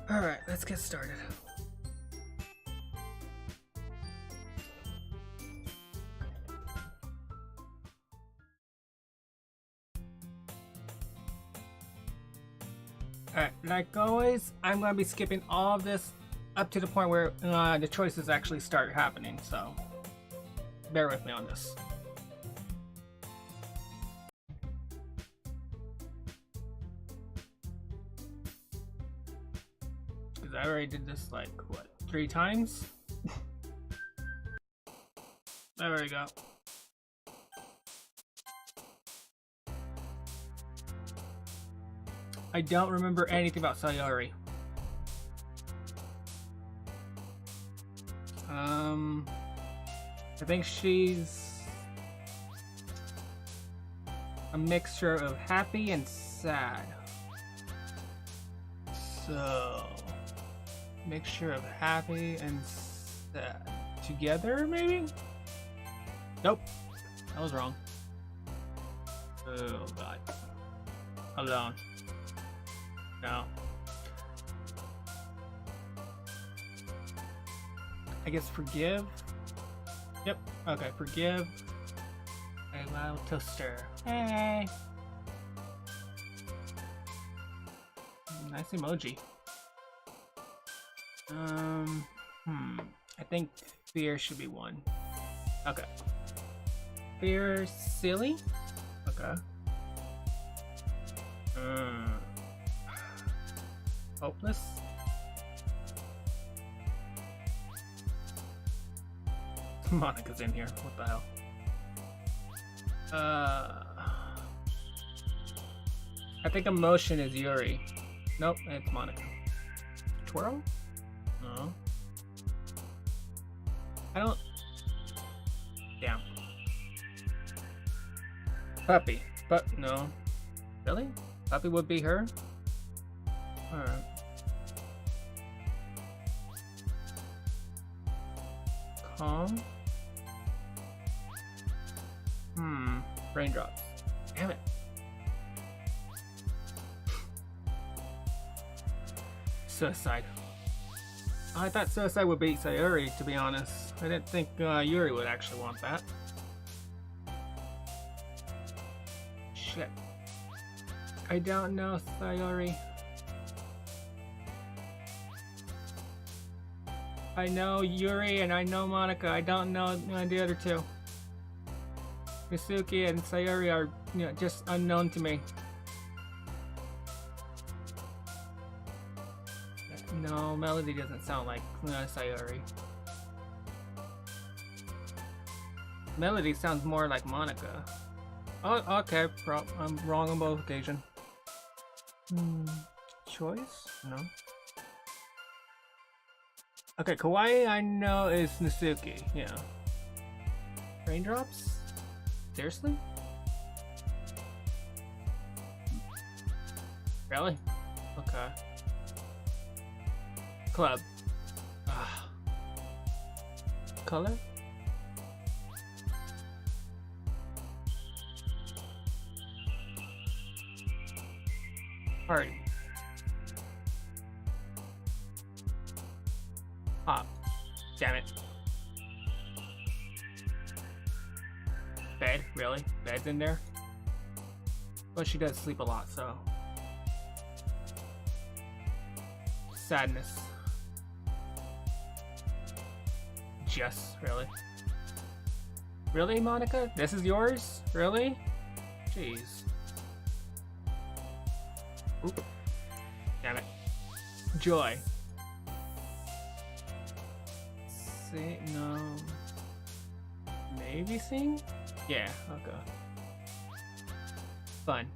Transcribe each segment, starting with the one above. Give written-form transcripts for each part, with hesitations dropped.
Alright, let's get started. Alright, like always, I'm going to be skipping all of this up to the point where the choices actually start happening, so bear with me on this. Because I already did this like, what, 3 times? There we go. I don't remember anything about Sayori. I think she's a mixture of happy and sad. So, mixture of happy and sad. Together, maybe? Nope. That was wrong. Oh, God. Alone. No. I guess forgive? Yep. Okay, forgive. A little toaster. Hey! Nice emoji. I think fear should be one. Okay. Fear silly? Okay. Hopeless? Monica's in here. What the hell? I think emotion is Yuri. Nope, it's Monica. Twirl? No. I don't... Damn. Puppy. But no. Really? Puppy would be her? Alright. Calm. Raindrops. Damn it. Suicide. I thought suicide would beat Sayori, to be honest. I didn't think Yuri would actually want that. Shit. I don't know, Sayori. I know Yuri and I know Monica. I don't know the other two. Misuki and Sayori are, just unknown to me. No, Melody doesn't sound like Sayori. Melody sounds more like Monica. Oh, okay. I'm wrong on both occasions. Choice? No. Okay, Kawaii I know is Nasuki. Yeah. Raindrops? Seriously? Really? Okay. Club. Color? Party. Pop. Damn it. Bed? Really? Bed's in there? Well, she does sleep a lot, so. Sadness. Just, really? Really, Monica? This is yours? Really? Jeez. Oop. Damn it. Joy. See? No. Maybe sing? Yeah, okay. Fun.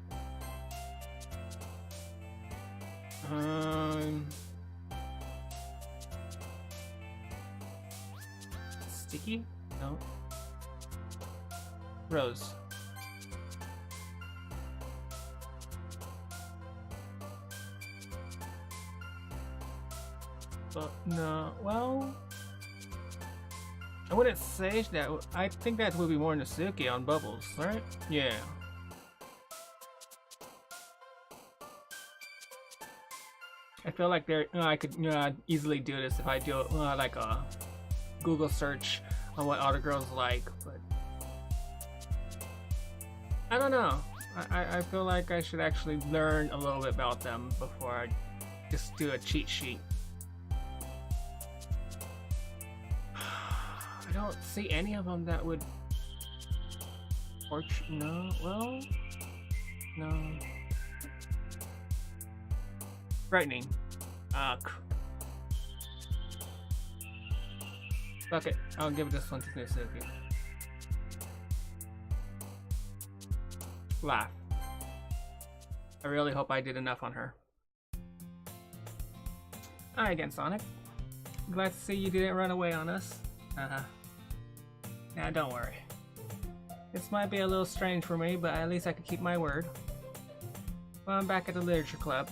Sticky? No. Rose. But no, well, I wouldn't say that. I think that would be more Nasuki on Bubbles, right? Yeah. I feel like I could easily do this if I do like a Google search on what other girls like, but I don't know. I feel like I should actually learn a little bit about them before I just do a cheat sheet. I don't see any of them that would. No, well, no. Frightening. Fuck it. I'll give this one to Suzuki. Laugh. I really hope I did enough on her. Hi again, Sonic. Glad to see you didn't run away on us. Nah, don't worry. This might be a little strange for me, but at least I could keep my word. Well, I'm back at the literature club,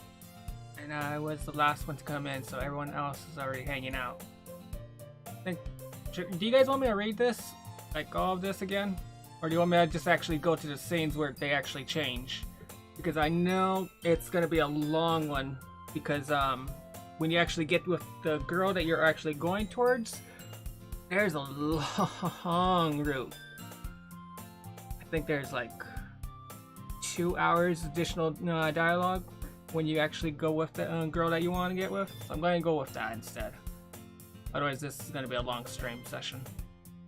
and I was the last one to come in, so everyone else is already hanging out. Do you guys want me to read this? Like all of this again? Or do you want me to just actually go to the scenes where they actually change? Because I know it's gonna be a long one, because when you actually get with the girl that you're actually going towards, there's a long route. I think there's like 2 hours additional dialogue when you actually go with the girl that you want to get with. So I'm going to go with that instead. Otherwise, this is going to be a long stream session.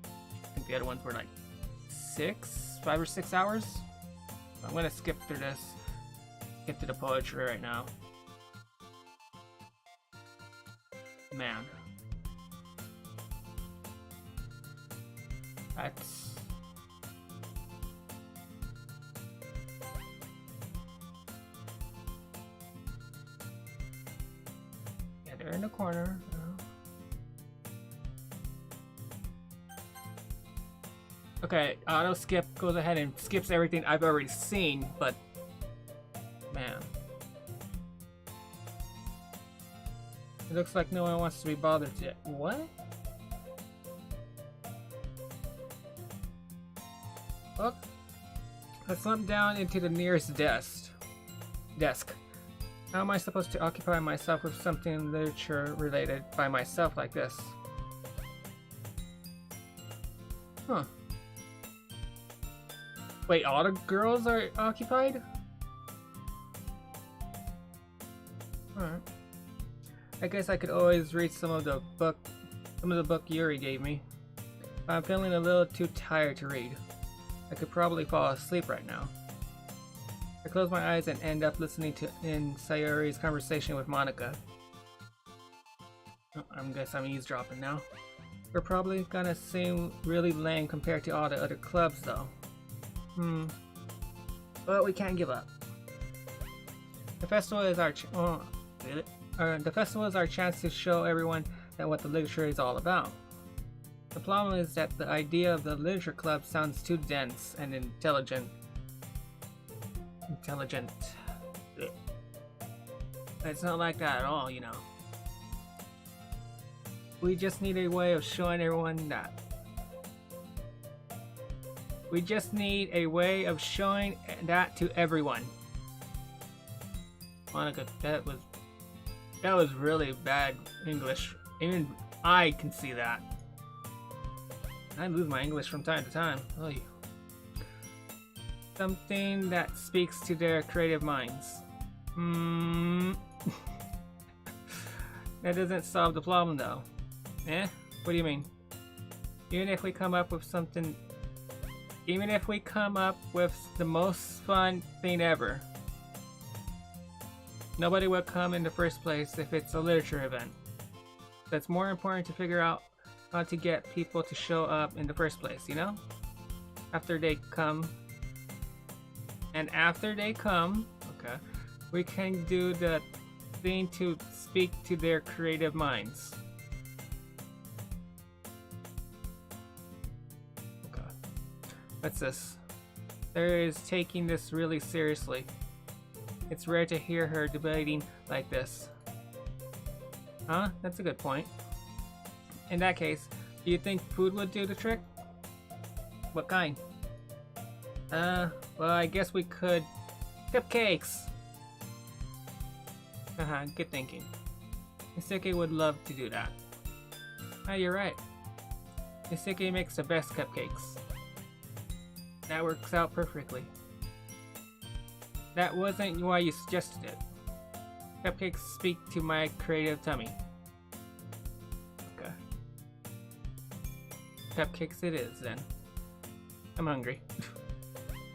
I think the other ones were like 5 or 6 hours. I'm going to skip through this. Get to the poetry right now. Man. That's... Yeah, they're in the corner. Okay, auto skip goes ahead and skips everything I've already seen, but man. It looks like no one wants to be bothered yet. What? Oh, I slumped down into the nearest desk. How am I supposed to occupy myself with something literature related by myself like this? Huh. Wait, all the girls are occupied? Alright. I guess I could always read some of the book Yuri gave me. I'm feeling a little too tired to read. I could probably fall asleep right now. I close my eyes and end up listening in Sayori's conversation with Monica. Oh, I guess I'm eavesdropping now. We're probably gonna seem really lame compared to all the other clubs though. But we can't give up. The festival is our chance to show everyone that what the literature is all about. The problem is that the idea of the literature club sounds too dense and intelligent. It's not like that at all, you know. We just need a way of showing everyone that. We just need a way of showing that to everyone. Monica, that was really bad English. Even I can see that. I lose my English from time to time. Oh, something that speaks to their creative minds. That doesn't solve the problem though. Eh? What do you mean? Even if we come up with the most fun thing ever, nobody will come in the first place if it's a literature event. That's more important to figure out how to get people to show up in the first place, you know? After they come, okay, we can do the thing to speak to their creative minds. Okay. What's this? Sarah is taking this really seriously. It's rare to hear her debating like this. Huh? That's a good point. In that case, do you think food would do the trick? What kind? Well, I guess we could... Cupcakes! Good thinking. Misuke would love to do that. Ah, you're right. Misuke makes the best cupcakes. That works out perfectly. That wasn't why you suggested it. Cupcakes speak to my creative tummy. Okay. Cupcakes it is, then. I'm hungry.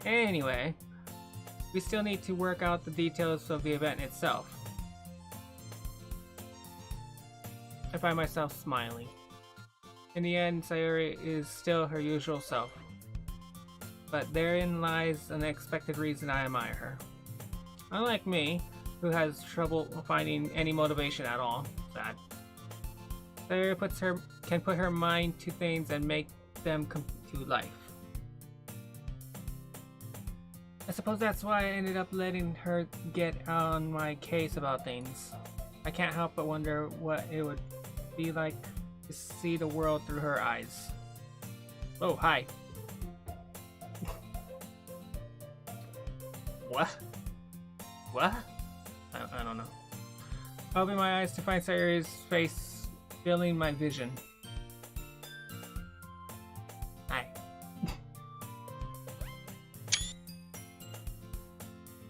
Anyway, we still need to work out the details of the event itself. I find myself smiling. In the end, Sayori is still her usual self. But therein lies an unexpected reason I admire her. Unlike me, who has trouble finding any motivation at all. Sad. Sayori can put her mind to things and make them come to life. I suppose that's why I ended up letting her get on my case about things. I can't help but wonder what it would be like to see the world through her eyes. Oh, hi. What? What? I don't know. I open my eyes to find Sayori's face filling my vision. Hi.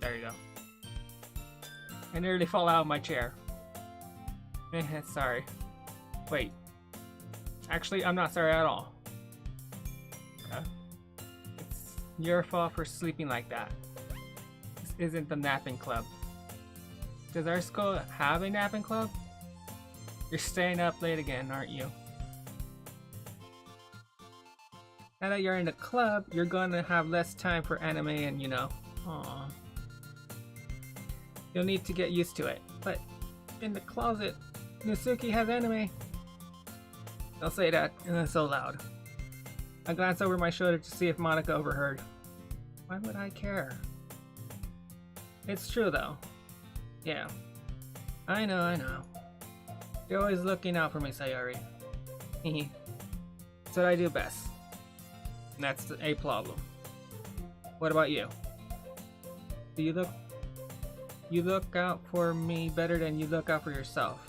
There you go. I nearly fall out of my chair. Sorry. Wait. Actually, I'm not sorry at all. Okay. It's your fault for sleeping like that. This isn't the napping club. Does our school have a napping club? You're staying up late again, aren't you? Now that you're in the club, you're gonna have less time for anime and, you know. Aww. You'll need to get used to it. But in the closet, Misuke has anime. Don't say that so loud. I glance over my shoulder to see if Monica overheard. Why would I care? It's true though. Yeah. I know. You're always looking out for me, Sayori. Hehe. That's what I do best. And that's a problem. What about you? Do you look out for me better than you look out for yourself?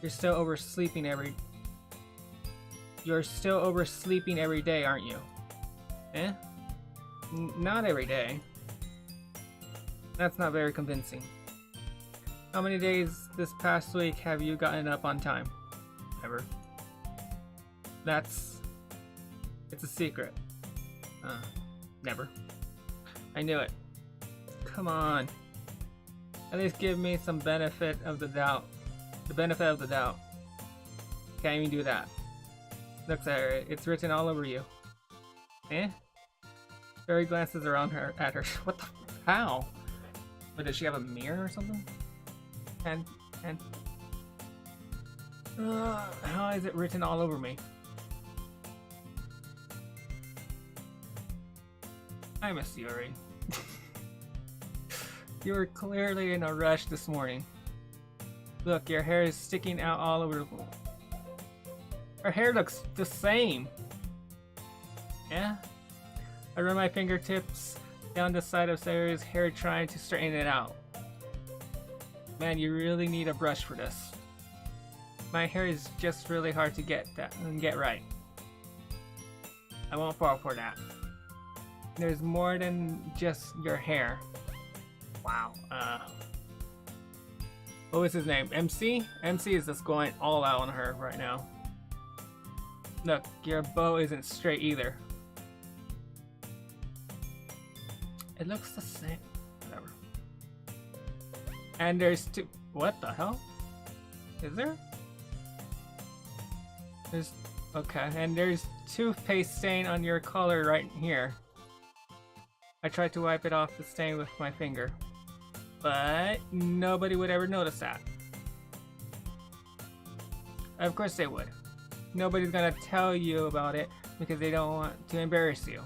You're still oversleeping every day, aren't you? Eh? Not every day. That's not very convincing. How many days this past week have you gotten up on time? Never. It's a secret. Never. I knew it. Come on. At least give me some benefit of the doubt. The benefit of the doubt. Can't even do that. Look, Sayori, it's written all over you. Eh? Sayori glances around at her. What the? How? But does she have a mirror or something? And how is it written all over me? I miss Sayori. You were clearly in a rush this morning. Look, your hair is sticking out all over. Her hair looks the same. Yeah? I run my fingertips down the side of Sayori's hair trying to straighten it out. Man, you really need a brush for this. My hair is just really hard to get right. I won't fall for that. There's more than just your hair. Wow. What was his name? MC? MC is just going all out on her right now. Look, your bow isn't straight either. It looks the same. Whatever. And there's two. What the hell? Is there? There's. Okay, and there's toothpaste stain on your collar right here. I tried to wipe it off the stain with my finger, but nobody would ever notice that. Of course they would. Nobody's gonna tell you about it because they don't want to embarrass you.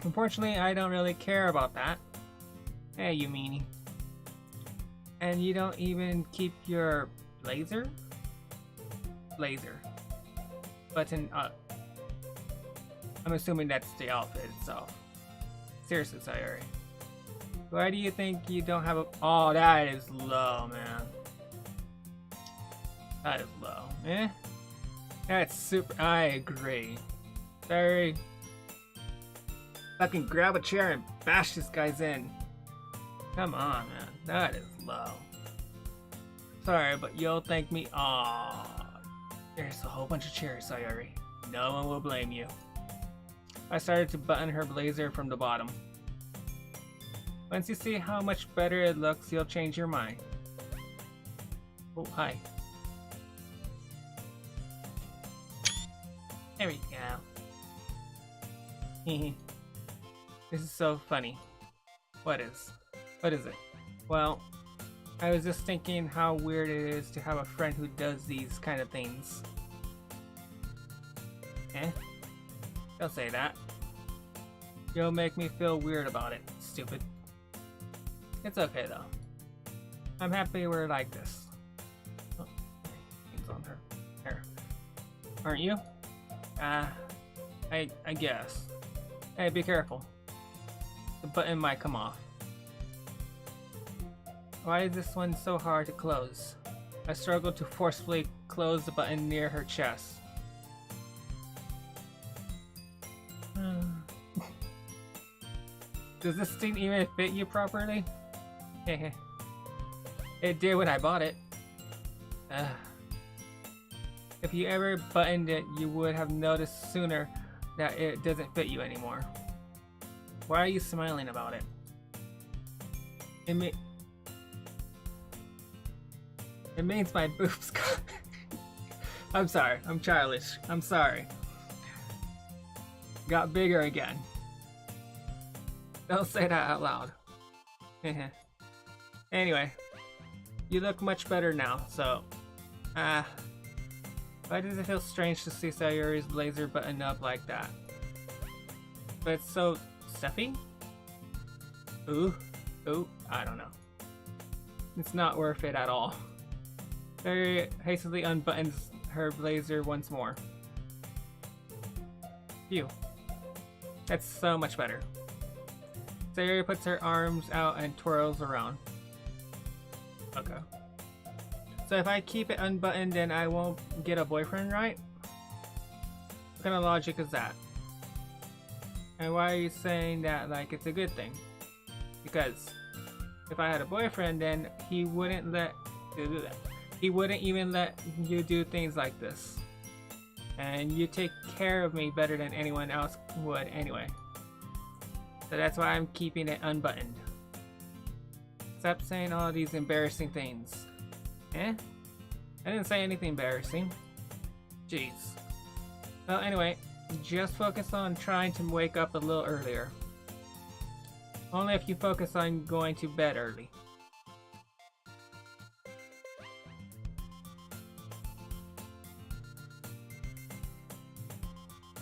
Unfortunately, I don't really care about that. Hey, you meanie. And you don't even keep your blazer button up. I'm assuming that's the outfit itself. Seriously, Sayori. Why do you think you don't have a... Oh, that is low, man. That is low. Eh? That's super. I agree. Very. Fucking grab a chair and bash this guy's in. Come on, man. That is low. Sorry, but you'll thank me. Aww. There's a whole bunch of chairs, Sayori. No one will blame you. I started to button her blazer from the bottom. Once you see how much better it looks, you'll change your mind. Oh, hi. There we go. This is so funny. What is it? Well, I was just thinking how weird it is to have a friend who does these kind of things. Eh? Don't say that. You'll make me feel weird about it, stupid. It's okay though. I'm happy we're like this. Oh, things on her hair. Aren't you? I guess. Hey, be careful. The button might come off. Why is this one so hard to close? I struggled to forcefully close the button near her chest. Does this thing even fit you properly? It did when I bought it. If you ever buttoned it, you would have noticed sooner that it doesn't fit you anymore. Why are you smiling about it? It means my boobs got... I'm sorry, I'm childish. I'm sorry. Got bigger again. Don't say that out loud. Anyway, you look much better now, so... why does it feel strange to see Sayori's blazer buttoned up like that? But it's so stuffy? Ooh, I don't know. It's not worth it at all. Sayori hastily unbuttons her blazer once more. Phew. That's so much better. Sayori puts her arms out and twirls around. Okay. So if I keep it unbuttoned, then I won't get a boyfriend, right? What kind of logic is that? And why are you saying that like it's a good thing? Because if I had a boyfriend, then he wouldn't even let you do things like this. And you take care of me better than anyone else would anyway. So that's why I'm keeping it unbuttoned. Stop saying all these embarrassing things. Eh? I didn't say anything embarrassing. Jeez. Well, anyway, just focus on trying to wake up a little earlier. Only if you focus on going to bed early.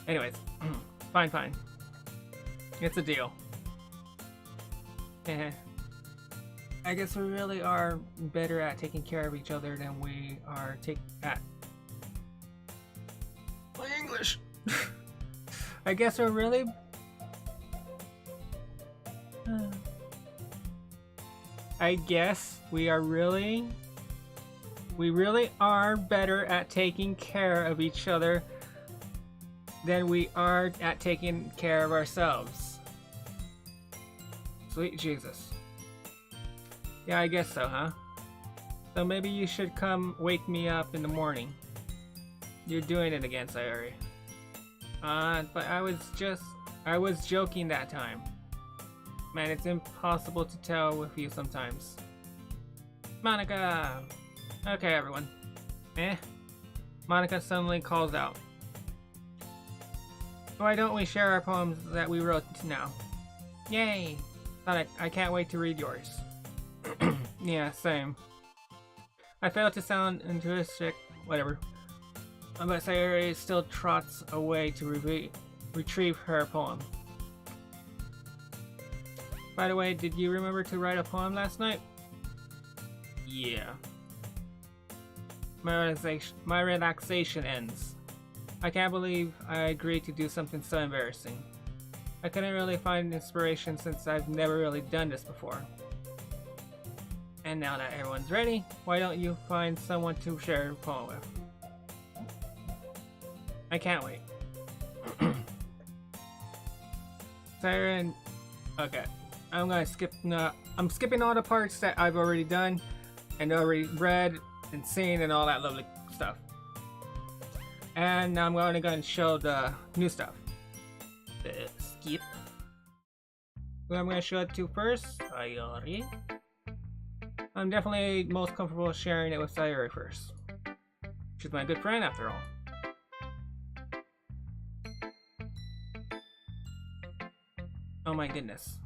Anyways, fine. It's a deal. I guess we really are better at taking care of each other than we are at my English. I guess we're really I guess we really are better at taking care of each other than we are at taking care of ourselves. Sweet Jesus. Yeah, I guess so, huh? So maybe you should come wake me up in the morning. You're doing it again, Sayori. But I was joking that time. Man, it's impossible to tell with you sometimes. Monica! Okay, everyone. Monica suddenly calls out. Why don't we share our poems that we wrote now? Yay! I can't wait to read yours. Yeah, same. I failed to sound enthusiastic, whatever. But Sayori still trots away to retrieve her poem. By the way, did you remember to write a poem last night? Yeah. My relaxation ends. I can't believe I agreed to do something so embarrassing. I couldn't really find inspiration since I've never really done this before. And now that everyone's ready, why don't you find someone to share a poem with? I can't wait. Siren. Okay. I'm gonna skip. I'm skipping all the parts that I've already done and already read and seen and all that lovely stuff. And now I'm going to show the new stuff. The skip. Who I'm going to show it to first? Sayori. I'm definitely most comfortable sharing it with Sayori first. She's my good friend after all. Oh my goodness.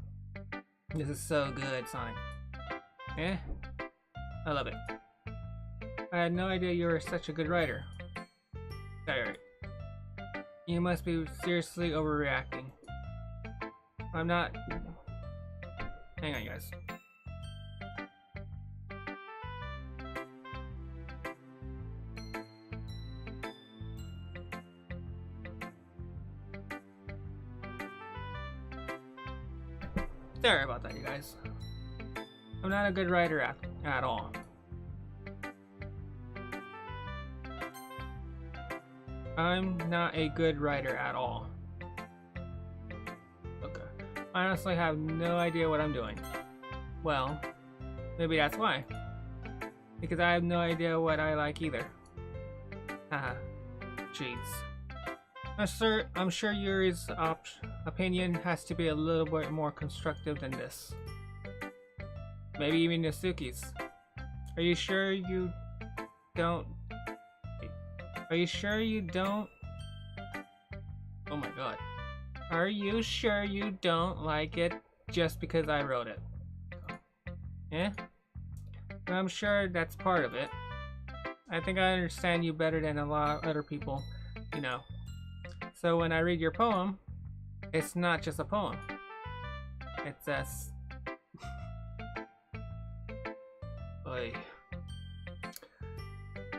This is so good, Sonic. Eh? I love it. I had no idea you were such a good writer. Sayori. You must be seriously overreacting. I'm not... Hang on, guys. Sorry about that, you guys. I'm not a good writer at all. I'm not a good writer at all. Okay. I honestly have no idea what I'm doing. Well, maybe that's why. Because I have no idea what I like either. Haha. Jeez. I'm sure Yuri's opinion has to be a little bit more constructive than this. Maybe even Yasuki's. Are you sure you don't? Are you sure you don't? Oh my god. Are you sure you don't like it just because I wrote it? Yeah? I'm sure that's part of it. I think I understand you better than a lot of other people, you know. So when I read your poem, it's not just a poem. It's a... Oy.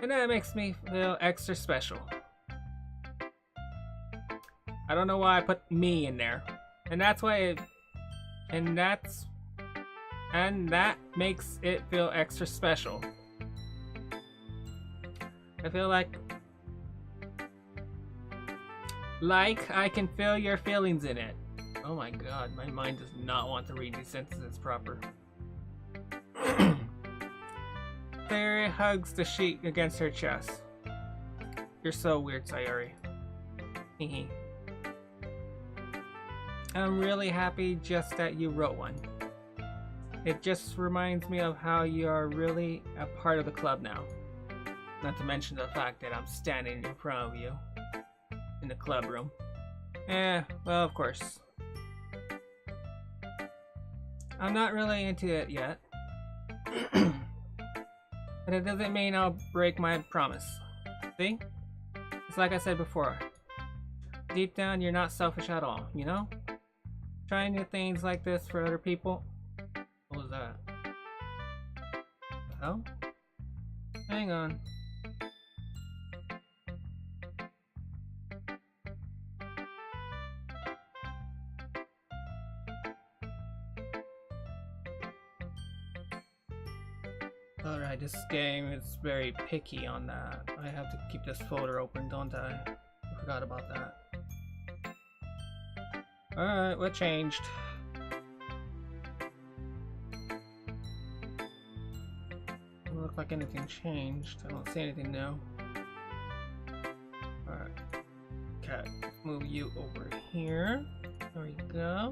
And that makes me feel extra special. I don't know why I put me in there. And that's why it... And that makes it feel extra special. I feel like I can feel your feelings in it. Oh my god, my mind does not want to read these sentences proper. Sayori hugs the sheet against her chest. You're so weird, Sayori. Hehe. I'm really happy just that you wrote one. It just reminds me of how you are really a part of the club now. Not to mention the fact that I'm standing in front of you. In the club room. Well, of course. I'm not really into it yet. But it doesn't mean I'll break my promise. See? It's like I said before. Deep down, you're not selfish at all, you know? Trying new things like this for other people. What was that? The hell? Hang on. Alright, this game is very picky on that. I have to keep this folder open, don't I? I forgot about that. Alright, what changed? Doesn't look like anything changed. I don't see anything new. Alright. Okay, move you over here. There we go.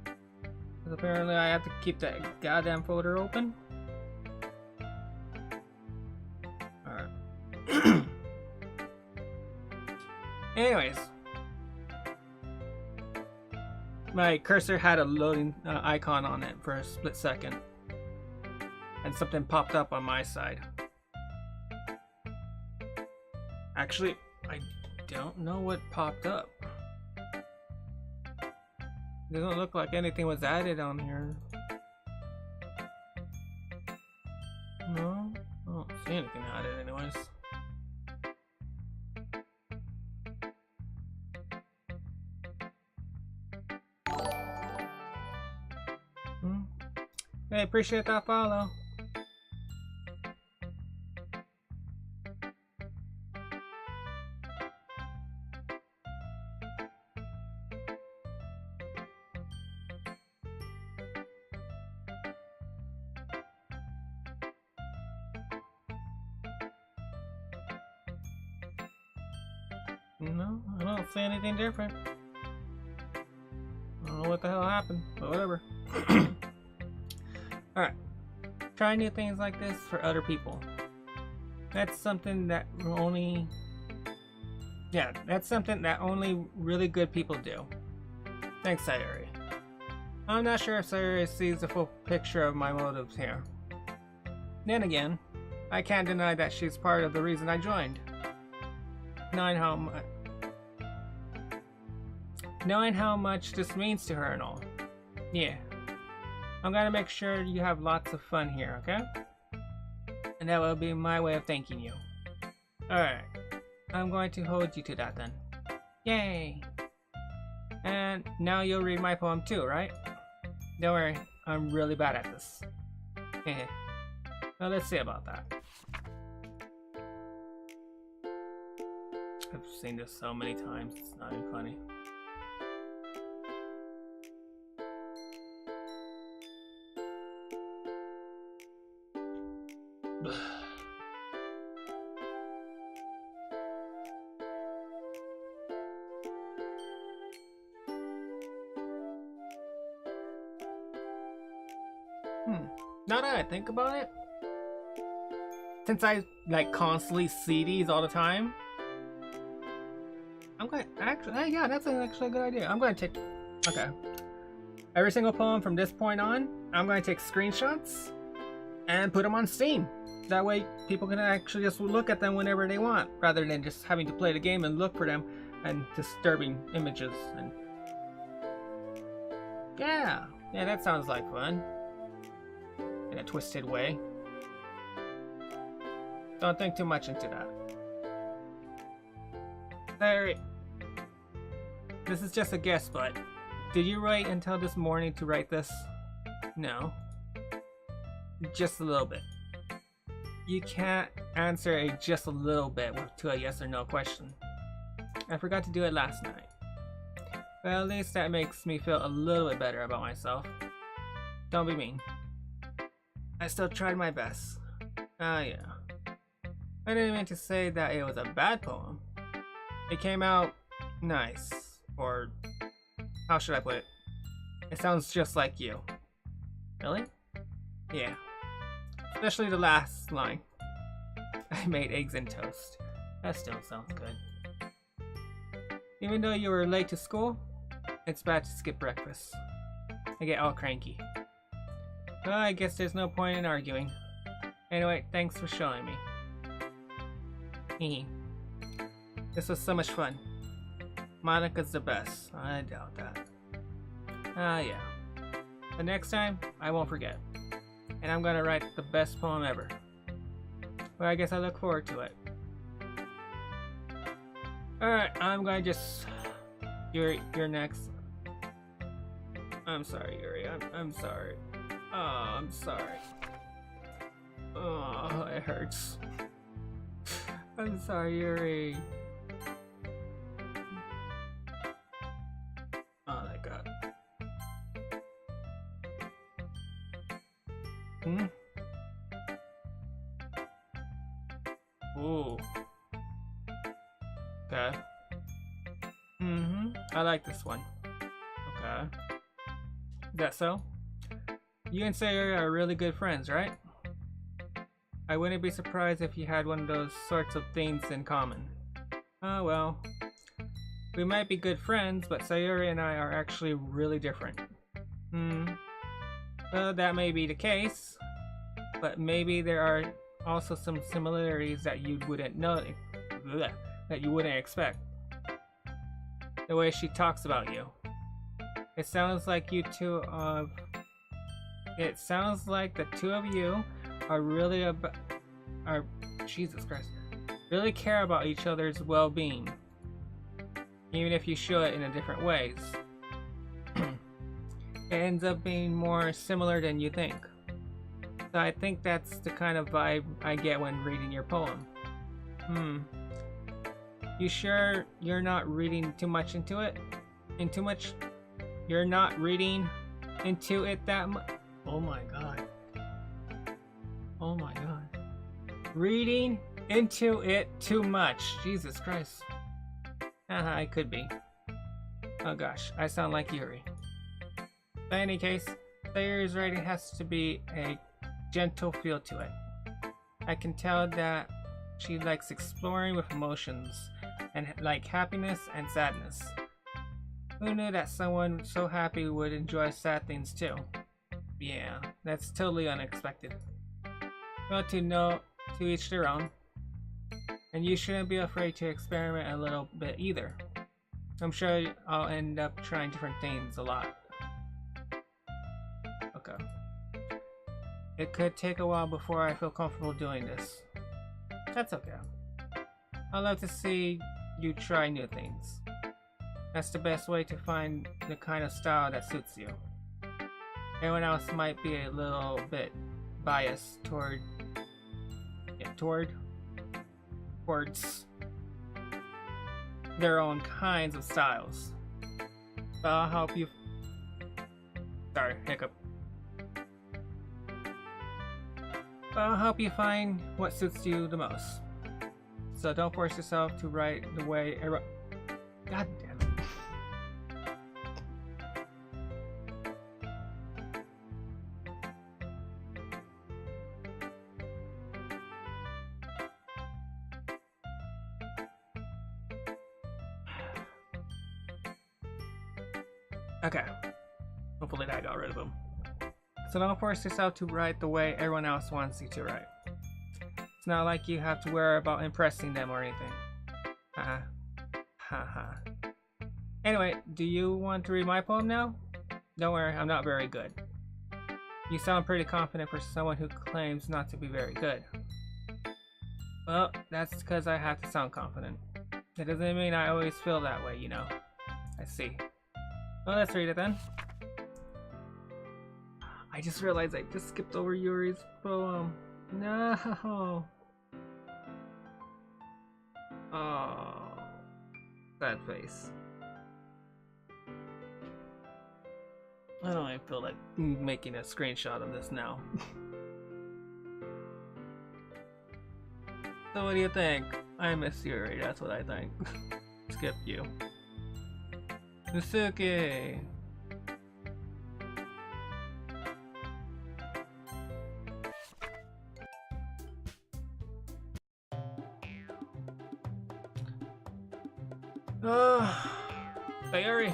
Because apparently I have to keep that goddamn folder open. Anyways, my cursor had a loading icon on it for a split second, and something popped up on my side. Actually, I don't know what popped up. It doesn't look like anything was added on here. No, I don't see anything added anyways. Hey, appreciate that follow. No, I don't see anything different. I don't know what the hell happened, but whatever. Alright. Try new things like this for other people. That's something that only... Yeah, that's something that only really good people do. Thanks, Sayori. I'm not sure if Sayori sees the full picture of my motives here. Then again, I can't deny that she's part of the reason I joined. Knowing how much this means to her and all. Yeah. I'm gonna make sure you have lots of fun here, okay? And that will be my way of thanking you. Alright. I'm going to hold you to that then. Yay! And now you'll read my poem too, right? Don't worry, I'm really bad at this. Heh. Well, let's see about that. I've seen this so many times, it's not even funny. Now that I think about it, since I like constantly see these all the time, I'm going to actually, yeah, that's actually a good idea. I'm going to take, okay, every single poem from this point on, I'm going to take screenshots and put them on Steam. That way people can actually just look at them whenever they want, rather than just having to play the game and look for them and disturbing images. And yeah, that sounds like fun. In a twisted way. Don't think too much into that. Larry, this is just a guess, but did you wait until this morning to write this? No. Just a little bit. You can't answer a just a little bit to a yes or no question. I forgot to do it last night. Well, at least that makes me feel a little bit better about myself. Don't be mean. I still tried my best. Ah, yeah. I didn't mean to say that it was a bad poem. It came out nice. Or, how should I put it? It sounds just like you. Really? Yeah. Especially the last line. I made eggs and toast. That still sounds good. Even though you were late to school, it's bad to skip breakfast. I get all cranky. Well, I guess there's no point in arguing. Anyway, thanks for showing me. Hehe. This was so much fun. Monica's the best. I doubt that. Ah, yeah. But next time, I won't forget. And I'm gonna write the best poem ever. Well, I guess I look forward to it. Alright, I'm gonna just... Yuri, you're next. I'm sorry, Yuri. I'm sorry. Oh, I'm sorry. Oh, it hurts. I'm sorry, Yuri. Oh my god. Ooh. Okay. I like this one. Okay. Is that so? You and Sayori are really good friends, right? I wouldn't be surprised if you had one of those sorts of things in common. Oh well. We might be good friends, but Sayori and I are actually really different. Well, that may be the case, but maybe there are also some similarities that you wouldn't know, that you wouldn't expect. The way she talks about you. It sounds like you two It sounds like the two of you are really Jesus Christ, really care about each other's well-being, even if you show it in a different ways. It ends up being more similar than you think. So I think that's the kind of vibe I get when reading your poem. You sure you're not reading too much into it? You're not reading into it that much? Oh my god. Oh my god. Reading into it too much. Jesus Christ. I could be. Oh gosh, I sound like Yuri. In any case, Sayori's writing has to be a gentle feel to it. I can tell that she likes exploring with emotions, and like happiness and sadness. Who knew that someone so happy would enjoy sad things too? Yeah, that's totally unexpected. Well, to each their own. And you shouldn't be afraid to experiment a little bit either. I'm sure I'll end up trying different things a lot. Okay. It could take a while before I feel comfortable doing this. That's okay. I love to see you try new things. That's the best way to find the kind of style that suits you. Everyone else might be a little bit biased towards their own kinds of styles. But I'll help you. Sorry, hiccup. But I'll help you find what suits you the most. So don't force yourself to write the way everyone. God damn it. Okay. Hopefully that got rid of him. So don't force yourself to write the way everyone else wants you to write. It's not like you have to worry about impressing them or anything. Haha. Anyway, do you want to read my poem now? Don't worry, I'm not very good. You sound pretty confident for someone who claims not to be very good. Well, that's because I have to sound confident. It doesn't mean I always feel that way, you know. I see. Well, let's read it then. I just realized I just skipped over Yuri's poem. No. Oh, sad face. I don't even feel like making a screenshot of this now. So what do you think? I miss Yuri, that's what I think. Skip you. Misuke! Sayori!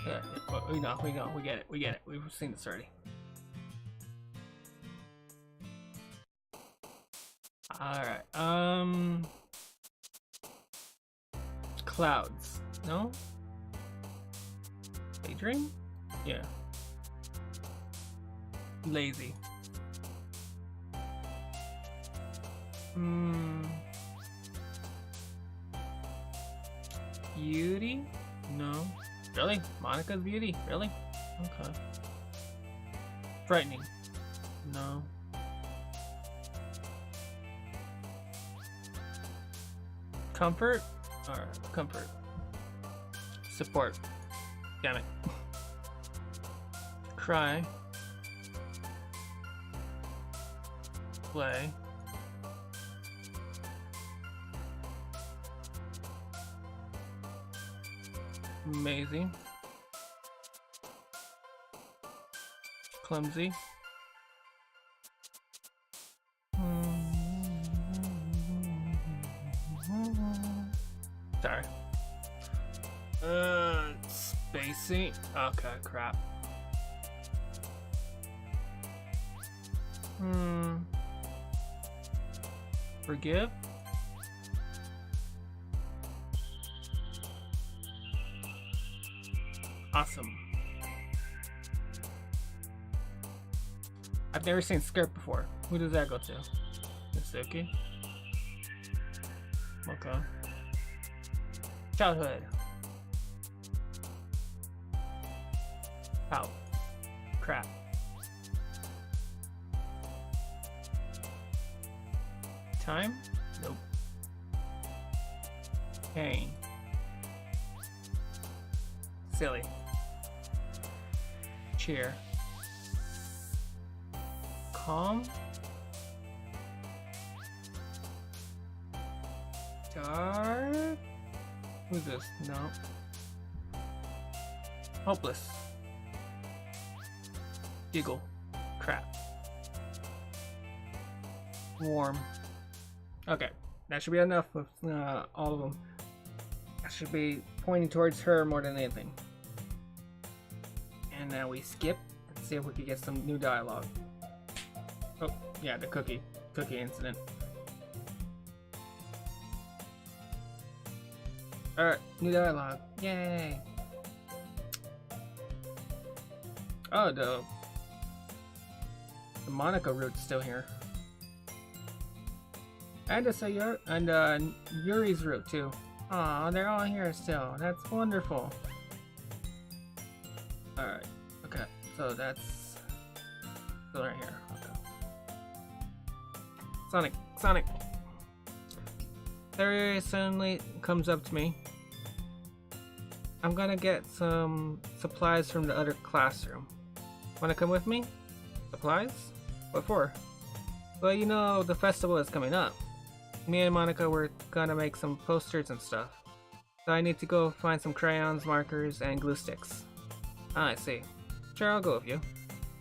Yeah, we get it. We've seen this already. Alright, clouds. No? Daydream? Yeah. Lazy. Beauty? No. Really? Monica's beauty? Really? Okay. Frightening? No. Comfort? Alright, comfort. Support. Damn it. Cry. Play. Amazing. Clumsy. Sorry. Spacey. Okay, crap. Forgive. Awesome. I've never seen skirt before. Who does that go to? Misuke. Okay. Childhood. How? Crap. Time? Nope. Pain. Silly. Cheer. Calm. Dark. Who's this? No. Hopeless. Giggle. Crap. Warm. Okay, that should be enough of all of them. That should be pointing towards her more than anything. And now we skip and see if we can get some new dialogue. Oh, yeah, the cookie incident. Alright, new dialogue. Yay! Oh, the Monica route's still here. And Sayori and Yuri's route too. Aw, they're all here still. That's wonderful. Alright, okay, so that's still right here. Okay. Sonic. Sayori suddenly comes up to me. I'm gonna get some supplies from the other classroom. Wanna come with me? Supplies? What for? Well, you know, the festival is coming up. Me and Monica were gonna make some posters and stuff. So I need to go find some crayons, markers, and glue sticks. Ah, I see. Sure, I'll go with you.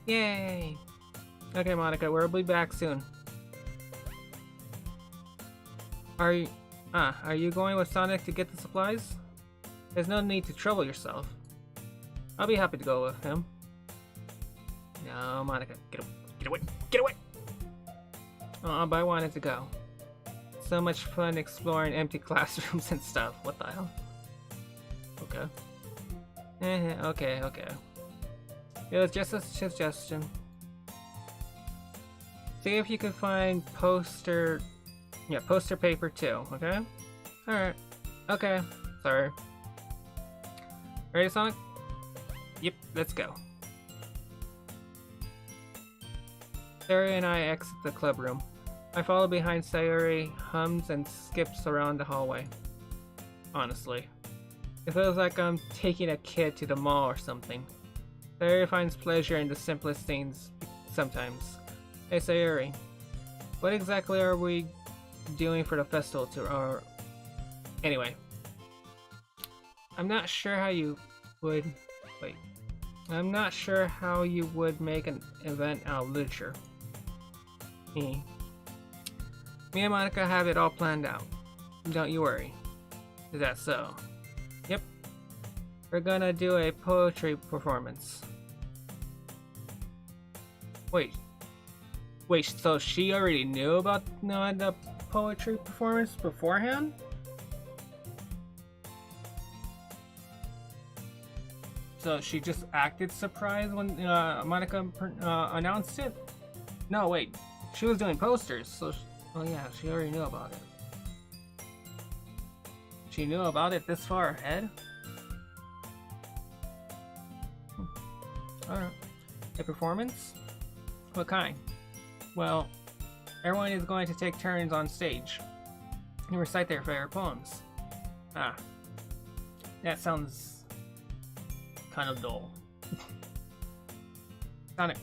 Yay! Okay, Monica, we'll be back soon. Are you going with Sonic to get the supplies? There's no need to trouble yourself. I'll be happy to go with him. No, Monica, get away! Oh, but I wanted to go. So much fun exploring empty classrooms and stuff. What the hell? Okay. Okay. It was just a suggestion. See if you can find poster paper too, okay? Alright. Okay. Sorry. Ready, Sonic? Yep, let's go. Sayori and I exit the club room. I follow behind Sayori, hums and skips around the hallway. Honestly, it feels like I'm taking a kid to the mall or something. Sayori finds pleasure in the simplest things sometimes. Hey Sayori, what exactly are we doing for the festival Anyway, I'm not sure how you would make an event out of literature. Me and Monica have it all planned out. Don't you worry. Is that so? Yep. We're gonna do a poetry performance. Wait, so she already knew about the poetry performance beforehand? So she just acted surprised when Monica announced it? No, wait. She was doing posters, so oh yeah, she already knew about it. She knew about it this far ahead? Alright. A performance? What kind? Well, everyone is going to take turns on stage and recite their favorite poems. Ah. That sounds kind of dull. Sonic,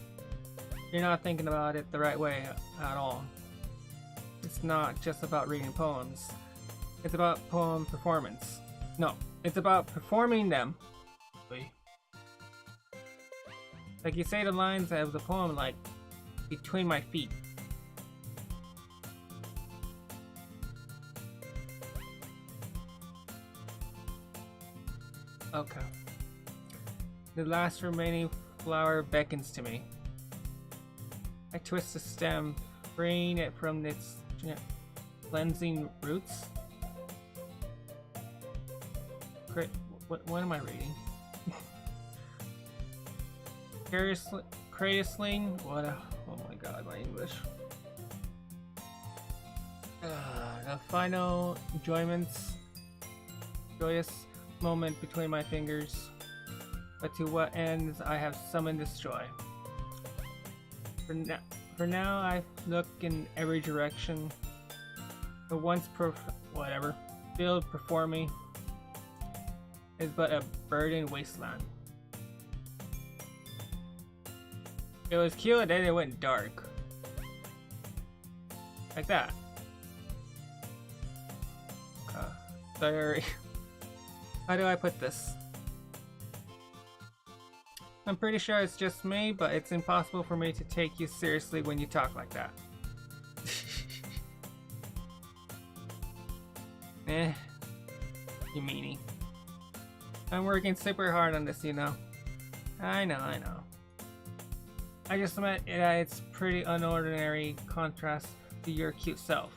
you're not thinking about it the right way at all. It's not just about reading poems. It's about poem performance. No, it's about performing them. Like you say the lines of the poem like between my feet. Okay. The last remaining flower beckons to me. I twist the stem, freeing it from its cleansing roots. What am I reading? Cradisling? Oh my god, my English. The final joyous moment between my fingers. But to what ends I have summoned destroy. For now I look in every direction. The once whatever field before me is but a burdened wasteland. It was cute, then it went dark. Like that. Sorry. How do I put this? I'm pretty sure it's just me, but it's impossible for me to take you seriously when you talk like that. You meanie. I'm working super hard on this, you know. I know. I just meant it's pretty unordinary contrast to your cute self.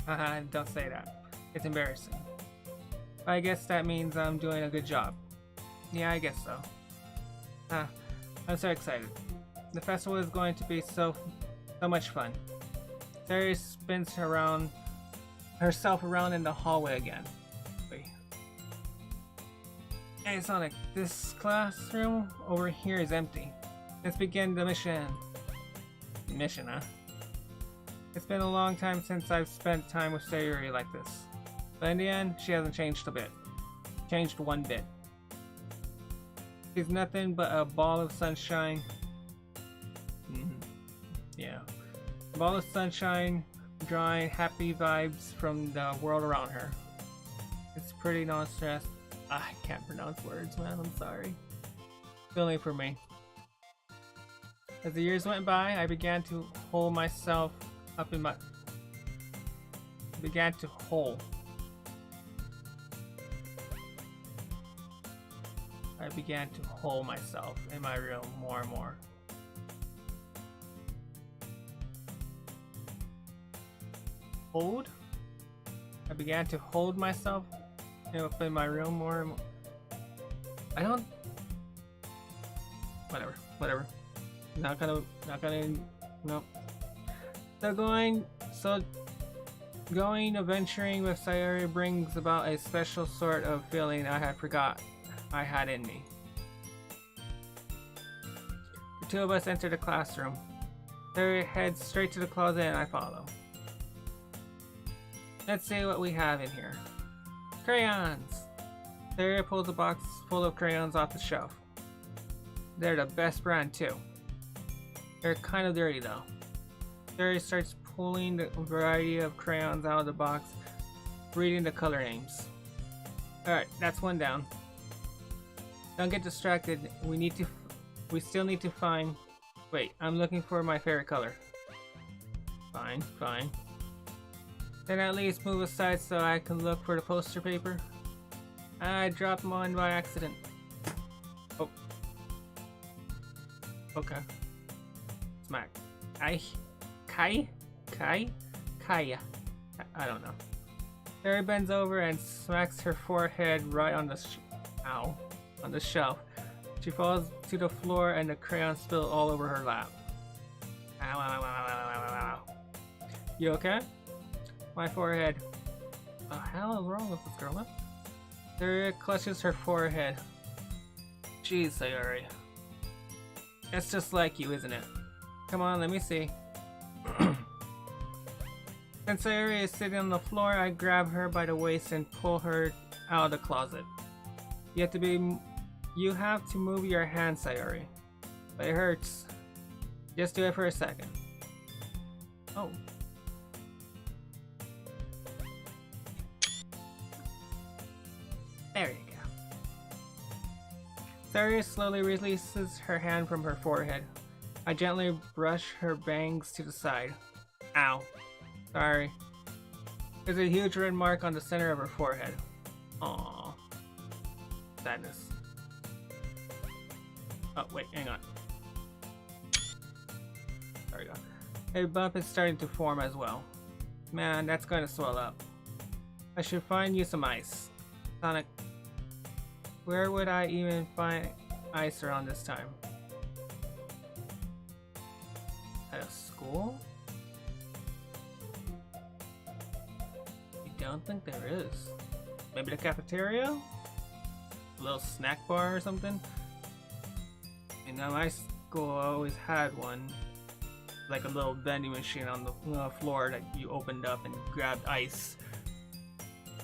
Haha, don't say that. It's embarrassing. I guess that means I'm doing a good job. Yeah, I guess so. I'm so excited. The festival is going to be so much fun. Sayori spins herself around in the hallway again. Wait. Hey Sonic, this classroom over here is empty. Let's begin the mission. Mission, huh? It's been a long time since I've spent time with Sayori like this. But in the end, she hasn't changed a bit. Changed one bit. She's nothing but a ball of sunshine. Yeah. A ball of sunshine, drawing happy vibes from the world around her. It's pretty non-stressed. I can't pronounce words, man. I'm sorry. Feeling for me. As the years went by, I began to hold myself up in my... I began to hold myself in my room more and more. Hold? I began to hold myself up in my room more and more. I don't... Whatever. Not gonna, nope. So going adventuring with Sayori brings about a special sort of feeling I had forgot I had in me. The two of us enter the classroom. Sayori heads straight to the closet and I follow. Let's see what we have in here. Crayons! Sayori pulls a box full of crayons off the shelf. They're the best brand too. They're kind of dirty though. Sayori starts pulling the variety of crayons out of the box, reading the color names. Alright, that's one down. Don't get distracted. We still need to find... Wait, I'm looking for my favorite color. Fine. Then at least move aside so I can look for the poster paper. I dropped mine by accident. Oh. Okay. Smack. Kaya? I don't know. Sayori bends over and smacks her forehead right on the on the shelf. She falls to the floor and the crayons spill all over her lap. Ow. You okay? My forehead. What the hell is wrong with this girl, man? Sayori clutches her forehead. Jeez, Sayori. That's just like you, isn't it? Come on, let me see. Since Sayori is sitting on the floor, I grab her by the waist and pull her out of the closet. You have to move your hand, Sayori. But it hurts. Just do it for a second. Oh. There you go. Sayori slowly releases her hand from her forehead. I gently brush her bangs to the side. Ow. Sorry. There's a huge red mark on the center of her forehead. Aww. Sadness. Oh, wait, hang on. There we go. A bump is starting to form as well. Man, that's going to swell up. I should find you some ice. Sonic, where would I even find ice around this time? At a school? You don't think there is? Maybe the cafeteria? a little snack bar or something. And now my school always had one, like a little vending machine on the floor that you opened up and grabbed ice.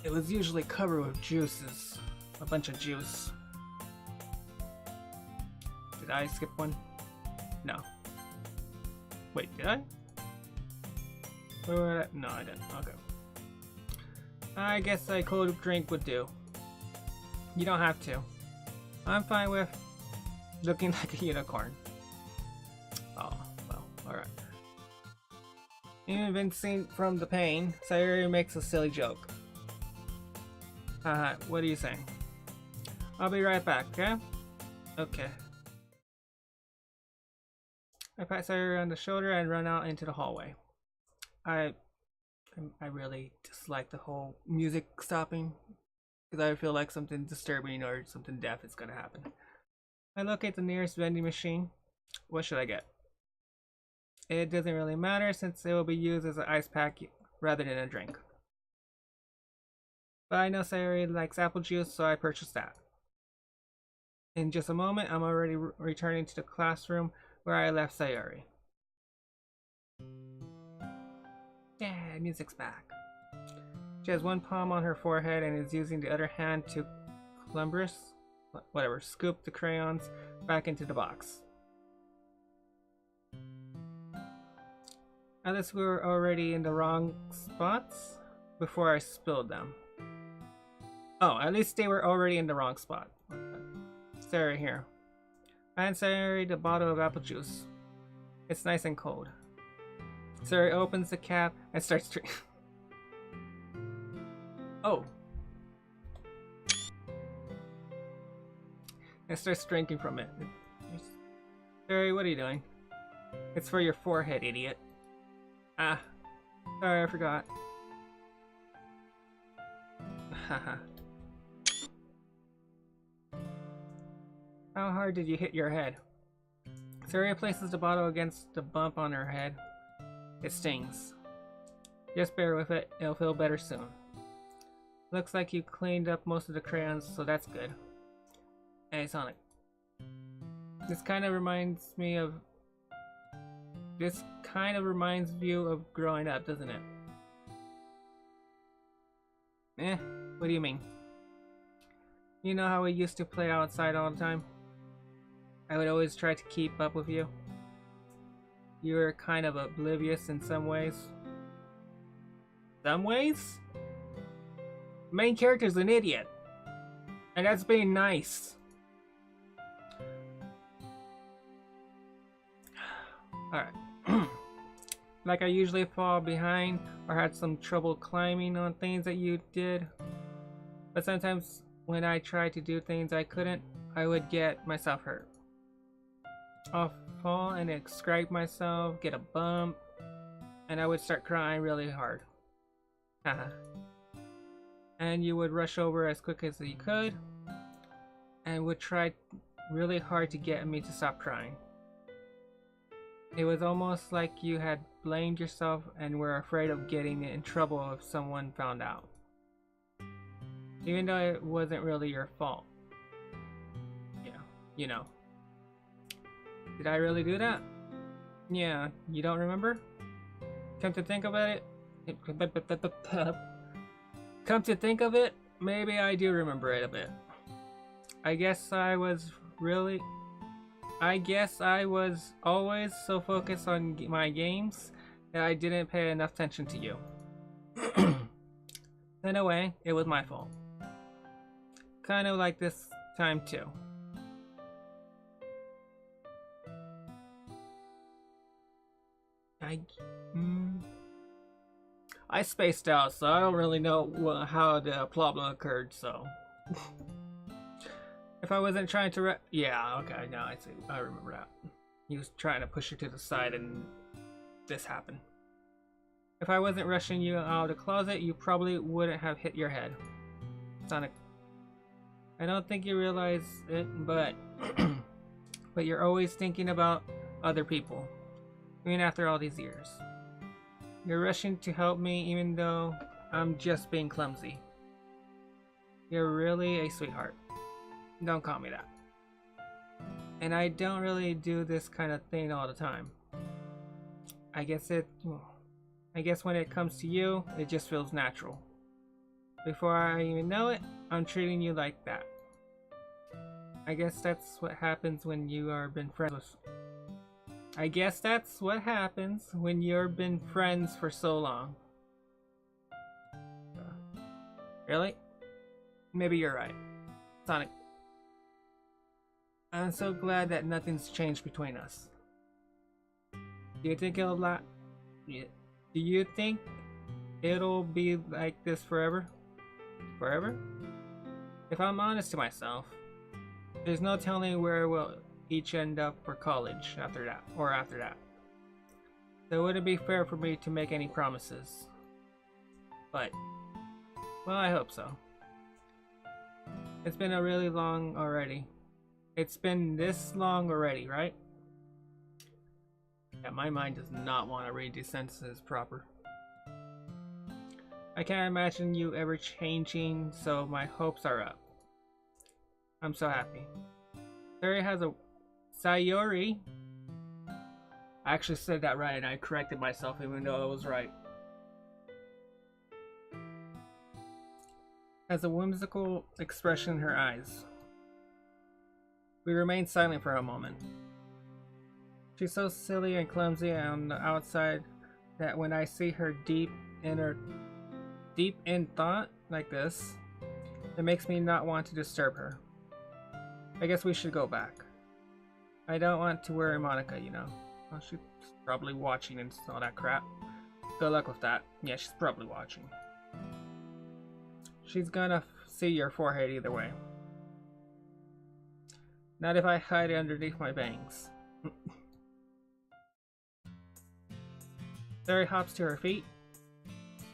It was usually covered with juices, a bunch of juice. Did I skip one? No. Wait, did I? No, I didn't. Okay. I guess a cold drink would do. You don't have to. I'm fine with looking like a unicorn. Oh, well, alright. Convincing from the pain, Sayori makes a silly joke. Haha, what are you saying? I'll be right back, okay? Okay. I pat Sayori on the shoulder and run out into the hallway. I really dislike the whole music stopping because I feel like something disturbing or something deaf is gonna happen. I locate the nearest vending machine. What should I get? It doesn't really matter since it will be used as an ice pack rather than a drink. But I know Sayori likes apple juice, so I purchased that. In just a moment, I'm already returning to the classroom where I left Sayori. Yeah, music's back. She has one palm on her forehead and is using the other hand to scoop the crayons back into the box. At least we were already in the wrong spots before I spilled them. Oh, at least they were already in the wrong spot. Sayori here. I hand Sayori the bottle of apple juice. It's nice and cold. Sayori opens the cap and starts drinking. Oh. And starts drinking from it. Sayori, what are you doing? It's for your forehead, idiot. Ah. Sorry, I forgot. Haha. How hard did you hit your head? Sayori places the bottle against the bump on her head. It stings. Just bear with it, it'll feel better soon. Looks like you cleaned up most of the crayons, so that's good. Hey Sonic. This kind of reminds you of growing up, doesn't it? What do you mean? You know how we used to play outside all the time? I would always try to keep up with you. You were kind of oblivious in some ways. Some ways? The main character's an idiot. And that's being nice. Alright. Like I usually fall behind or had some trouble climbing on things that you did. But sometimes when I tried to do things I couldn't, I would get myself hurt. I'll fall and scrape myself, get a bump, and I would start crying really hard. Haha. And you would rush over as quick as you could and would try really hard to get me to stop crying. It was almost like you had blamed yourself and were afraid of getting in trouble if someone found out. Even though it wasn't really your fault. Yeah, you know. Did I really do that? Yeah, you don't remember? Come to think of it, maybe I do remember it a bit. I guess I was always so focused on my games that I didn't pay enough attention to you. In a way, it was my fault. Kind of like this time too. I spaced out, so I don't really know how the problem occurred, so... If I wasn't trying to yeah, okay, now I see. I remember that. He was trying to push her to the side and this happened. If I wasn't rushing you out of the closet, you probably wouldn't have hit your head. Sonic. I don't think you realize it, but... but you're always thinking about other people. Even after all these years. You're rushing to help me even though I'm just being clumsy. You're really a sweetheart. Don't call me that. And I don't really do this kind of thing all the time. I guess when it comes to you, it just feels natural. Before I even know it, I'm treating you like that. I guess that's what happens when you are been friends with. I guess that's what happens when you've been friends for so long. Really? Maybe you're right. Sonic. I'm so glad that nothing's changed between us. Do you think it'll be like this forever? Forever? If I'm honest to myself, there's no telling where we'll each end up for college after that. So would it be fair for me to make any promises? But, well, I hope so. It's been a really long already. It's been this long already, right? Yeah, my mind does not want to read these sentences proper. I can't imagine you ever changing, so my hopes are up. I'm so happy. Sayori. I actually said that right and I corrected myself even though it was right. Has a whimsical expression in her eyes. We remain silent for a moment. She's so silly and clumsy on the outside that when I see her deep in thought like this, it makes me not want to disturb her. I guess we should go back. I don't want to worry Monica, you know. Well, she's probably watching and all that crap. Good luck with that. Yeah, she's probably watching. She's gonna see your forehead either way. Not if I hide it underneath my bangs. Sayori hops to her feet.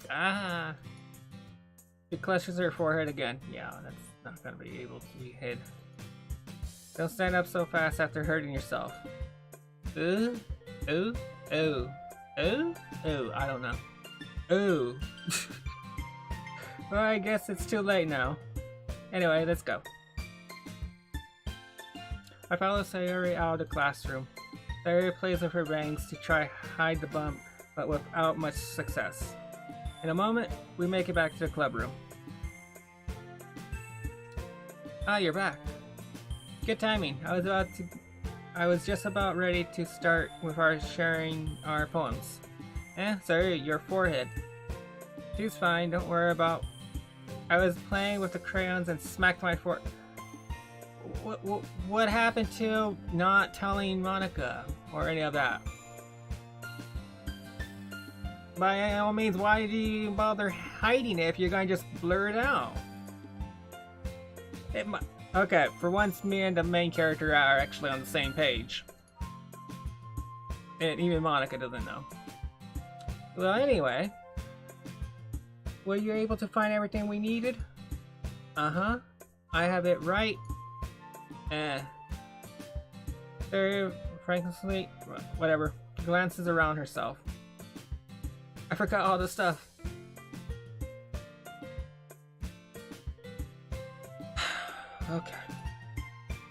Ah! She clutches her forehead again. Yeah, that's not gonna be able to be hid. Don't stand up so fast after hurting yourself. Ooh, ooh, ooh, ooh, ooh. I don't know. Ooh. Well, I guess it's too late now. Anyway, let's go. I follow Sayori out of the classroom. Sayori plays with her bangs to try hide the bump, but without much success. In a moment, we make it back to the club room. Ah, you're back. Good timing. I was just about ready to start with our sharing our poems. Sorry, your forehead. She's fine, don't worry about. I was playing with the crayons and smacked my forehead. What happened to not telling Monica or any of that? By all means, why do you bother hiding it if you're gonna just blur it out? Okay, for once, me and the main character are actually on the same page. And even Monica doesn't know. Well, anyway. Were you able to find everything we needed? Uh-huh. I have it right. Very frankly, whatever. Glances around herself. I forgot all the stuff. Okay.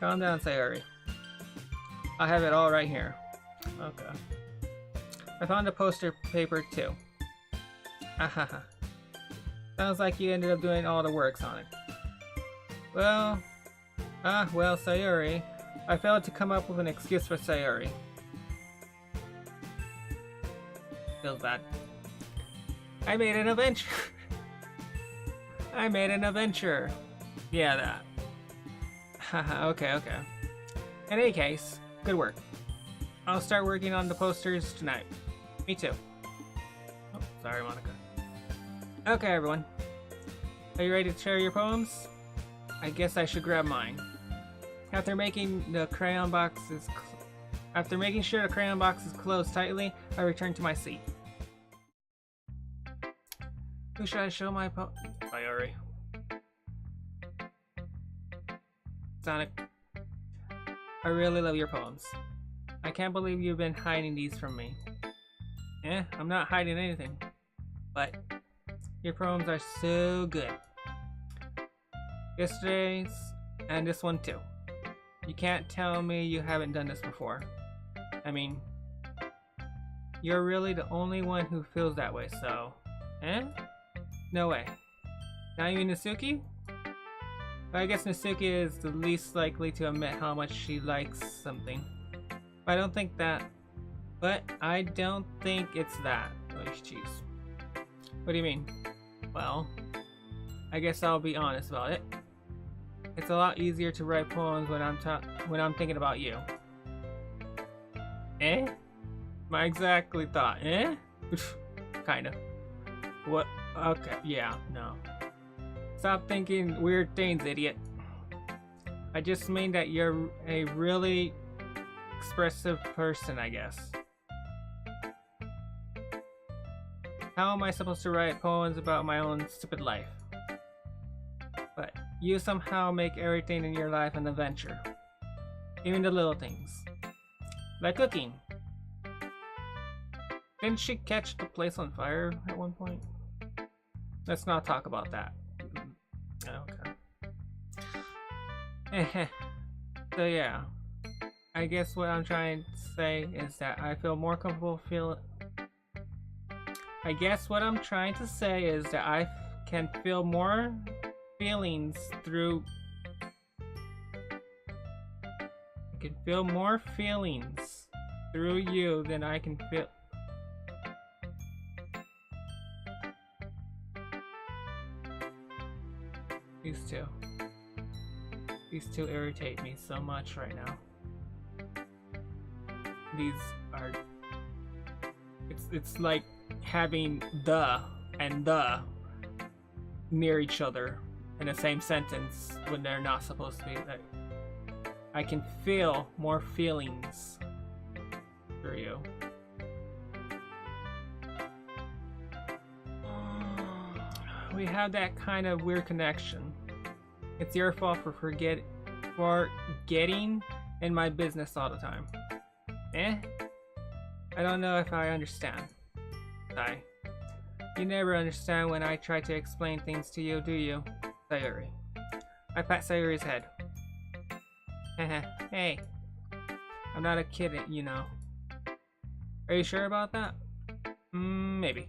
Calm down, Sayori. I have it all right here. Okay. I found the poster paper too. Ahaha. Sounds like you ended up doing all the work, Sonic. Well, Sayori. I failed to come up with an excuse for Sayori. Feels bad. I made an adventure. I made an adventure. Yeah, that. Haha, okay. In any case, good work. I'll start working on the posters tonight. Me too. Oh, sorry, Monica. Okay, everyone. Are you ready to share your poems? I guess I should grab mine. After making sure the crayon box is closed tightly, I return to my seat. Who should I show my Sayori. Sonic, I really love your poems. I can't believe you've been hiding these from me. I'm not hiding anything. But your poems are so good. Yesterday's And this one too. You can't tell me you haven't done this before. I mean, you're really the only one who feels that way, so... Eh? No way. Not even Natsuki? But I guess Natsuki is the least likely to admit how much she likes something. But I don't think it's that. Oh, jeez. What do you mean? Well, I guess I'll be honest about it. It's a lot easier to write poems when I'm thinking about you. Eh? My exactly thought. Eh? Kinda. What? Okay, yeah, no. Stop thinking weird things, idiot. I just mean that you're a really expressive person, I guess. How am I supposed to write poems about my own stupid life? But you somehow make everything in your life an adventure. Even the little things. Like cooking. Didn't she catch the place on fire at one point? Let's not talk about that. Okay. So yeah. I guess what I'm trying to say is that I feel more comfortable I guess what I'm trying to say is that I can feel more feelings through... I can feel more feelings through you than I can feel... These two irritate me so much right now. These are... It's like having the and the near each other in the same sentence when they're not supposed to be. Like, I can feel more feelings through you. We have that kind of weird connection. It's your fault for getting in my business all the time. Eh? I don't know if I understand. Sigh. You never understand when I try to explain things to you, do you? Sayori. I pat Sayori's head. Hey. I'm not a kid, you know. Are you sure about that? Maybe.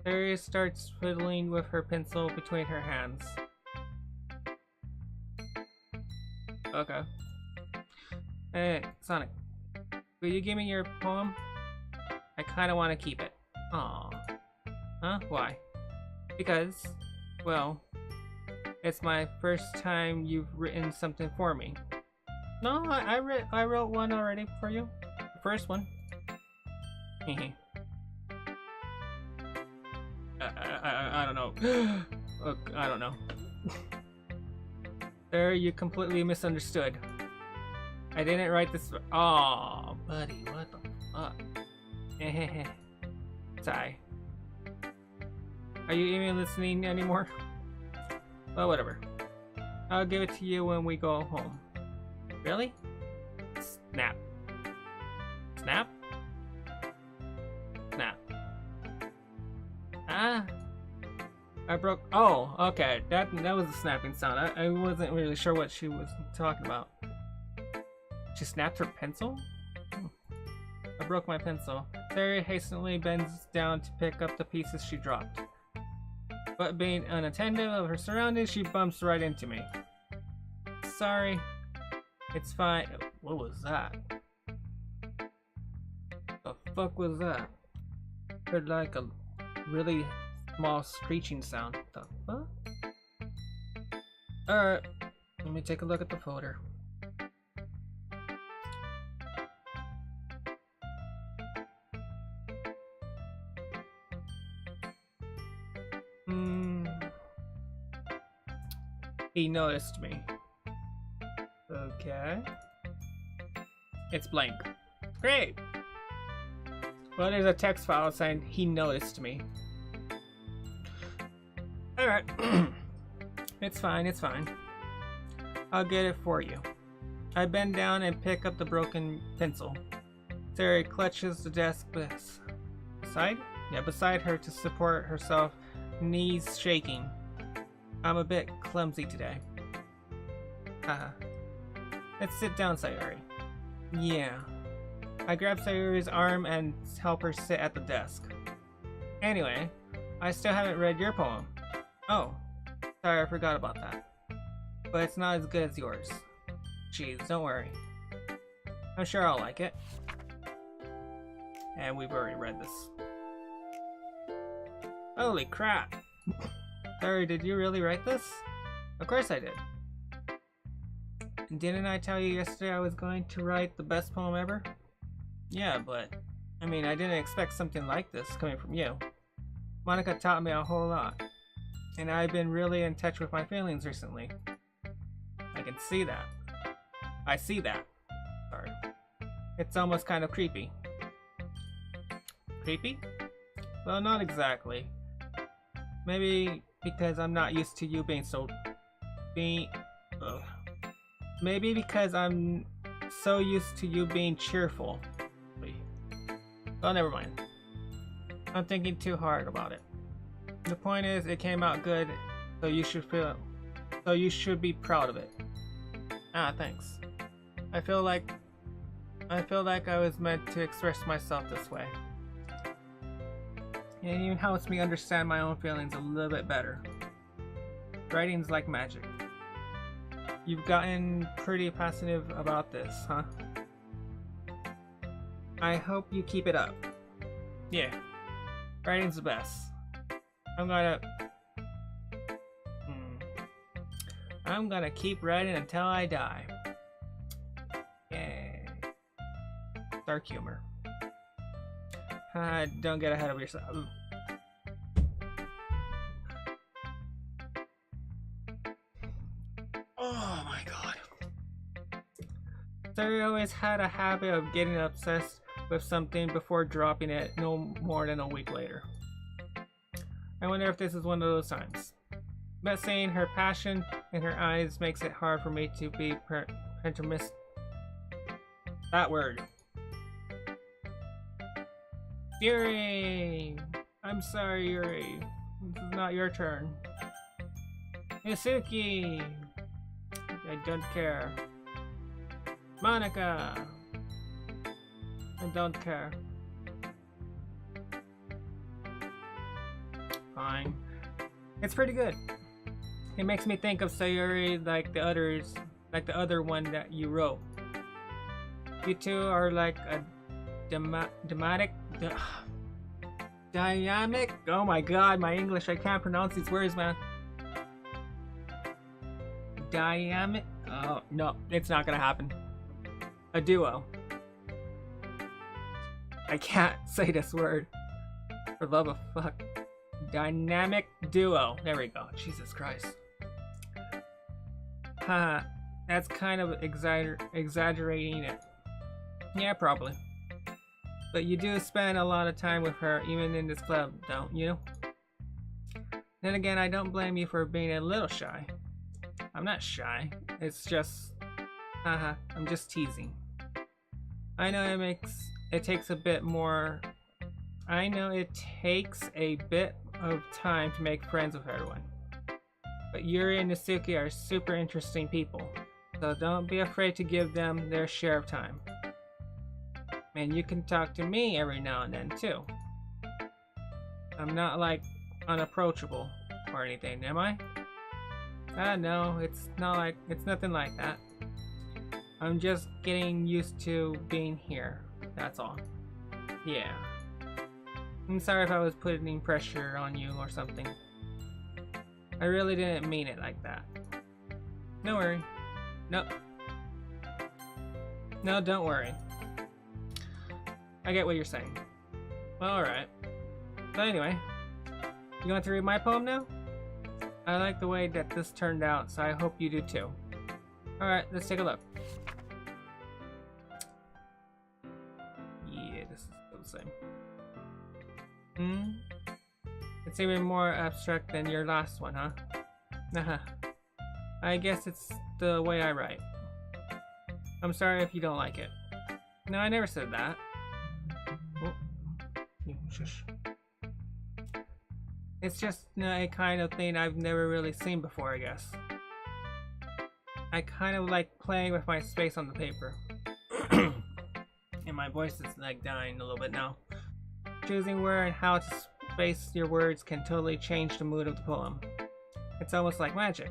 Sayori starts fiddling with her pencil between her hands. Okay. Hey, Sonic. Will you give me your poem? I kinda wanna keep it. Aww. Huh? Why? Because, well, it's my first time you've written something for me. No, I wrote one already for you. The first one. I don't know. Look, I don't know. There, you completely misunderstood. I didn't write this. Aw, buddy, what the fuck? Sigh. Are you even listening anymore? Well, whatever. I'll give it to you when we go home. Really? Snap. Snap? Snap. Ah. I broke. Oh, okay. That was a snapping sound. I wasn't really sure what she was talking about. She snapped her pencil? I broke my pencil. Sayori hastily bends down to pick up the pieces she dropped. But being unattentive of her surroundings, she bumps right into me. Sorry. It's fine. What was that? The fuck was that? Heard like a really small screeching sound. The fuck? Alright. Let me take a look at the folder. He noticed me. Okay. It's blank. Great! Well, there's a text file saying he noticed me. Alright. It's fine, it's fine. I'll get it for you. I bend down and pick up the broken pencil. Sayori clutches the desk beside her to support herself, knees shaking. I'm a bit clumsy today. Haha. Let's sit down, Sayori. Yeah. I grab Sayori's arm and help her sit at the desk. Anyway, I still haven't read your poem. Oh, sorry, I forgot about that. But it's not as good as yours. Jeez, don't worry. I'm sure I'll like it. And we've already read this. Holy crap! Sorry, did you really write this? Of course I did. Didn't I tell you yesterday I was going to write the best poem ever? Yeah, but I mean, I didn't expect something like this coming from you. Monica taught me a whole lot, and I've been really in touch with my feelings recently. I can see that. I see that. Sorry. It's almost kind of creepy. Creepy? Well, not exactly. Maybe because I'm not used to you being so... Maybe because I'm so used to you being cheerful. Well, never mind. I'm thinking too hard about it. The point is, it came out good, so you should be proud of it. Ah, thanks. I feel like I was meant to express myself this way. It even helps me understand my own feelings a little bit better. Writing's like magic. You've gotten pretty passionate about this, huh? I hope you keep it up. Yeah, writing's the best. I'm gonna keep writing until I die. Yay. Dark humor. Don't get ahead of yourself. Oh my god. Sayori always had a habit of getting obsessed with something before dropping it no more than a week later. I wonder if this is one of those times. But seeing her passion in her eyes makes it hard for me to be pessimistic. That word. Yuri! I'm sorry, Yuri. This is not your turn. Misuki! I don't care. Monica! I don't care. Fine. It's pretty good. It makes me think of Sayori like the others, like the other one that you wrote. You two are like a dynamic. Oh my god, my English, I can't pronounce these words, man. Dynamic. Oh no, it's not gonna happen. A duo. I can't say this word. For love of fuck. Dynamic duo. There we go. Jesus Christ. Haha. That's kind of exaggerating it. Yeah, probably. But you do spend a lot of time with her, even in this club, don't you? Then again, I don't blame you for being a little shy. I'm not shy. It's just... Haha. I'm just teasing. I know it takes a bit more... I know it takes a bit of time to make friends with everyone. But Yuri and Nasuki are super interesting people, so don't be afraid to give them their share of time. And you can talk to me every now and then too. I'm not like unapproachable or anything, am I? No, it's nothing like that. I'm just getting used to being here, that's all. Yeah. I'm sorry if I was putting pressure on you or something. I really didn't mean it like that. No worry. No. No, don't worry. I get what you're saying. Well, alright. So anyway, you want to read my poem now? I like the way that this turned out, so I hope you do too. Alright, let's take a look. Yeah, this is still the same. It's even more abstract than your last one, huh? Haha. I guess it's the way I write. I'm sorry if you don't like it. No, I never said that. Oh. Shush. It's just a kind of thing I've never really seen before, I guess. I kind of like playing with my space on the paper. And my voice is like dying a little bit now. Choosing where and how to space your words can totally change the mood of the poem. It's almost like magic.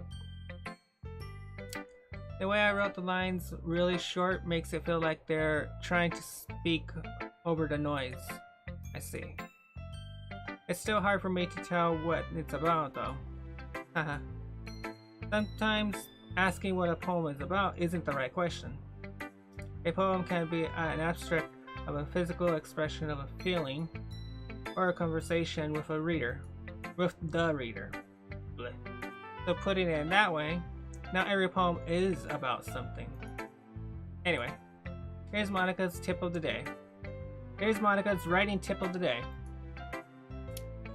The way I wrote the lines really short makes it feel like they're trying to speak over the noise. I see. It's still hard for me to tell what it's about though. Haha. Sometimes asking what a poem is about isn't the right question. A poem can be an abstract of a physical expression of a feeling, or a conversation with a reader, with the reader. Blech. So putting it in that way, not every poem is about something. Anyway, here's Monica's tip of the day. Here's Monica's writing tip of the day.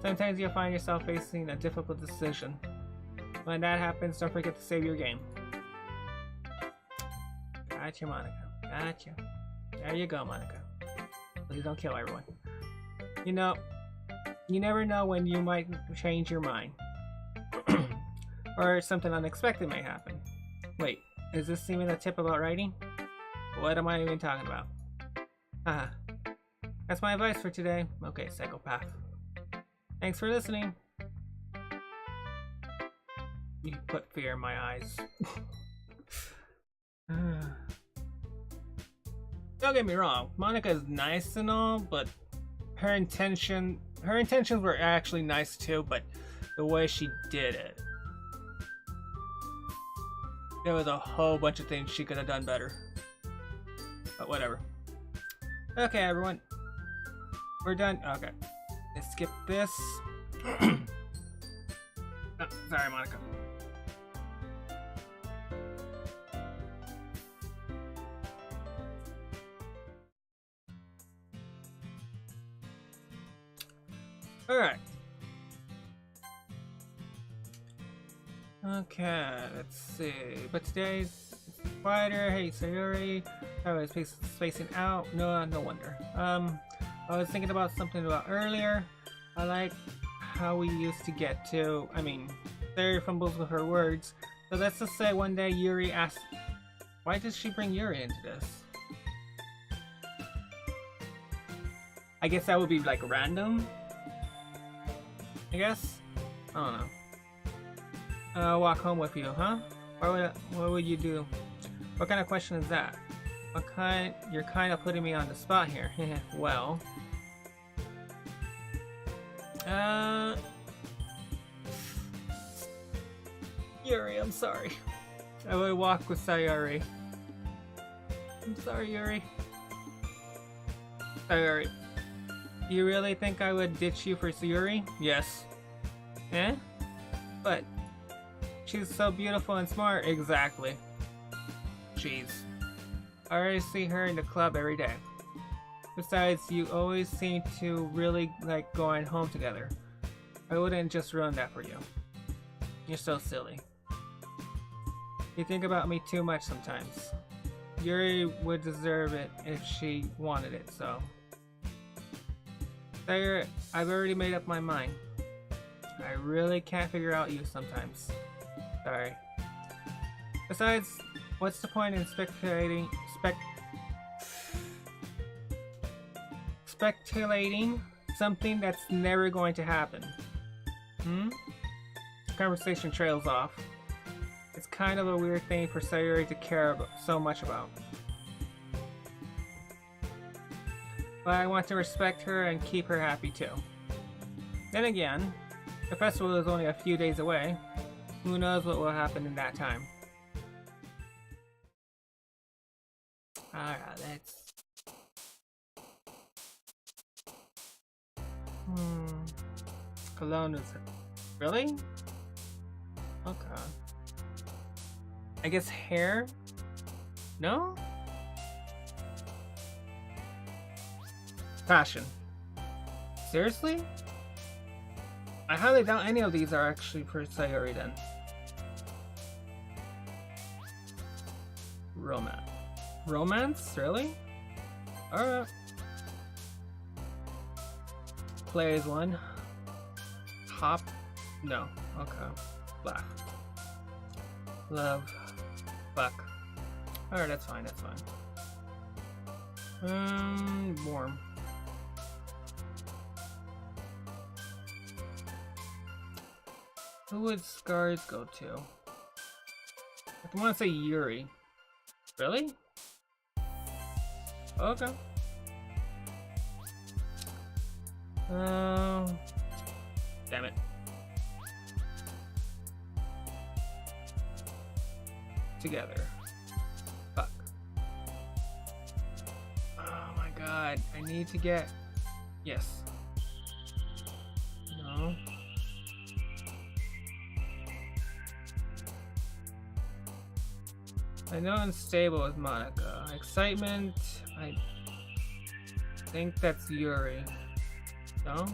Sometimes you'll find yourself facing a difficult decision. When that happens, don't forget to save your game. Gotcha, Monica. Gotcha. There you go, Monica. Please don't kill everyone. You know, you never know when you might change your mind. Or something unexpected may happen. Wait, is this even a tip about writing? What am I even talking about? Haha. That's my advice for today. Okay, psychopath. Thanks for listening. You put fear in my eyes. Don't get me wrong, Monica is nice and all, but her intentions were actually nice too, but the way she did it, there was a whole bunch of things she could have done better. But whatever. Okay, everyone. We're done. Okay. Let's skip this. Oh, sorry, Monica. Alright. Okay, let's see. But today's quieter. Hey, Sayori. I was spacing out. No wonder. I was thinking about something about earlier. I like how we used to get to. I mean, Sayori fumbles with her words. So let's just say one day Yuri asked, why does she bring Yuri into this? I guess that would be like random. I guess? I don't know. Walk home with you, huh? What would you do? What kind of question is that? You're kind of putting me on the spot here. Well. Yuri, I'm sorry. I would walk with Sayori. I'm sorry, Yuri. Sayori. You really think I would ditch you for Sayori? Yes. Eh? But she's so beautiful and smart. Exactly. Jeez. I already see her in the club every day. Besides, you always seem to really like going home together. I wouldn't just ruin that for you. You're so silly. You think about me too much sometimes. Yuri would deserve it if she wanted it, so. There, I've already made up my mind. I really can't figure out you sometimes. Sorry. Besides, what's the point in speculating something that's never going to happen? Conversation trails off. It's kind of a weird thing for Sayori to care so much about. But I want to respect her and keep her happy too. Then again, the festival is only a few days away. Who knows what will happen in that time. Alright, let's... Cologne is... Really? Okay. I guess hair? No? Fashion. Seriously? I highly doubt any of these are actually for Sayori then. Romance. Romance? Really? Alright. Plays one. Hop? No. Okay. Laugh. Love. Fuck. Alright, that's fine, that's fine. Warm. Who would scars go to? I want to say Yuri. Really? Okay. Damn it. Together. Fuck. Oh my god. I need to get... Yes. No. I know unstable with Monica. Excitement, I think that's Yuri. No?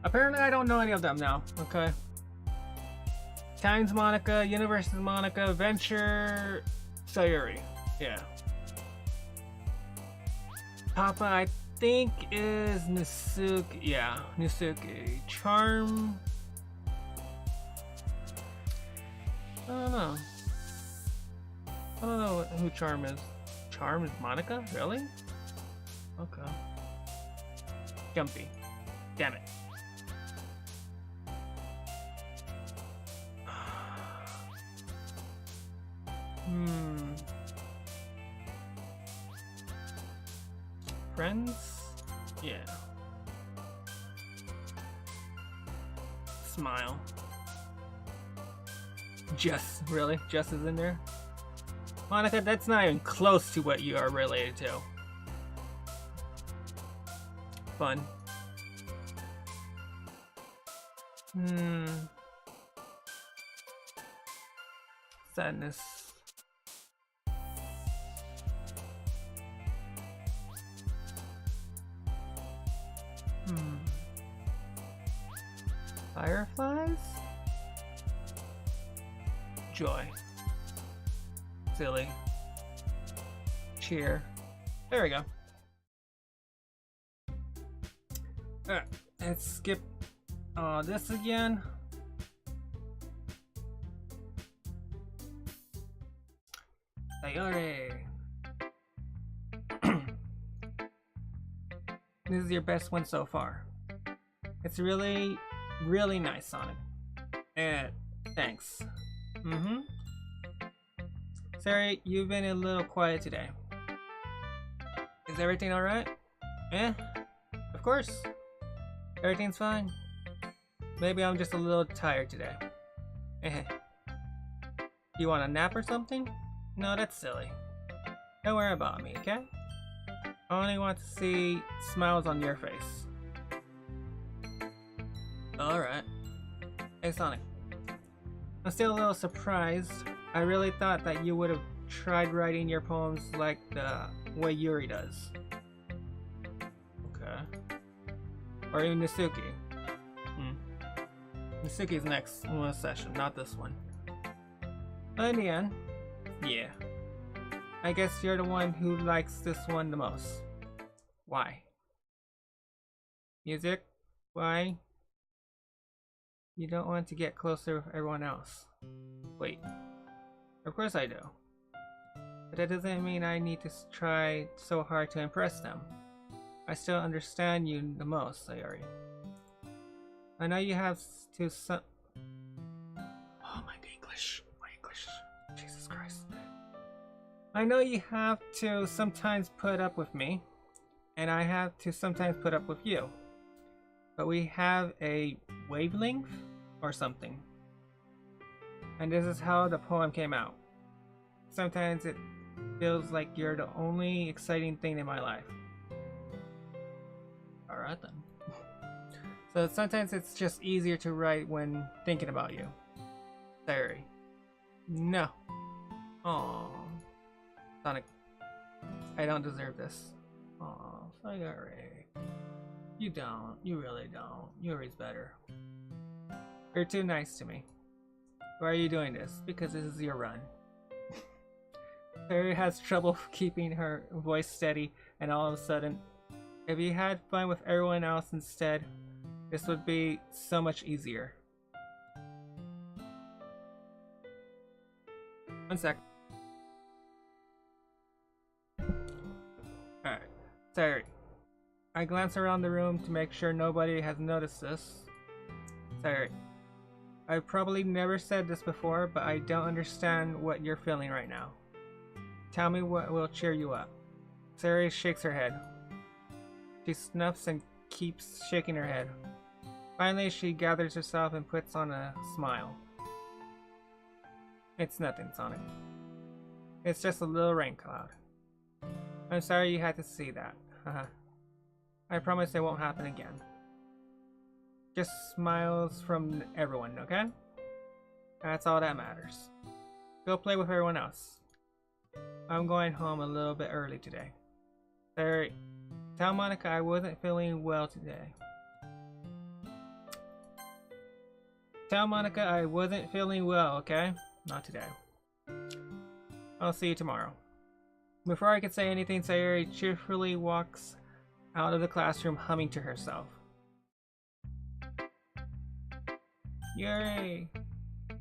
Apparently I don't know any of them now. Okay. Times Monica, Universe is Monica, Venture, Sayori. Yeah. Papa, I think is Nasuki. Yeah, Nasuki. Charm. I don't know. I don't know who Charm is. Charm is Monica? Really? Okay. Jumpy. Damn it. Friends? Yeah. Smile. Jess, really? Jess is in there? Monica, that's not even close to what you are related to. Fun. Sadness. Fireflies? Joy. Silly. Cheer. There we go. Alright, let's skip this again. Sayori. This is your best one so far. It's really, really nice, Sonic. Thanks. Sayori, you've been a little quiet today. Is everything alright? Of course. Everything's fine. Maybe I'm just a little tired today. You want a nap or something? No, that's silly. Don't worry about me, okay? I only want to see smiles on your face. Alright. Hey Sonic. I'm still a little surprised. I really thought that you would have tried writing your poems like the way Yuri does. Okay. Or even Nasuki. Nasuki's next session, not this one. But in the end, yeah. I guess you're the one who likes this one the most. Why? Music? Why? You don't want to get closer with everyone else. Wait. Of course I do. But that doesn't mean I need to try so hard to impress them. I still understand you the most, Sayori. I know you have to some... Oh, my English. My English. Jesus Christ. I know you have to sometimes put up with me, and I have to sometimes put up with you. But we have a wavelength or something. And this is how the poem came out. Sometimes it feels like you're the only exciting thing in my life. Alright then. So sometimes it's just easier to write when thinking about you. Sayori. No. Aww. Sonic. I don't deserve this. Aww, Sayori. You don't. You really don't. Yuri's better. You're too nice to me. Why are you doing this? Because this is your run. Sayori has trouble keeping her voice steady, and all of a sudden, if you had fun with everyone else instead, this would be so much easier. One sec. Sayori. I glance around the room to make sure nobody has noticed this. Sayori. I've probably never said this before, but I don't understand what you're feeling right now. Tell me what will cheer you up. Sayori shakes her head. She snuffs and keeps shaking her head. Finally, she gathers herself and puts on a smile. It's nothing, Sonic. It's just a little rain cloud. I'm sorry you had to see that. I promise it won't happen again. Just smiles from everyone, okay? That's all that matters. Go play with everyone else. I'm going home a little bit early today. Sayori, tell Monica I wasn't feeling well today. Tell Monica I wasn't feeling well, okay? Not today. I'll see you tomorrow. Before I could say anything, Sayori cheerfully walks out of the classroom humming to herself. Yay!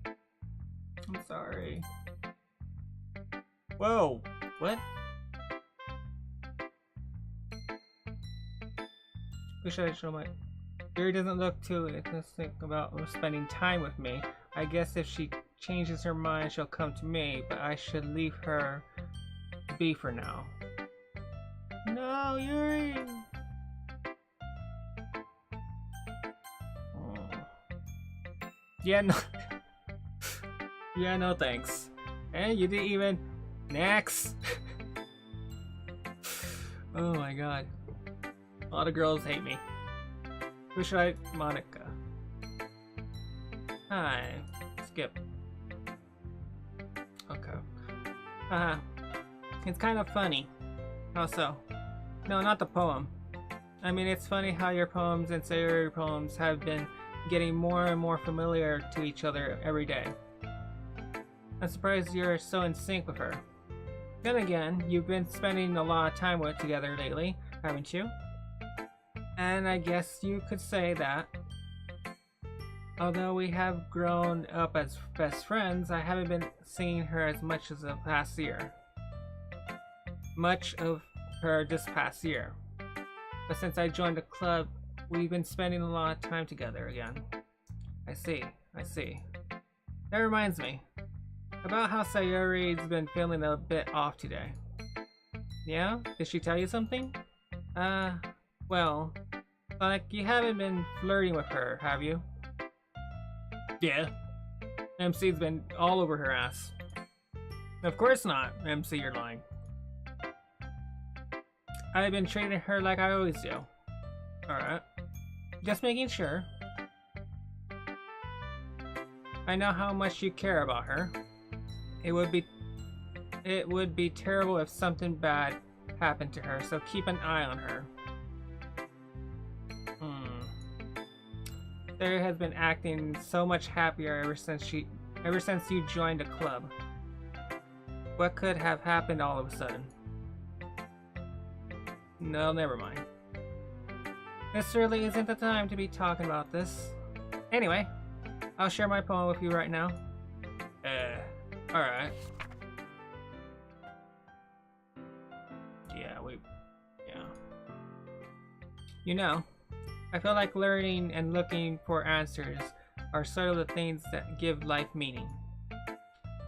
I'm sorry. Whoa! What? Who should I show my... Yuri doesn't look too enthusiastic about spending time with me. I guess if she changes her mind, she'll come to me, but I should leave her be for now. No, Yuri! Oh. Yeah, no. Yeah, no thanks. And you didn't even... Next! Oh my god. A lot of girls hate me. Who should I... Monica. Hi. Skip. Okay. It's kind of funny. How so? No, not the poem. I mean, it's funny how your poems and Sayori poems have been getting more and more familiar to each other every day. I'm surprised you're so in sync with her. Then again, you've been spending a lot of time together lately, haven't you? And I guess you could say that. Although we have grown up as best friends, I haven't been seeing her as much as the past year. Much of her this past year. But since I joined the club, we've been spending a lot of time together again. I see. That reminds me. About how Sayori's been feeling a bit off today. Yeah? Did she tell you something? Well, Sonic, you haven't been flirting with her, have you? Yeah. MC's been all over her ass. Of course not, MC, you're lying. I've been treating her like I always do. Alright. Just making sure. I know how much you care about her. It would be terrible if something bad happened to her, so keep an eye on her. Sarah has been acting so much happier ever since you joined the club. What could have happened all of a sudden? No, never mind. This really isn't the time to be talking about this. Anyway, I'll share my poem with you right now. Alright. Yeah. You know, I feel like learning and looking for answers are sort of the things that give life meaning.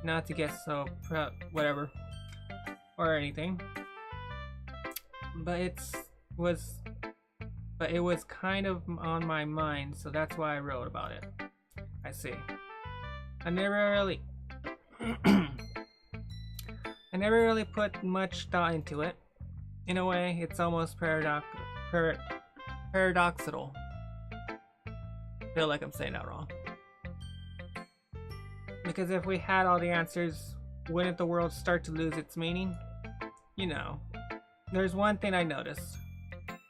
Not to get so whatever or anything, but it was kind of on my mind, so that's why I wrote about it. I see. I never really put much thought into it. In a way, it's almost paradoxical. I feel like I'm saying that wrong. Because if we had all the answers, wouldn't the world start to lose its meaning? You know, there's one thing I noticed.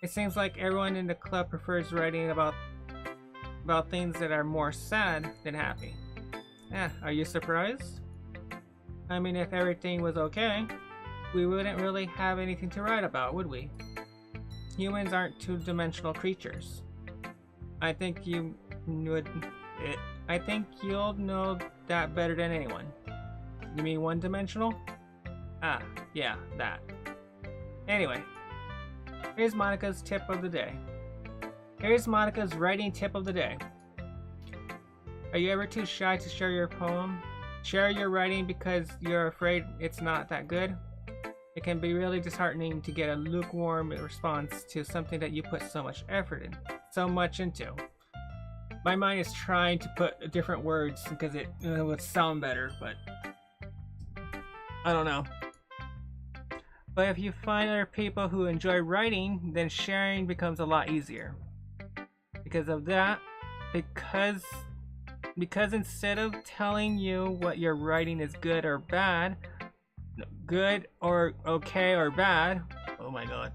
It seems like everyone in the club prefers writing about things that are more sad than happy. Are you surprised? I mean, if everything was okay, we wouldn't really have anything to write about, would we? Humans aren't two-dimensional creatures. I think you'll know that better than anyone. You mean one-dimensional? Yeah, that. Anyway, Here's Monica's tip of the day. Here's Monica's writing tip of the day. Are you ever too shy to share your poem? Share your writing because you're afraid it's not that good? It can be really disheartening to get a lukewarm response to something that you put so much effort in, so much into. My mind is trying to put different words because it would sound better, but I don't know. But if you find other people who enjoy writing, then sharing becomes a lot easier. Because of that, because instead of telling you what you're writing is good or bad, good or okay or bad, oh my god,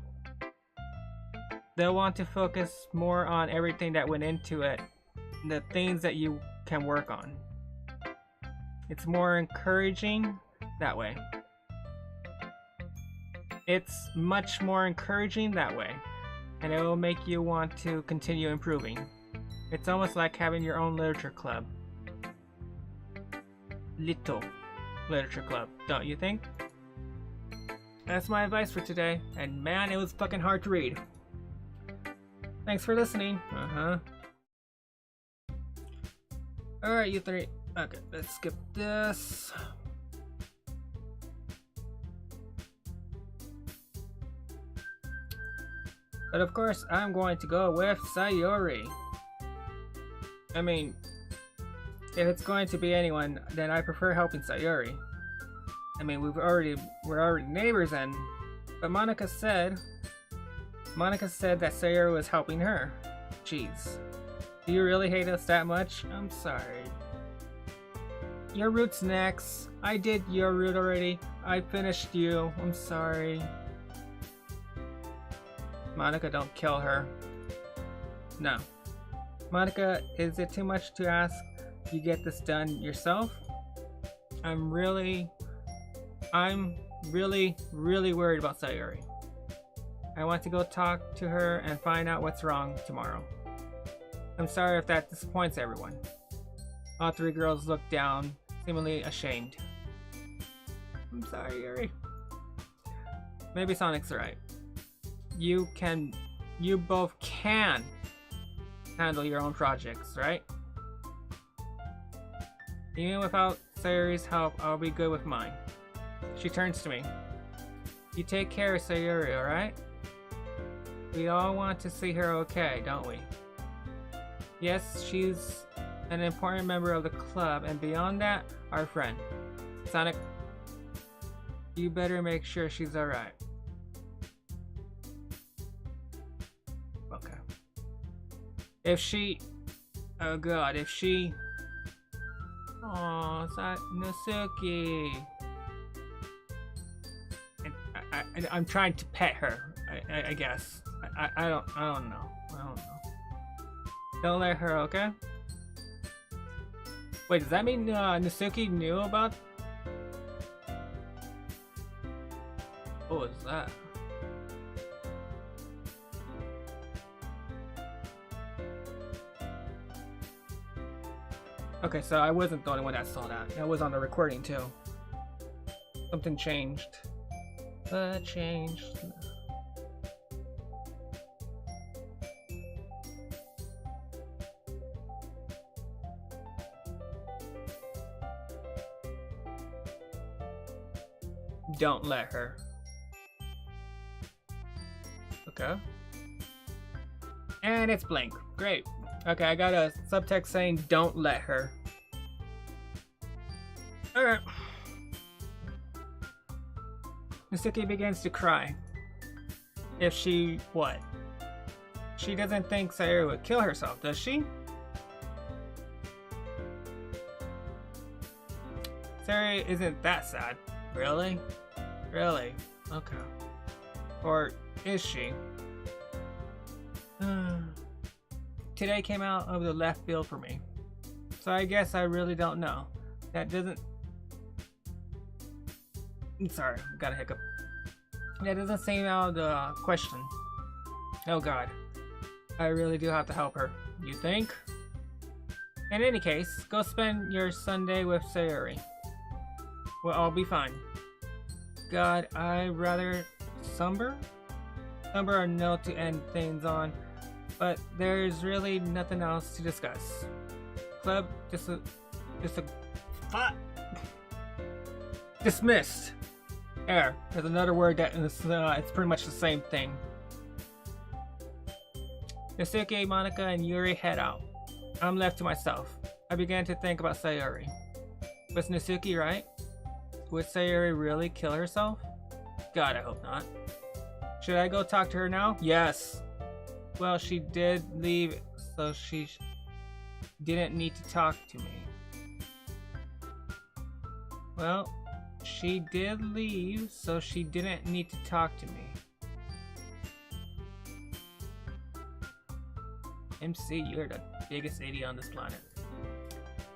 they'll want to focus more on everything that went into it, the things that you can work on. It's more encouraging that way. It's much more encouraging that way, and it will make you want to continue improving. It's almost like having your own literature club. Little literature club, don't you think? That's my advice for today, and man, it was fucking hard to read. Thanks for listening. Alright, you three. Okay, let's skip this. But of course, I'm going to go with Sayori. I mean, if it's going to be anyone, then I prefer helping Sayori. I mean, we're already neighbors, but Monica said that Sayori was helping her. Jeez. Do you really hate us that much? I'm sorry. Your route's next. I did your route already. I finished you. I'm sorry. Monica, don't kill her. No. Monica, is it too much to ask you get this done yourself? I'm really worried about Sayori. I want to go talk to her and find out what's wrong tomorrow. I'm sorry if that disappoints everyone. All three girls looked down, seemingly ashamed. I'm sorry, Yuri. Maybe Sonic's right. You both can handle your own projects, right? Even without Sayori's help, I'll be good with mine. She turns to me. You take care of Sayori, alright? We all want to see her okay, don't we? Yes, she's an important member of the club, and beyond that, our friend. Sonic, you better make sure she's alright. Okay. If she... Oh god, if she... Aww, Nasuki. I'm trying to pet her, I guess. I don't know. Don't let her, okay? Wait, does that mean Nasuki knew about... What was that? Okay, so I wasn't the only one that saw that. It was on the recording too. Something changed. Changed. Don't let her. Okay. And it's blank. Great. Okay, I got a subtext saying don't let her. Alright. Nasuki begins to cry. If she... what? She doesn't think Sayori would kill herself, does she? Sayori isn't that sad. Really? Really? Okay. Or is she? Today came out of the left field for me. So I guess I really don't know. That doesn't... I'm sorry, got a hiccup. That doesn't seem out of the question. Oh god. I really do have to help her. You think? In any case, go spend your Sunday with Sayori. We'll all be fine. God, I'd rather... Somber? number a note to end things on, but there's really nothing else to discuss. Club dismissed. There's another word that is it's pretty much the same thing. Nasuke, Monica, and Yuri head out. I'm left to myself. I began to think about Sayori. Was Nasuke right? Would Sayori really kill herself? God, I hope not. Should I go talk to her now? Yes. Well, she did leave, so she didn't need to talk to me. Well, she did leave, so she didn't need to talk to me. MC, you're the biggest idiot on this planet.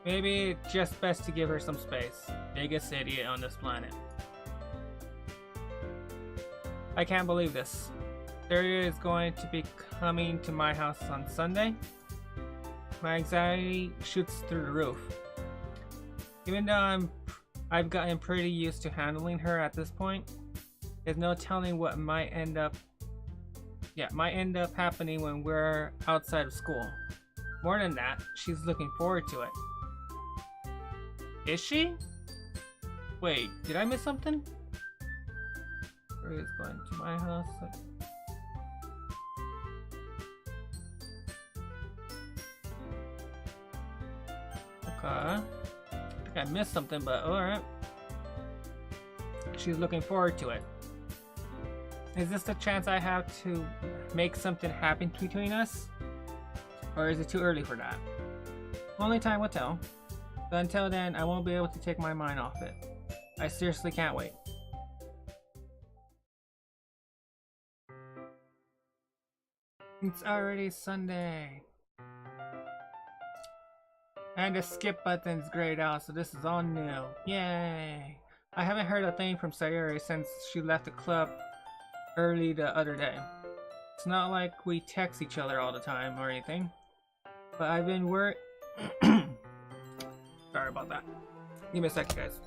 Maybe it's just best to give her some space. Biggest idiot on this planet. I can't believe this. Sayori is going to be coming to my house on Sunday. My anxiety shoots through the roof. Even though I've gotten pretty used to handling her at this point, there's no telling what might end up happening when we're outside of school. More than that, she's looking forward to it. Is she? Wait, did I miss something? Sayori is going to my house. Okay. I think I missed something, but alright. She's looking forward to it. Is this the chance I have to make something happen between us? Or is it too early for that? Only time will tell. But until then, I won't be able to take my mind off it. I seriously can't wait. It's already Sunday. And the skip button's grayed out, so this is all new. Yay! I haven't heard a thing from Sayori since she left the club early the other day. It's not like we text each other all the time or anything. But I've been worried. Sorry about that. Give me a second, guys.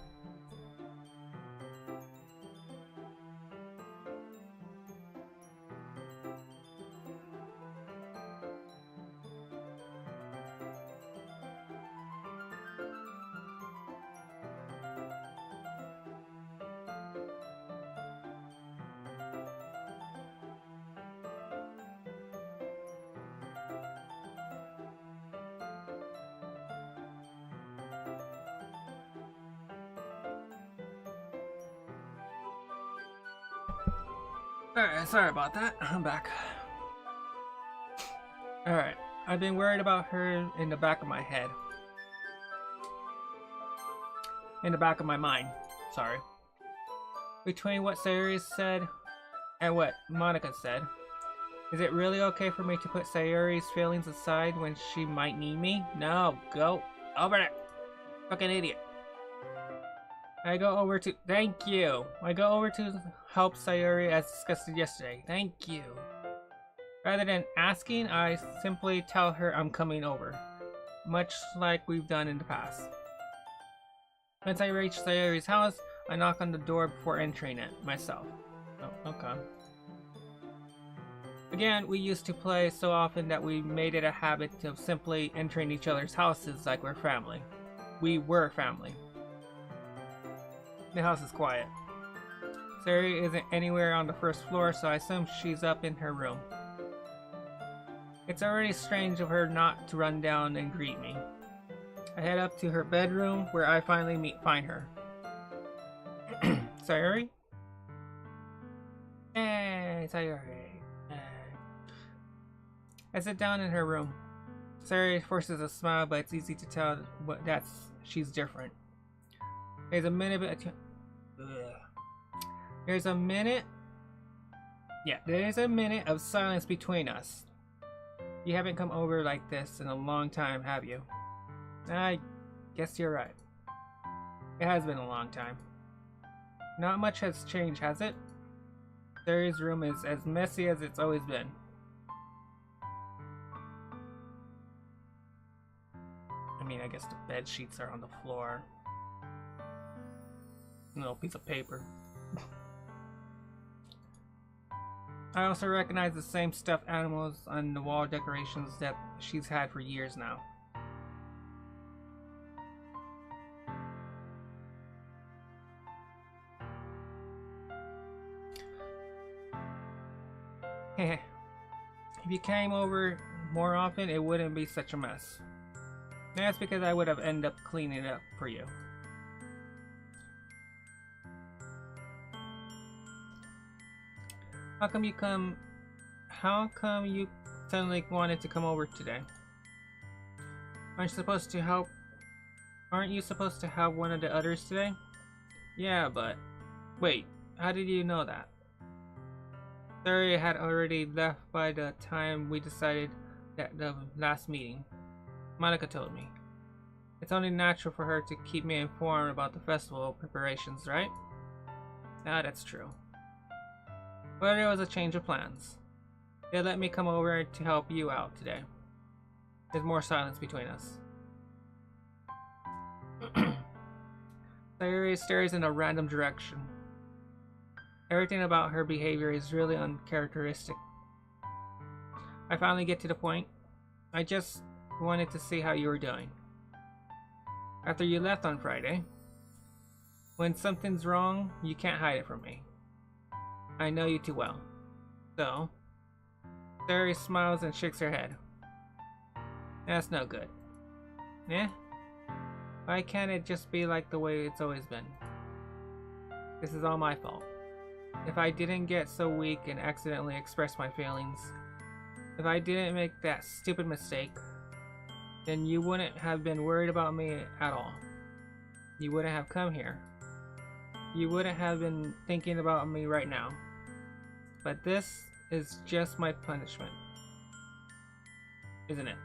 Alright, sorry about that. I'm back. Alright, I've been worried about her in the back of my head. In the back of my mind. Sorry. Between what Sayori said and what Monica said, is it really okay for me to put Sayori's feelings aside when she might need me? No, go over there. Fucking idiot. I go over to help Sayori as discussed yesterday. Thank you. Rather than asking, I simply tell her I'm coming over. Much like we've done in the past. Once I reach Sayori's house, I knock on the door before entering it myself. Oh, okay. Again, we used to play so often that we made it a habit of simply entering each other's houses like we're family. We were family. The house is quiet. Sayori isn't anywhere on the first floor, so I assume she's up in her room. It's already strange of her not to run down and greet me. I head up to her bedroom, where I finally find her. Sayori? Hey, Sayori. I sit down in her room. Sayori forces a smile, but it's easy to tell that she's different. There's a minute of silence between us. You haven't come over like this in a long time, have you? I guess you're right. It has been a long time. Not much has changed, has it? Sayori's room is as messy as it's always been. I mean, I guess the bed sheets are on the floor. A little piece of paper. I also recognize the same stuffed animals on the wall decorations that she's had for years now. Heh. If you came over more often, it wouldn't be such a mess. That's because I would have ended up cleaning it up for you. How come you suddenly wanted to come over today? Aren't you supposed to help one of the others today? Yeah, but wait, how did you know that? Sayori had already left by the time we decided that the last meeting. Monica told me. It's only natural for her to keep me informed about the festival preparations, right? Ah, that's true. But there was a change of plans. They let me come over to help you out today. There's more silence between us. Sayori stares in a random direction. Everything about her behavior is really uncharacteristic. I finally get to the point. I just wanted to see how you were doing. After you left on Friday, when something's wrong, you can't hide it from me. I know you too well. So, Sayori smiles and shakes her head. That's no good. Eh? Why can't it just be like the way it's always been? This is all my fault. If I didn't get so weak and accidentally express my feelings, if I didn't make that stupid mistake, then you wouldn't have been worried about me at all. You wouldn't have come here. You wouldn't have been thinking about me right now. But this is just my punishment. Isn't it?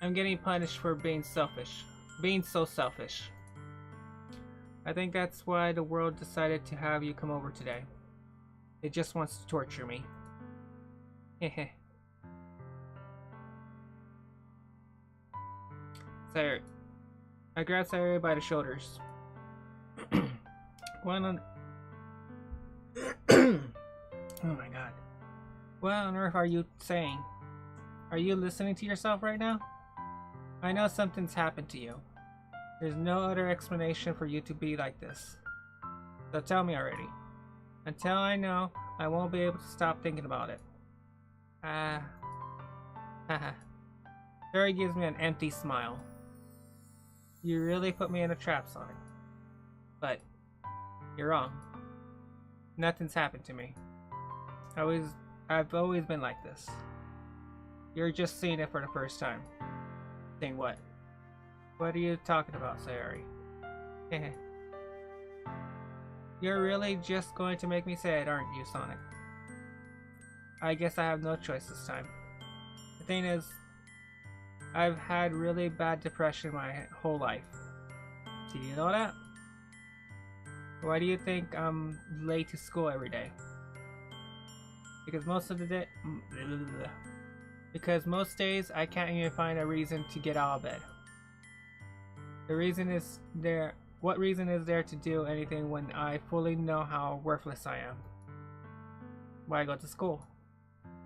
I'm getting punished for being selfish. Being so selfish. I think that's why the world decided to have you come over today. It just wants to torture me. Heh. Sayori. I grabbed Sayori by the shoulders. What on... Oh my god. What on earth are you saying? Are you listening to yourself right now? I know something's happened to you. There's no other explanation for you to be like this. So tell me already. Until I know, I won't be able to stop thinking about it. Haha. Sayori gives me an empty smile. You really put me in a trap, Sonic. But you're wrong. Nothing's happened to me. I've always been like this. You're just seeing it for the first time. Saying what? What are you talking about, Sayori? You're really just going to make me say it, aren't you, Sonic? I guess I have no choice this time. The thing is, I've had really bad depression my whole life. Did you know that? Why do you think I'm late to school every day? Because most days I can't even find a reason to get out of bed. What reason is there to do anything when I fully know how worthless I am? Why go to school?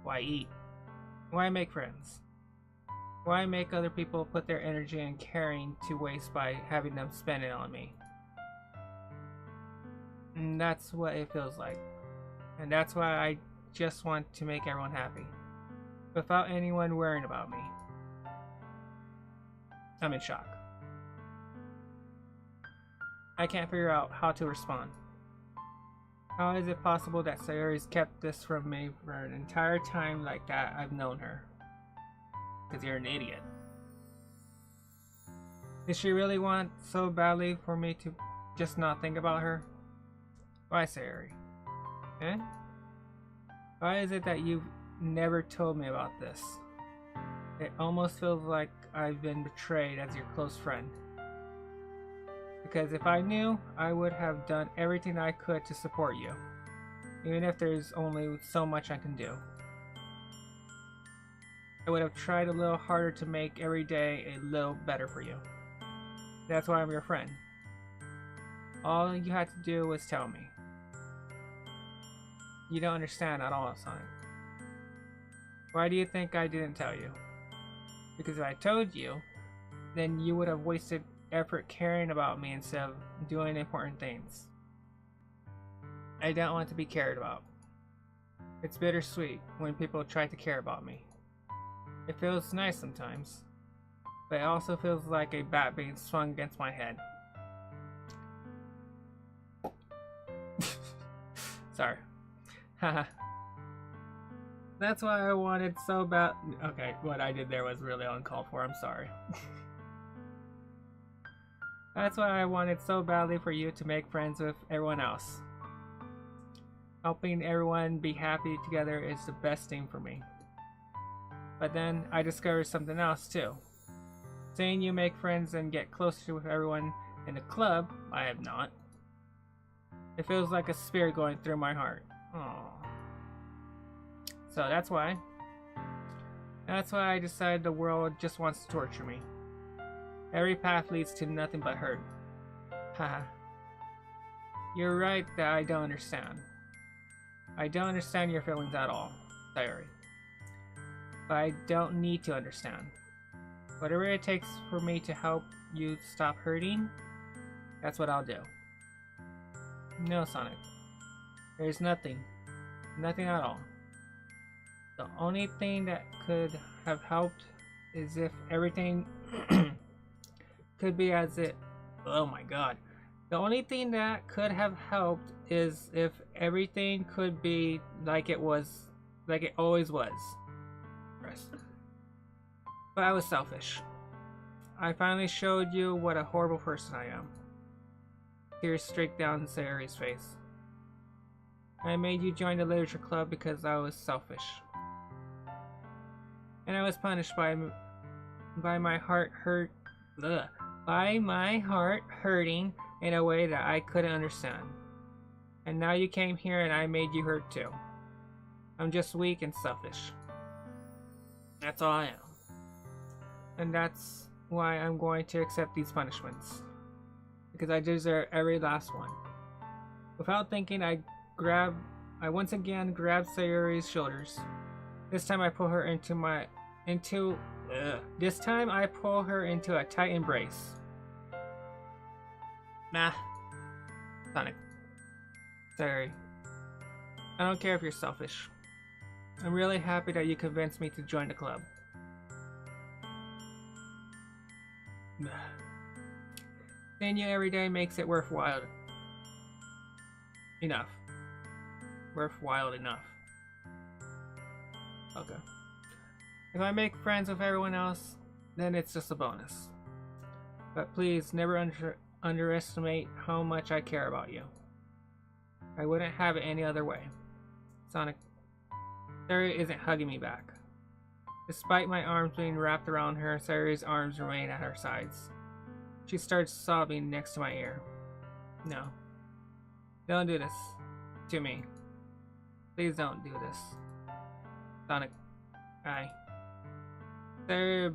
Why eat? Why make friends? Why make other people put their energy and caring to waste by having them spend it on me? And that's what it feels like. And that's why I just want to make everyone happy. Without anyone worrying about me. I'm in shock. I can't figure out how to respond. How is it possible that Sayori's kept this from me for an entire time like that I've known her? Because you're an idiot. Did she really want so badly for me to just not think about her? Why, Sayori? Eh? Why is it that you've never told me about this? It almost feels like I've been betrayed as your close friend. Because if I knew, I would have done everything I could to support you. Even if there's only so much I can do. I would have tried a little harder to make every day a little better for you. That's why I'm your friend. All you had to do was tell me. You don't understand at all, Sonic. Why do you think I didn't tell you? Because if I told you, then you would have wasted effort caring about me instead of doing important things. I don't want to be cared about. It's bittersweet when people try to care about me. It feels nice sometimes, but it also feels like a bat being swung against my head. Sorry. Haha. That's why I wanted so bad. Okay, what I did there was really uncalled for. I'm sorry. That's why I wanted so badly for you to make friends with everyone else. Helping everyone be happy together is the best thing for me. But then I discovered something else too. Saying you make friends and get closer with everyone in the club, I have not. It feels like a spear going through my heart. Aww. So that's why I decided the world just wants to torture me. Every path leads to nothing but hurt. Haha. You're right that I don't understand. I don't understand your feelings at all, Sayori. But I don't need to understand. Whatever it takes for me to help you stop hurting, that's what I'll do. No, Sonic. There's nothing. Nothing at all. The only thing that could have helped is if everything could be as it... Oh my god. The only thing that could have helped is if everything could be like it was, like it always was. But I was selfish. I finally showed you what a horrible person I am. Tears streaked down Sayori's face. I made you join the literature club because I was selfish. And I was punished by my heart hurting in a way that I couldn't understand. And now you came here and I made you hurt too. I'm just weak and selfish. That's all I am. And that's why I'm going to accept these punishments. Because I deserve every last one. Without thinking, I once again grabbed Sayori's shoulders. This time I pull her into a tight embrace. Nah. Sonic. Sayori. I don't care if you're selfish. I'm really happy that you convinced me to join the club. Seeing you every day makes it worthwhile enough. Worthwhile enough. Okay. If I make friends with everyone else, then it's just a bonus. But please never underestimate how much I care about you. I wouldn't have it any other way. Sonic. Sayori isn't hugging me back. Despite my arms being wrapped around her, Sayori's arms remain at her sides. She starts sobbing next to my ear. No. Don't do this. To me. Please don't do this. Sonic. Sayori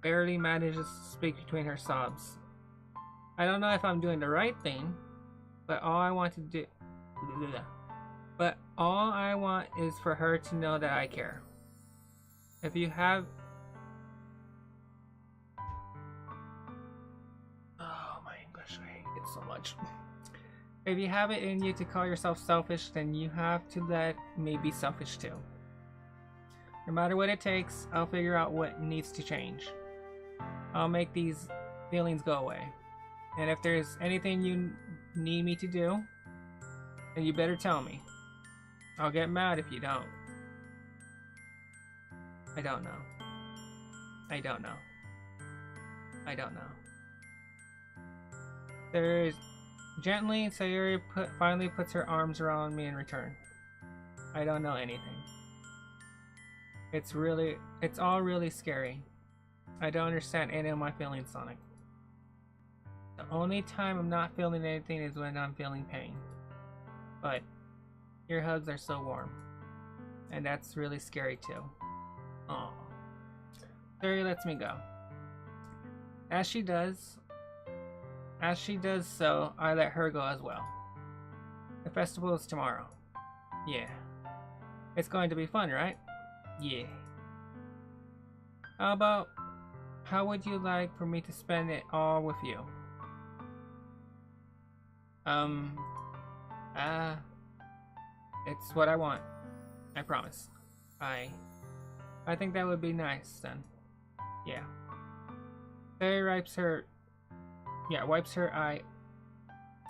barely manages to speak between her sobs. I don't know if I'm doing the right thing, but all I want is for her to know that I care. If you have... Oh, my English, I hate it so much. If you have it in you to call yourself selfish, then you have to let me be selfish too. No matter what it takes, I'll figure out what needs to change. I'll make these feelings go away. And if there's anything you need me to do, then you better tell me. I'll get mad if you don't. I don't know. I don't know. I don't know. Gently, Sayori finally puts her arms around me in return. I don't know anything. It's all really scary. I don't understand any of my feelings, Sonic. The only time I'm not feeling anything is when I'm feeling pain. But your hugs are so warm. And that's really scary too. Aww. Sayori lets me go. As she does so, I let her go as well. The festival is tomorrow. Yeah. It's going to be fun, right? Yeah. How would you like for me to spend it all with you? Um, uh, it's what I want. I promise. I think that would be nice then. Yeah. Sayori wipes her eye.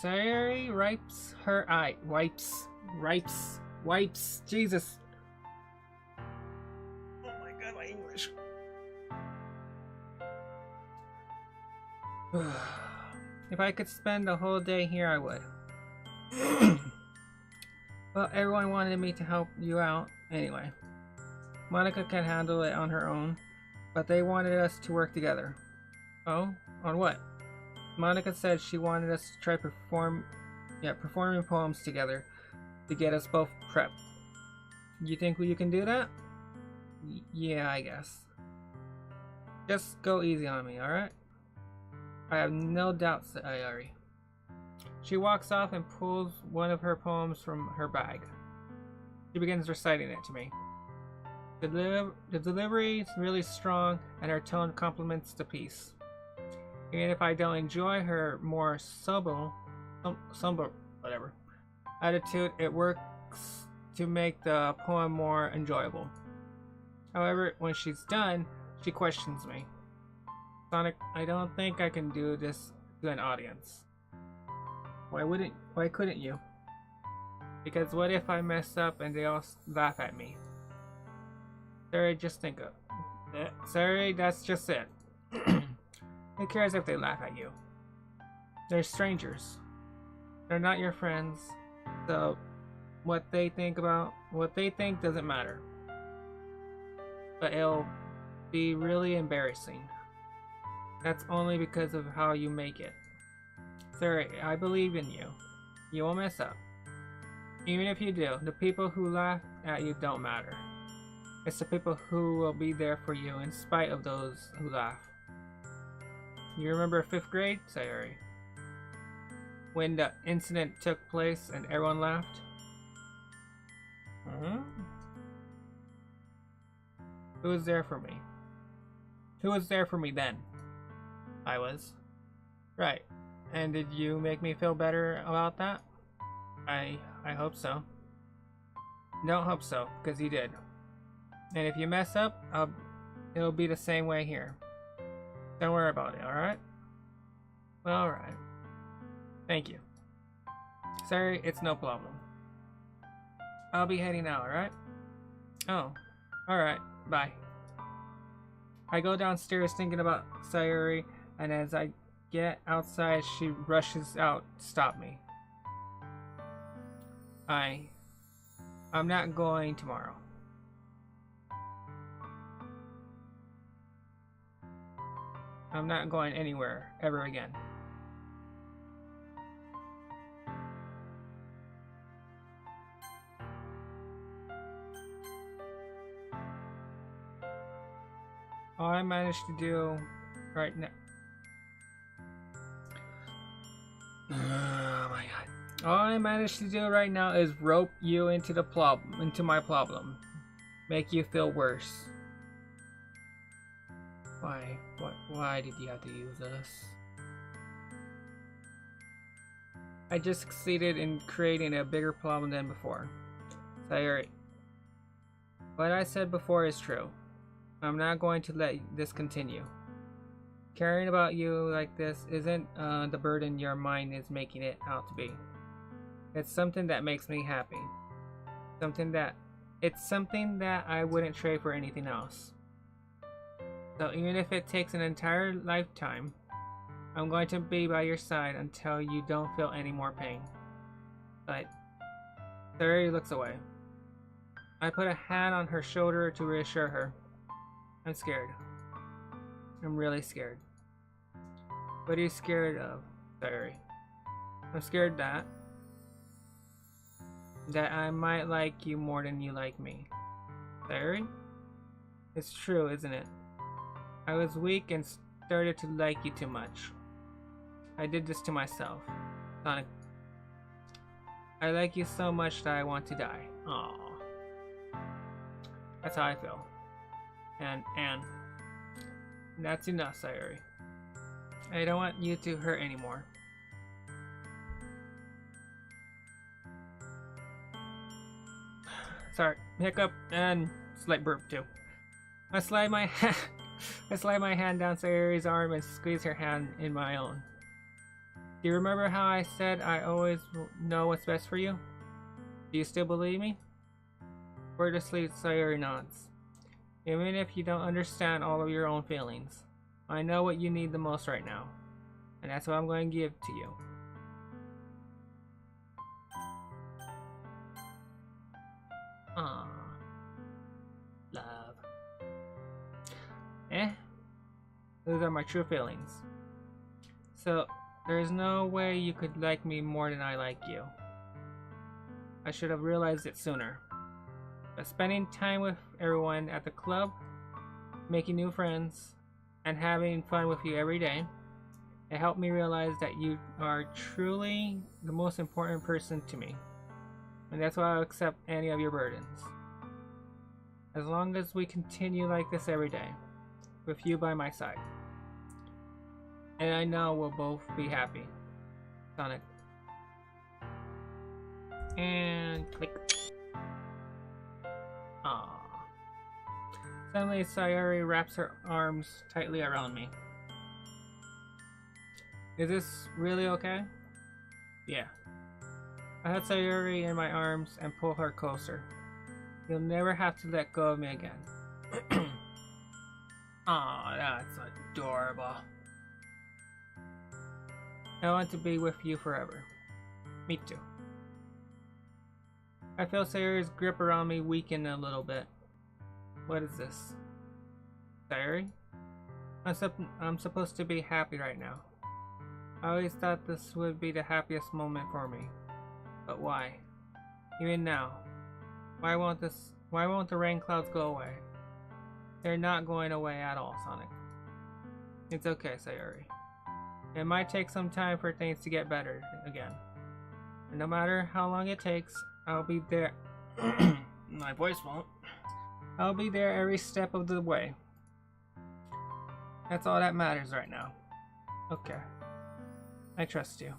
Sayori wipes her eye. Wipes. Jesus. Oh my god, my English. If I could spend the whole day here, I would. Well, everyone wanted me to help you out anyway. Monica can handle it on her own, but they wanted us to work together. Oh? On what? Monica said she wanted us to try performing poems together to get us both prepped. You think you can do that? Yeah, I guess. Just go easy on me, alright? I have no doubts, Sayori. She walks off and pulls one of her poems from her bag. She begins reciting it to me. The delivery is really strong and her tone complements the piece. Even if I don't enjoy her more somber attitude, it works to make the poem more enjoyable. However, when she's done, she questions me. Sonic, I don't think I can do this to an audience. Why couldn't you? Because what if I mess up and they all laugh at me? Sorry, that's just it. Who cares if they laugh at you? They're strangers. They're not your friends. So what they think doesn't matter. But it'll be really embarrassing. That's only because of how you make it. Sorry, I believe in you. You won't mess up. Even if you do, the people who laugh at you don't matter. It's the people who will be there for you in spite of those who laugh. You remember 5th grade, Sayori? When the incident took place and everyone laughed? Who was there for me? Who was there for me then? I was. Right. And did you make me feel better about that? I hope so. Don't hope so, because you did. And if you mess up, it'll be the same way here. Don't worry about it, alright? Alright. Thank you. Sorry, it's no problem. I'll be heading out, alright? Oh, alright, bye. I go downstairs thinking about Sayori, and as I get outside, she rushes out to stop me. I'm not going tomorrow. I'm not going anywhere ever again. All I managed to do right now. Oh my god. All I managed to do right now is rope you into my problem. Make you feel worse. Why did you have to use us? I just succeeded in creating a bigger problem than before. Sayori, what I said before is true. I'm not going to let this continue. Caring about you like this isn't the burden your mind is making it out to be. It's something that makes me happy. It's something that I wouldn't trade for anything else. So even if it takes an entire lifetime, I'm going to be by your side until you don't feel any more pain. But Sayori looks away. I put a hand on her shoulder to reassure her. I'm scared. I'm really scared. What are you scared of, Sayori? I'm scared that I might like you more than you like me. Sayori? It's true, isn't it? I was weak and started to like you too much. I did this to myself. Sonic. I like you so much that I want to die. Aww. That's how I feel. And that's enough, Sayori. I don't want you to hurt anymore. Sorry, hiccup and slight burp too. I slide my hand down Sayori's arm and squeeze her hand in my own. Do you remember how I said I always know what's best for you? Do you still believe me? Wordlessly, Sayori nods. Even if you don't understand all of your own feelings, I know what you need the most right now, and that's what I'm going to give to you. Aww. Love. Those are my true feelings. So, there's no way you could like me more than I like you. I should have realized it sooner. But spending time with everyone at the club, making new friends, and having fun with you every day, it helped me realize that you are truly the most important person to me. And that's why I'll accept any of your burdens. As long as we continue like this every day, with you by my side. And I know we'll both be happy. Sonic. And click. Aww. Suddenly, Sayori wraps her arms tightly around me. Is this really okay? Yeah. I hold Sayori in my arms and pull her closer. You'll never have to let go of me again. Aw, that's adorable. I want to be with you forever. Me too. I feel Sayori's grip around me weaken a little bit. What is this? Sayori? I'm supposed to be happy right now. I always thought this would be the happiest moment for me. But why? Even now. Why won't the rain clouds go away? They're not going away at all, Sonic. It's okay, Sayori. It might take some time for things to get better again. And no matter how long it takes, I'll be there. My voice won't. I'll be there every step of the way. That's all that matters right now. Okay. I trust you.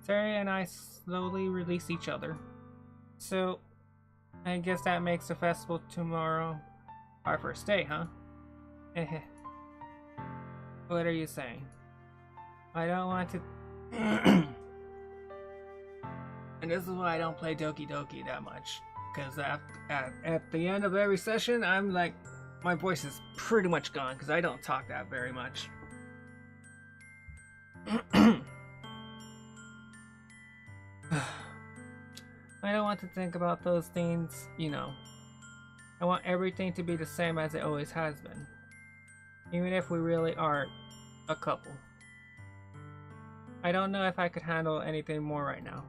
Sayori and I slowly release each other. So, I guess that makes the festival tomorrow our first day, huh? What are you saying? I don't want to... And this is why I don't play Doki Doki that much. Because at the end of every session, I'm like... My voice is pretty much gone because I don't talk that very much. I don't want to think about those things, you know. I want everything to be the same as it always has been. Even if we really aren't a couple. I don't know if I could handle anything more right now.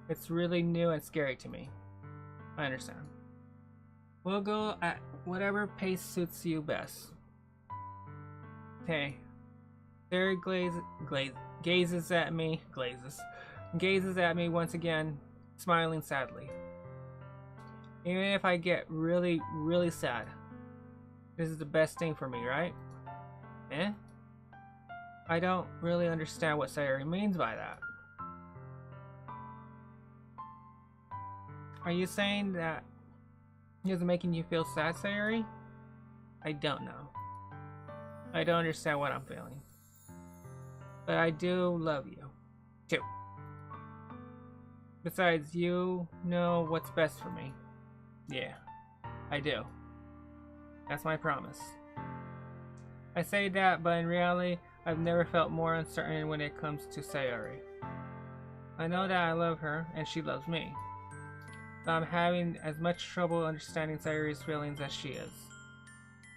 It's really new and scary to me. I understand. We'll go at whatever pace suits you best. Hey. Sarah gazes at me once again, smiling sadly. Even if I get really, really sad, this is the best thing for me, right? I don't really understand what Sayori means by that. Are you saying that he is making you feel sad, Sayori? I don't know. I don't understand what I'm feeling. But I do love you, too. Besides, you know what's best for me. Yeah, I do. That's my promise. I say that, but in reality, I've never felt more uncertain when it comes to Sayori. I know that I love her, and she loves me. But I'm having as much trouble understanding Sayori's feelings as she is.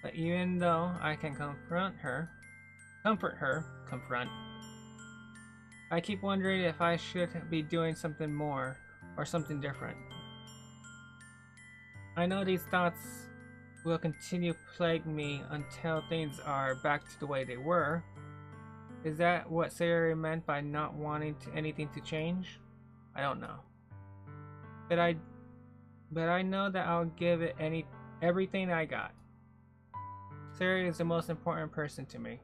But even though I can comfort her, I keep wondering if I should be doing something more, or something different. I know these thoughts will continue to plague me until things are back to the way they were. Is that what Sayori meant by not wanting anything to change? I don't know. but I know that I'll give it everything I got. Sayori is the most important person to me.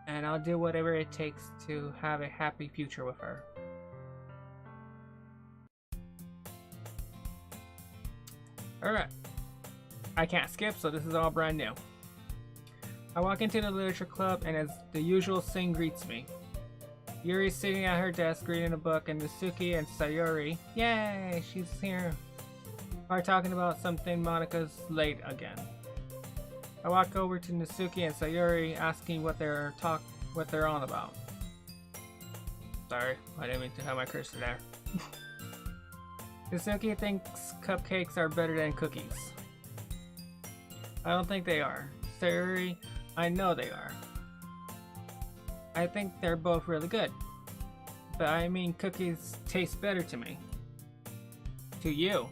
And I'll do whatever it takes to have a happy future with her. Alright. I can't skip, so this is all brand new. I walk into the literature club, and as the usual, Sing greets me. Yuri's sitting at her desk reading a book, and Natsuki and Sayori, yay, she's here, are talking about something. Monika's late again. I walk over to Natsuki and Sayori, asking what they're on about. Sorry, I didn't mean to have my cursor there. Natsuki thinks cupcakes are better than cookies. I don't think they are. Sayori, I know they are. I think they're both really good. But I mean, cookies taste better to me. To you.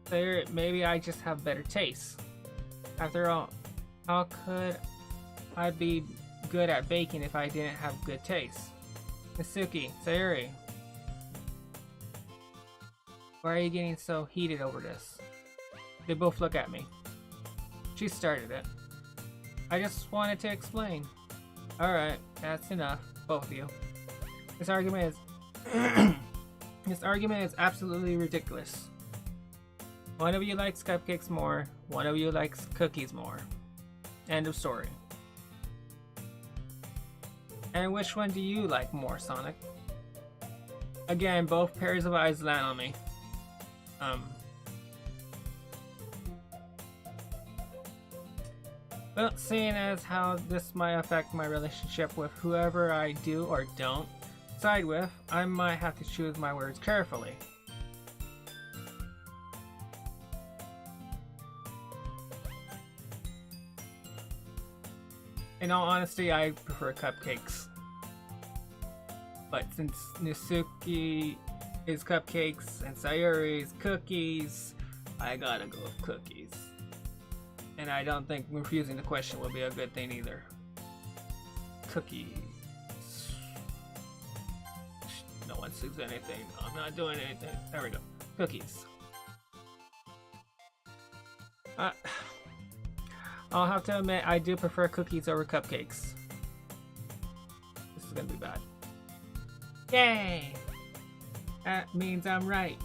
Sayori, maybe I just have better taste. After all, how could I be good at baking if I didn't have good taste? Natsuki, Sayori, why are you getting so heated over this? They both look at me. She started it. I just wanted to explain. Alright, that's enough, both of you. This argument is absolutely ridiculous. One of you likes cupcakes more, one of you likes cookies more. End of story. And which one do you like more, Sonic? Again, both pairs of eyes land on me. Well, seeing as how this might affect my relationship with whoever I do or don't side with, I might have to choose my words carefully. In all honesty, I prefer cupcakes. But since Natsuki is cupcakes and Sayori is cookies, I gotta go with cookies. And I don't think refusing the question would be a good thing either. Cookies. No one sees anything. I'm not doing anything. There we go. Cookies. I'll have to admit, I do prefer cookies over cupcakes. This is gonna be bad. Yay! That means I'm right.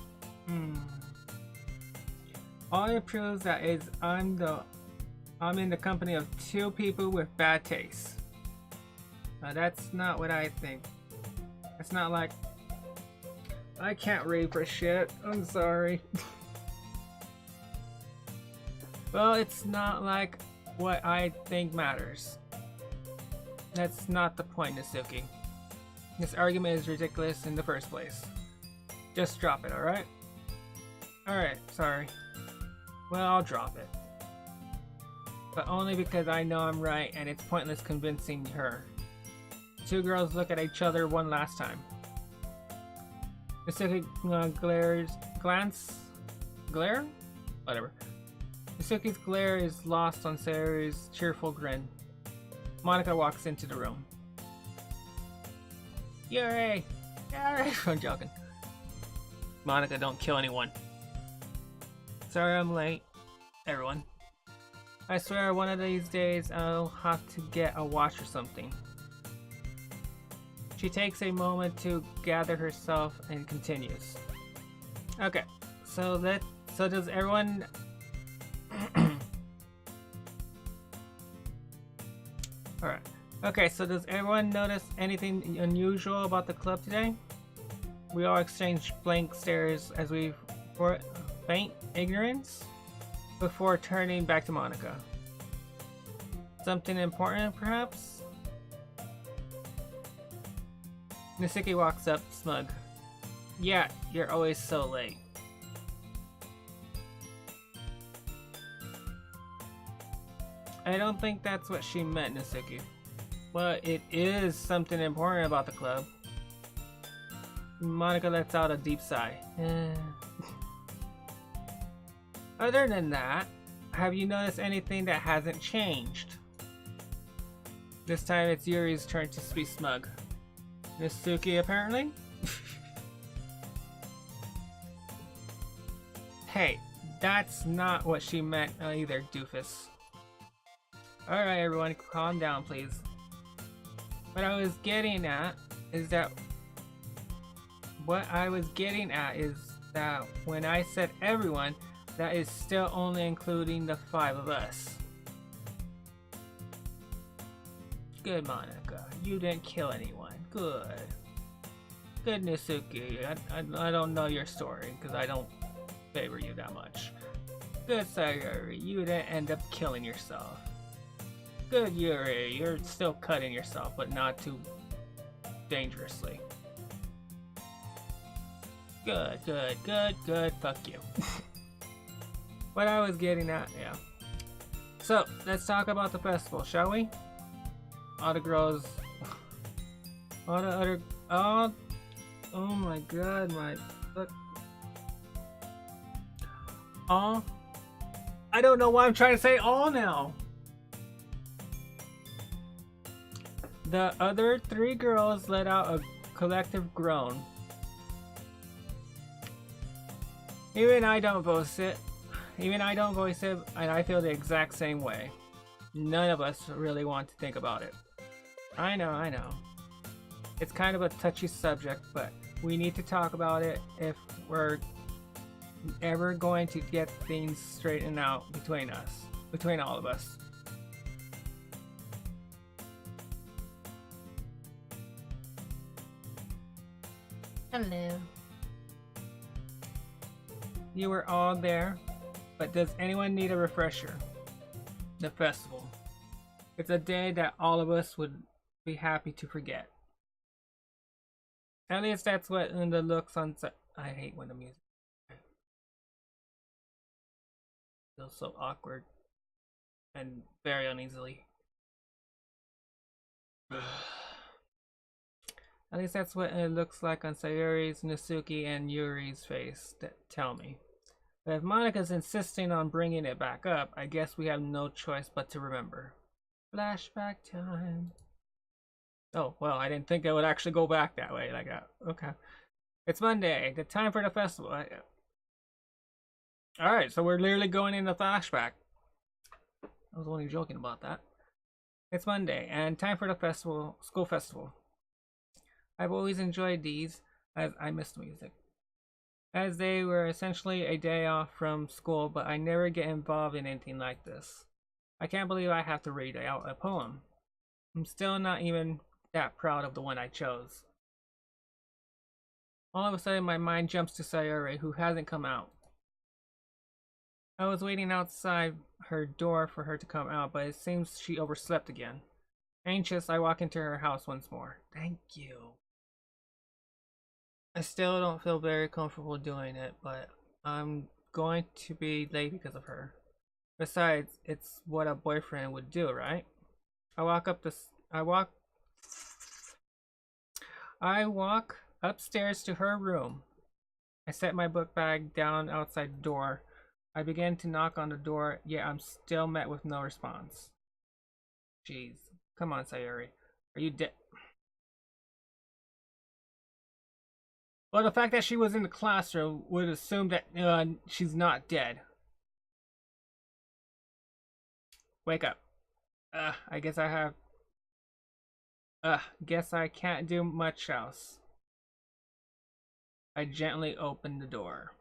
All it proves that is I'm in the company of two people with bad taste. Now that's not what I think. It's not like I can't read for shit. I'm sorry. Well, it's not like what I think matters. That's not the point, Natsuki. This argument is ridiculous in the first place. Just drop it, alright? Alright, sorry. Well, I'll drop it. But only because I know I'm right and it's pointless convincing her. The two girls look at each other one last time. Natsuki glare? Whatever. Natsuki's glare is lost on Sayori's cheerful grin. Monika walks into the room. Yuri! Yuri! I'm joking. Monika, don't kill anyone. Sorry I'm late, everyone. I swear one of these days I'll have to get a watch or something. She takes a moment to gather herself and continues. Okay, so does everyone... Alright. Okay, so does everyone notice anything unusual about the club today? We all exchange blank stares as we feign ignorance before turning back to Monika. Something important, perhaps? Natsuki walks up, smug. Yeah, you're always so late. I don't think that's what she meant, Natsuki. Well, it is something important about the club. Monika lets out a deep sigh. Other than that, have you noticed anything that hasn't changed? This time it's Yuri's turn to be smug. Natsuki, apparently? Hey, that's not what she meant either, doofus. Alright, everyone, calm down, please. What I was getting at is that when I said everyone, that is still only including the 5 of us. Good, Monica. You didn't kill anyone. Good. Good, Nisuki. I don't know your story because I don't favor you that much. Good, Sayori. You didn't end up killing yourself. Good, Yuri. You're still cutting yourself, but not too dangerously. Good, good, good, good. Fuck you. What I was getting at, yeah. So, let's talk about the festival, shall we? All the girls... All the other... Oh my god, my... Look. All... I don't know why I'm trying to say all now. The other 3 girls let out a collective groan. Even I don't voice it, and I feel the exact same way. None of us really want to think about it. I know. It's kind of a touchy subject, but we need to talk about it if we're ever going to get things straightened out between all of us. Hello. You were all there, but does anyone need a refresher? The festival. It's a day that all of us would be happy to forget. At least that's what in the looks on. I hate when the music feels so awkward and very uneasily. At least that's what it looks like on Sayori's, Nisuki, and Yuri's face that tell me. But if Monica's insisting on bringing it back up, I guess we have no choice but to remember. Flashback time. Oh, well, I didn't think it would actually go back that way. Like, okay. It's Monday, the time for the festival. Alright, so we're literally going into flashback. I was only joking about that. It's Monday, and time for the festival, school festival. I've always enjoyed these, as I missed music. As they were essentially a day off from school, but I never get involved in anything like this. I can't believe I have to read out a poem. I'm still not even that proud of the one I chose. All of a sudden my mind jumps to Sayori, who hasn't come out. I was waiting outside her door for her to come out, but it seems she overslept again. Anxious, I walk into her house once more. Thank you. I still don't feel very comfortable doing it, but I'm going to be late because of her. Besides, it's what a boyfriend would do, right? I walk upstairs to her room. I set my book bag down outside the door. I begin to knock on the door, yet I'm still met with no response. Jeez. Come on, Sayori. Are you dead? Well, the fact that she was in the classroom would assume that she's not dead. Wake up. I guess I have... guess I can't do much else. I gently opened the door.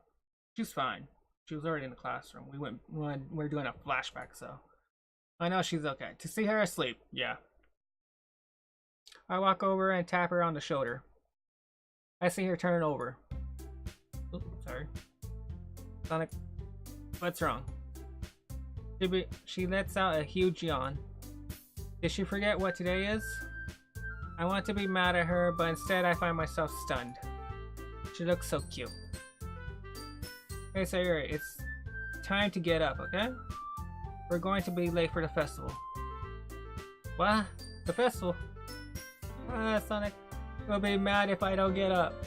She's fine. She was already in the classroom. We're doing a flashback, so... I know she's okay. To see her asleep, yeah. I walk over and tap her on the shoulder. I see her turn over. Oops, sorry. Sonic, what's wrong? She lets out a huge yawn. Did she forget what today is? I want to be mad at her, but instead I find myself stunned. She looks so cute. Hey Sayori, it's time to get up, okay? We're going to be late for the festival. What? The festival? Sonic will be mad if I don't get up.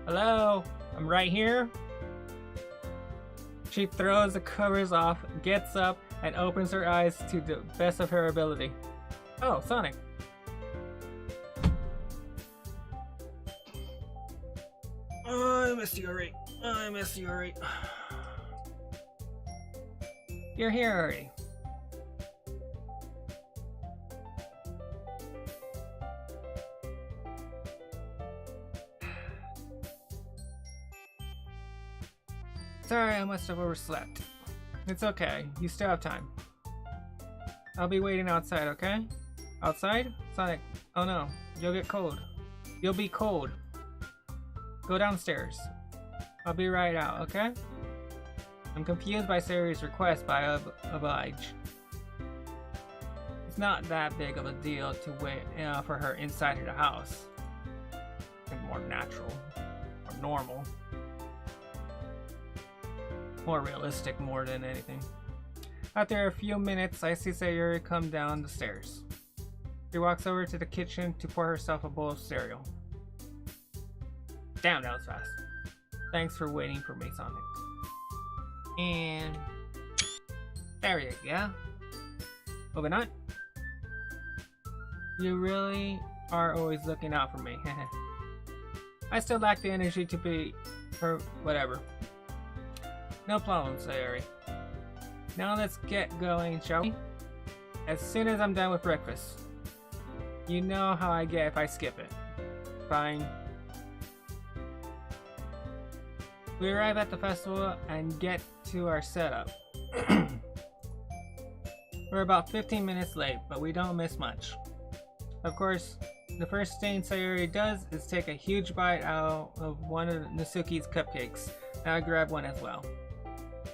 Hello? I'm right here. She throws the covers off, gets up, and opens her eyes to the best of her ability. Oh, Sonic. I miss Sayori. I miss Sayori. You're here already. Sorry, I must have overslept. It's okay, you still have time. I'll be waiting outside, okay? Outside? Sonic, oh no, you'll get cold. You'll be cold. Go downstairs. I'll be right out, okay? I'm confused by Sayori's request, but I oblige. It's not that big of a deal to wait for her inside of the house. It's more natural. Or normal. More realistic more than anything. After a few minutes, I see Sayori come down the stairs. She walks over to the kitchen to pour herself a bowl of cereal. Damn, that was fast. Thanks for waiting for me, Sonic. And there you go. Moving on. You really are always looking out for me. I still lack the energy to be her whatever. No problem, Sayori. Now let's get going, shall we? As soon as I'm done with breakfast. You know how I get if I skip it. Fine. We arrive at the festival and get to our setup. We're about 15 minutes late, but we don't miss much. Of course, the first thing Sayori does is take a huge bite out of one of Natsuki's cupcakes, and I grab one as well.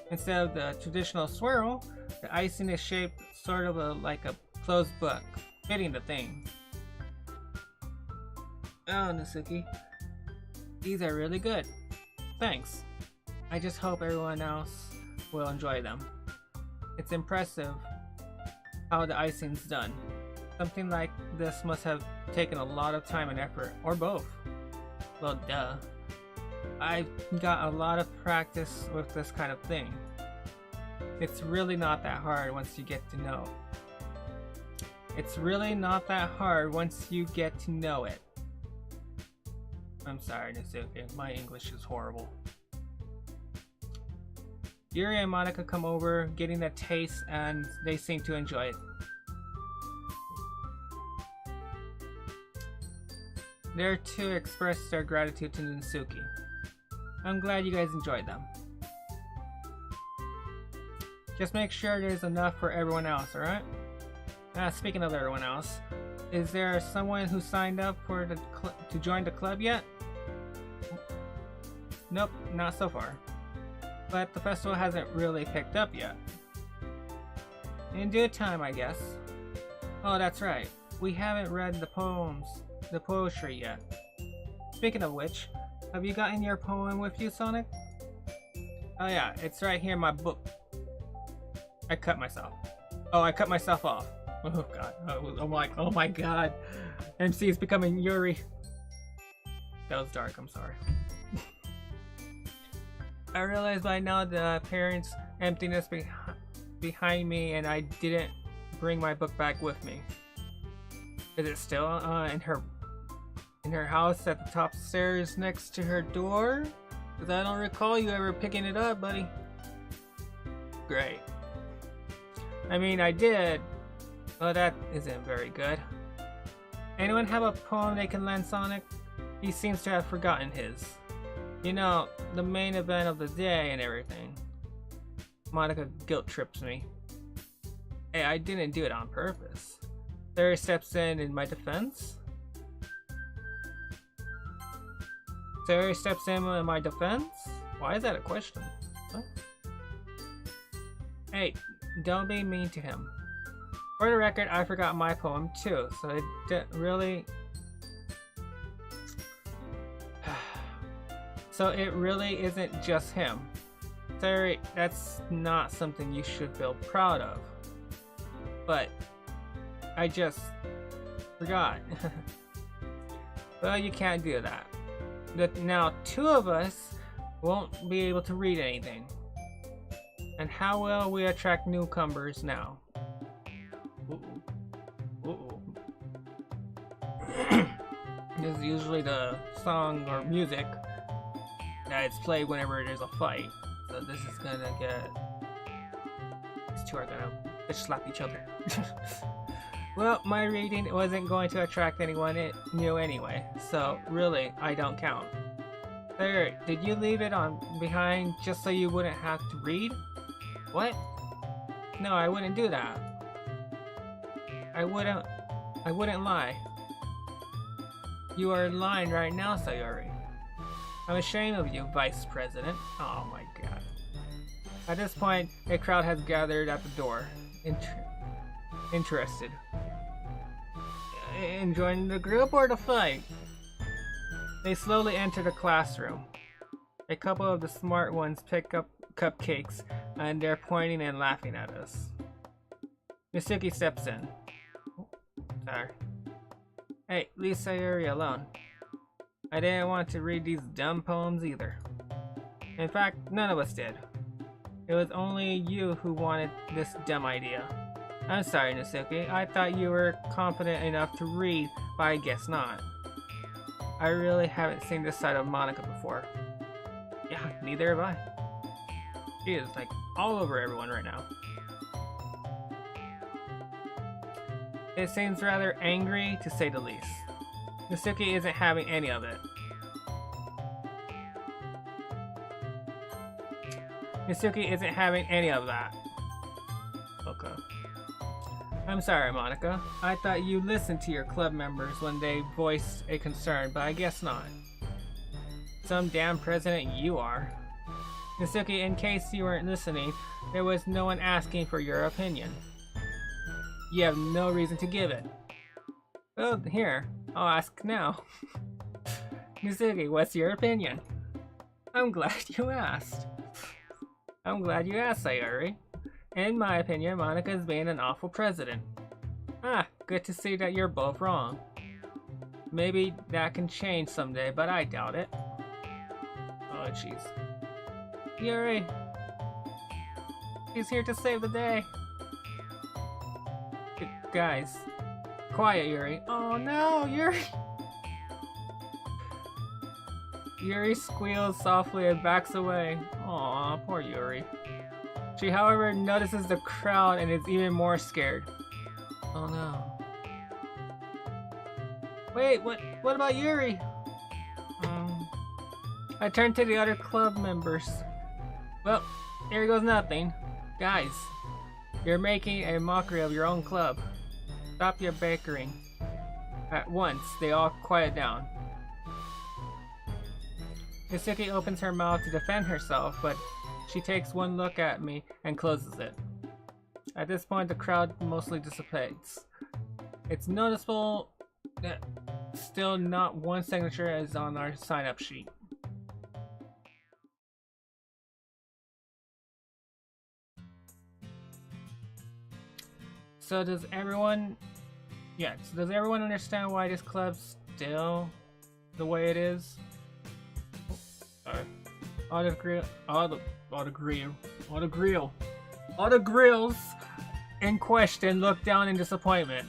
Instead of the traditional swirl, the icing is shaped sort of like a closed book, fitting the theme. Oh, Natsuki. These are really good. Thanks. I just hope everyone else will enjoy them. It's impressive how the icing's done. Something like this must have taken a lot of time and effort, or both. Well, duh. I've got a lot of practice with this kind of thing. It's really not that hard once you get to know. It's really not that hard once you get to know it. I'm sorry, Natsuki. My English is horrible. Yuri and Monica come over, getting a taste, and they seem to enjoy it. They're to express their gratitude to Natsuki. I'm glad you guys enjoyed them. Just make sure there's enough for everyone else, alright? Speaking of everyone else, is there someone who signed up for to join the club yet? Nope, not so far. But the festival hasn't really picked up yet. In due time, I guess. Oh, that's right. We haven't read the poetry yet. Speaking of which, have you gotten your poem with you, Sonic? Oh yeah, it's right here in my book. I cut myself. Oh, I cut myself off. Oh god. Oh my god. MC is becoming Yuri. That was dark, I'm sorry. I realized by now the parents' emptiness behind me, and I didn't bring my book back with me. Is it still in her house at the top stairs next to her door? Because I don't recall you ever picking it up, buddy. Great. I mean, I did. Well, that isn't very good. Anyone have a poem they can lend Sonic? He seems to have forgotten his. You know, the main event of the day and everything. Monica guilt trips me. Hey, I didn't do it on purpose. Sayori steps in my defense. Sayori steps in my defense? Why is that a question? Huh? Hey, don't be mean to him. For the record, I forgot my poem too, so it didn't really... So it really isn't just him. Sayori, that's not something you should feel proud of. But I just forgot. Well, you can't do that. Now, two of us won't be able to read anything. And how will we attract newcomers now? This is usually the song or music that it's played whenever there's a fight. So this is gonna get... These two are gonna bitch slap each other. Well, my reading wasn't going to attract anyone new anyway, so really, I don't count. Sayori, did you leave it on behind just so you wouldn't have to read? What? No, I wouldn't do that. I wouldn't lie. You are lying right now, Sayori. I'm ashamed of you, Vice President. Oh my god. At this point, a crowd has gathered at the door. Interested. In joining the group or the fight? They slowly enter the classroom. A couple of the smart ones pick up cupcakes and they're pointing and laughing at us. Mitsuki steps in. Sorry. Hey, leave Sayori alone. I didn't want to read these dumb poems either. In fact, none of us did. It was only you who wanted this dumb idea. I'm sorry, Mitsuki. I thought you were confident enough to read, but I guess not. I really haven't seen this side of Monica before. Yeah, neither have I. She is like all over everyone right now. It seems rather angry, to say the least. Mitsuki isn't having any of it. Mitsuki isn't having any of that. Okay. I'm sorry, Monica. I thought you listened to your club members when they voiced a concern, but I guess not. Some damn president you are. Mitsuki, in case you weren't listening, there was no one asking for your opinion. You have no reason to give it. Well, here, I'll ask now. Mitsuki, what's your opinion? I'm glad you asked. I'm glad you asked, Sayori. In my opinion, Monica's being an awful president. Ah, good to see that you're both wrong. Maybe that can change someday, but I doubt it. Oh, jeez. Yuri! He's here to save the day! Guys, quiet, Yuri. Oh no, Yuri! Yuri squeals softly and backs away. Aw, poor Yuri. She, however, notices the crowd and is even more scared. Oh no. Wait, what about Yuri? I turn to the other club members. Well, here goes nothing. Guys, you're making a mockery of your own club. Stop your bickering. At once, they all quiet down. Mitsuki opens her mouth to defend herself, but she takes one look at me and closes it. At this point, the crowd mostly dissipates. It's noticeable that still not one signature is on our sign-up sheet. So does everyone understand why this club's still the way it is? All the grills in question look down in disappointment.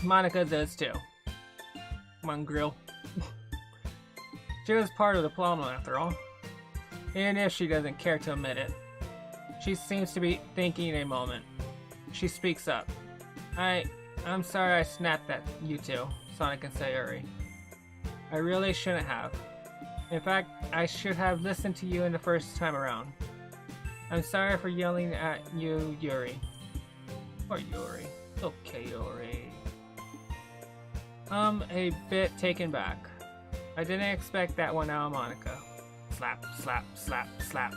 Monica does too. Come on, grill. She was part of the problem after all. Even if she doesn't care to admit it. She seems to be thinking a moment. She speaks up. I'm sorry I snapped at you two, Sonic and Sayori. I really shouldn't have. In fact, I should have listened to you in the first time around. I'm sorry for yelling at you, Yuri. Or Yuri. Okay, Yuri. A bit taken back. I didn't expect that one out of Monica. Slap, slap, slap, slap.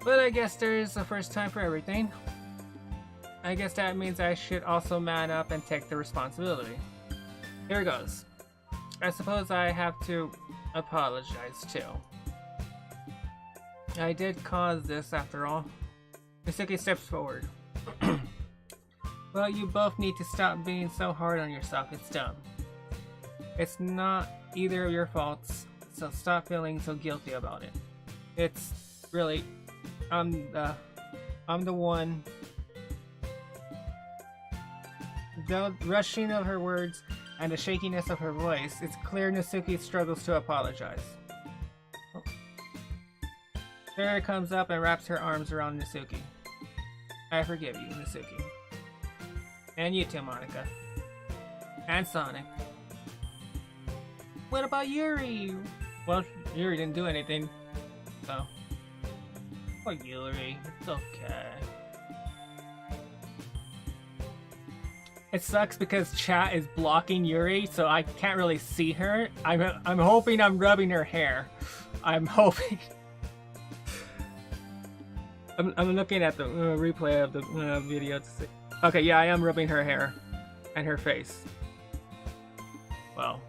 But I guess there's a first time for everything. I guess that means I should also man up and take the responsibility. Here it goes. I suppose I have to apologize too. I did cause this after all. Mitsuki steps forward. Well, you both need to stop being so hard on yourself. It's dumb. It's not either of your faults, so stop feeling so guilty about it. It's really, I'm the one the rushing of her words and the shakiness of her voice, it's clear Nasuki struggles to apologize. Oh. Sarah comes up and wraps her arms around Nasuki. I forgive you, Nasuki. And you too, Monica. And Sonic. What about Yuri? Well, Yuri didn't do anything, so. Oh, Yuri, it's okay. It sucks because chat is blocking Yuri, so I can't really see her. I'm hoping I'm rubbing her hair. I'm hoping. I'm looking at the replay of the video to see. Okay, yeah, I am rubbing her hair and her face. Well.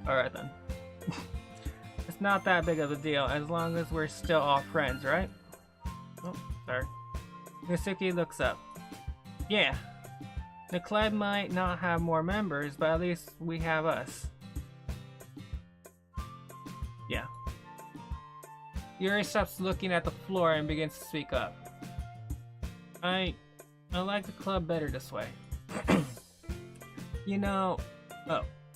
Alright then. It's not that big of a deal as long as we're still all friends, right? Oh, sorry. Nasuki looks up. Yeah. The club might not have more members, but at least we have us. Yeah. Yuri stops looking at the floor and begins to speak up. I like the club better this way. You know,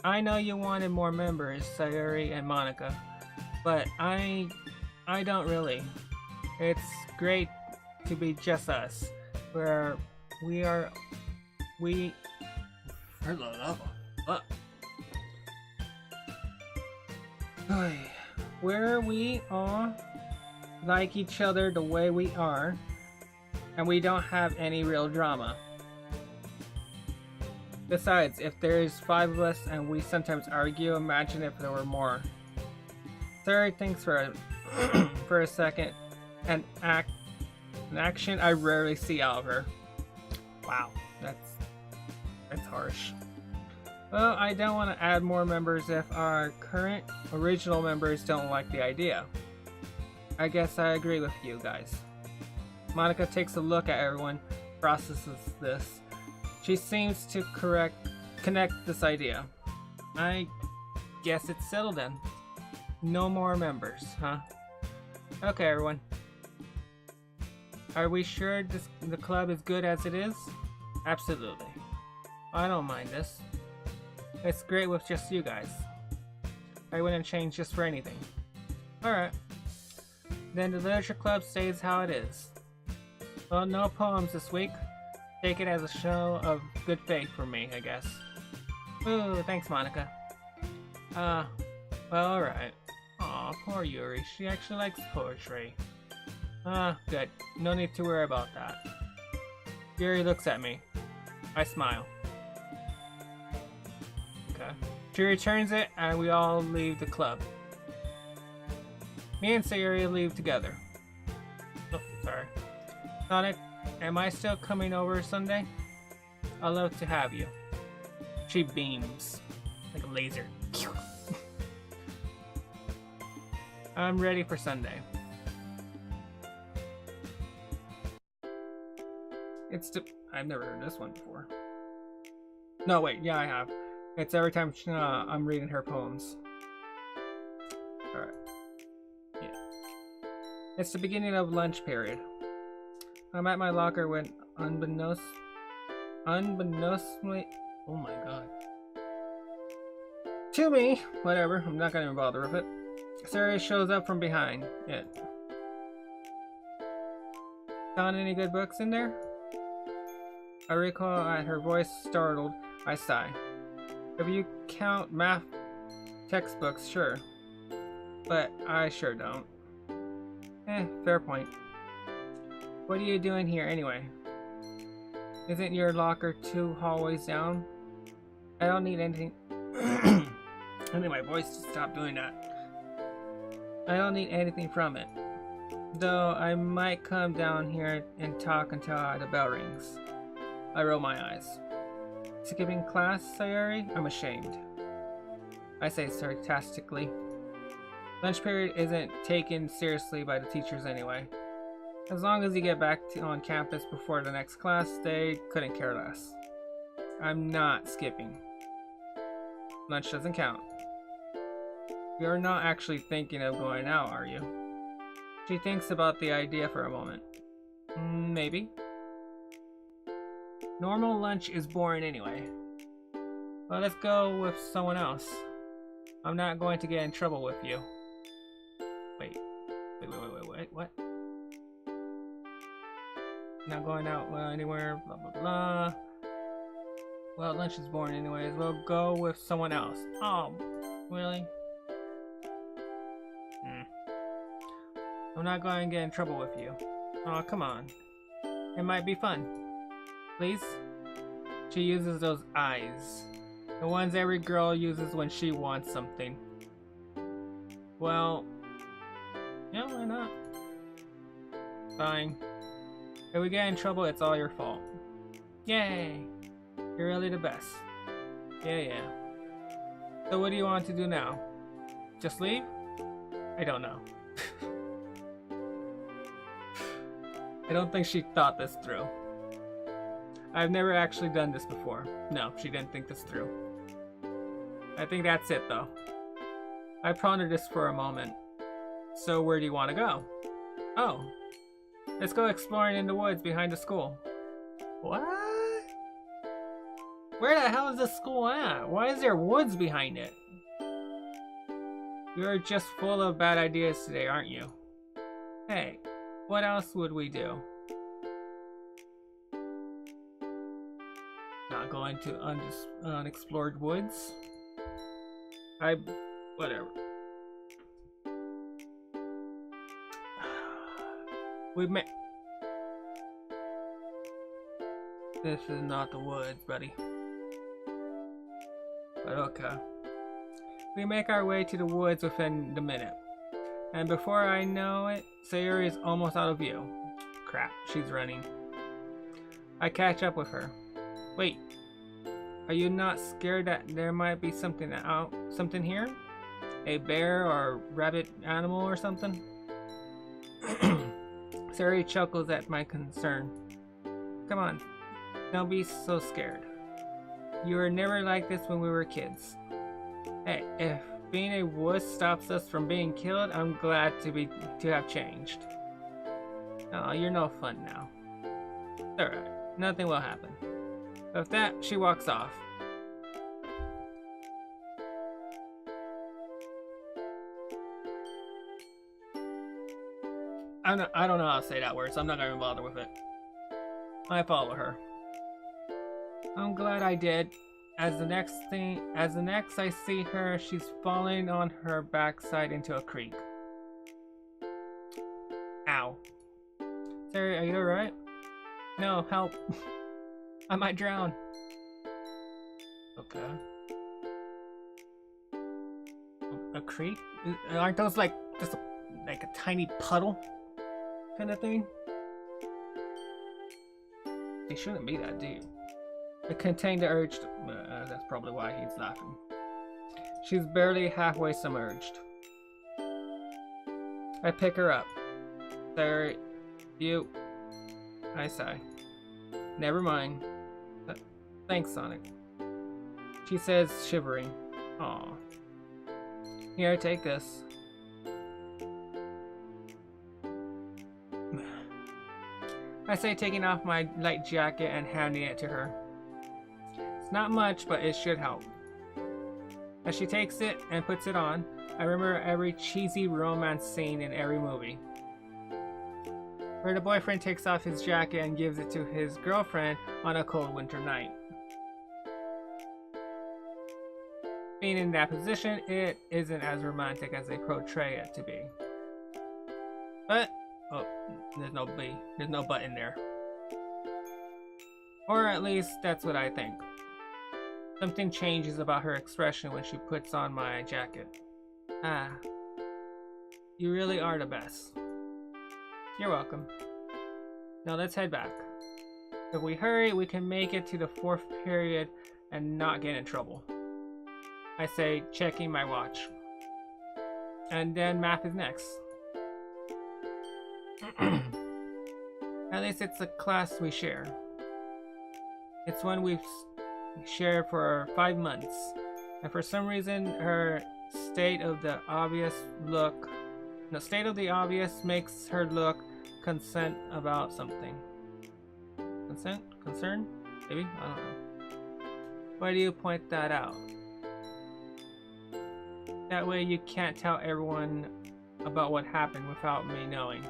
I know you wanted more members, Sayori and Monica, but I don't really. It's great to be just us, where we are all like each other the way we are, and we don't have any real drama. Besides, if there's 5 of us and we sometimes argue, imagine if there were more. Sarah thinks for a second, an action I rarely see out of her. Wow, that's harsh. Well, I don't want to add more members if our current original members don't like the idea. I guess I agree with you guys. Monica takes a look at everyone, processes this. She seems to connect this idea. I guess it's settled then. No more members, huh? Okay, everyone. Are we sure the club is good as it is? Absolutely. I don't mind this. It's great with just you guys. I wouldn't change just for anything. Alright. Then the literature club stays how it is. Well, no poems this week. Take it as a show of good faith for me, I guess. Ooh, thanks, Monica. Well, alright. Aw, poor Yuri. She actually likes poetry. Good. No need to worry about that. Yuri looks at me. I smile. Okay. She returns it, and we all leave the club. Me and Sayori leave together. Oh, sorry. Sonic, am I still coming over Sunday? I'd love to have you. She beams like a laser. I'm ready for Sunday. I've never heard this one before. No, wait, yeah, I have. It's every time I'm reading her poems. Alright. Yeah. It's the beginning of lunch period. I'm at my locker when unbeknownstly, oh my god. To me, whatever, I'm not gonna even bother with it. Sayori shows up from behind it. Found any good books in there? I recall at her voice startled, I sigh. If you count math textbooks, sure. But I sure don't. Fair point. What are you doing here anyway? Isn't your locker 2 hallways down? I don't need anything. I need my voice to stop doing that. I don't need anything from it. Though I might come down here and talk until the bell rings. I roll my eyes. Skipping class, Sayori? I'm ashamed. I say sarcastically. Lunch period isn't taken seriously by the teachers anyway. As long as you get back on campus before the next class, they couldn't care less. I'm not skipping. Lunch doesn't count. You're not actually thinking of going out, are you? She thinks about the idea for a moment. Maybe. Normal lunch is boring anyway. Well, let's go with someone else. I'm not going to get in trouble with you. Wait, what? Not going out anywhere, blah blah blah. Well, lunch is boring anyways. We'll go with someone else. Oh, really? I'm not going to get in trouble with you. Oh, come on. It might be fun. Please? She uses those eyes. The ones every girl uses when she wants something. Well, yeah, why not? Fine. If we get in trouble, it's all your fault. Yay! You're really the best. Yeah. So what do you want to do now? Just leave? I don't know. I don't think she thought this through. I've never actually done this before. No, she didn't think this through. I think that's it though. I pondered this for a moment. So where do you want to go? Oh. Let's go exploring in the woods behind the school. What? Where the hell is the school at? Why is there woods behind it? You're just full of bad ideas today, aren't you? Hey, what else would we do? Not going to unexplored woods? Whatever. We may. This is not the woods, buddy. But okay. We make our way to the woods within the minute. And before I know it, Sayori is almost out of view. Crap, she's running. I catch up with her. Wait, are you not scared that there might be something here? A bear or rabbit animal or something? Sayori chuckles at my concern. Come on, don't be so scared. You were never like this when we were kids. Hey, if being a wuss stops us from being killed, I'm glad to have changed. Oh, you're no fun now. Alright, nothing will happen. With that, she walks off. I don't know how to say that word, so I'm not gonna bother with it. I follow her. I'm glad I did. As the next I see her, she's falling on her backside into a creek. Ow. Sarah, are you alright? No, help. I might drown. Okay. A creek? Aren't those like just like a tiny puddle kind of thing? They shouldn't be that deep. It contained the urge to, that's probably why he's laughing. She's barely halfway submerged. I pick her up. Sorry, you. I sigh. Never mind. Thanks, Sonic. She says, shivering. Aw. Here, take this. I say, taking off my light jacket and handing it to her. It's not much, but it should help. As she takes it and puts it on, I remember every cheesy romance scene in every movie, where the boyfriend takes off his jacket and gives it to his girlfriend on a cold winter night. Being in that position, it isn't as romantic as they portray it to be. But, oh, there's no B. There's no but in there. Or at least, that's what I think. Something changes about her expression when she puts on my jacket. Ah. You really are the best. You're welcome. Now let's head back. If we hurry, we can make it to the 4th period and not get in trouble. I say, checking my watch. And then math is next. At least it's a class we share. It's one we've shared for 5 months. And for some reason, her state of the obvious makes her look concerned about something. Concern? Maybe? I don't know. Why do you point that out? That way you can't tell everyone about what happened without me knowing.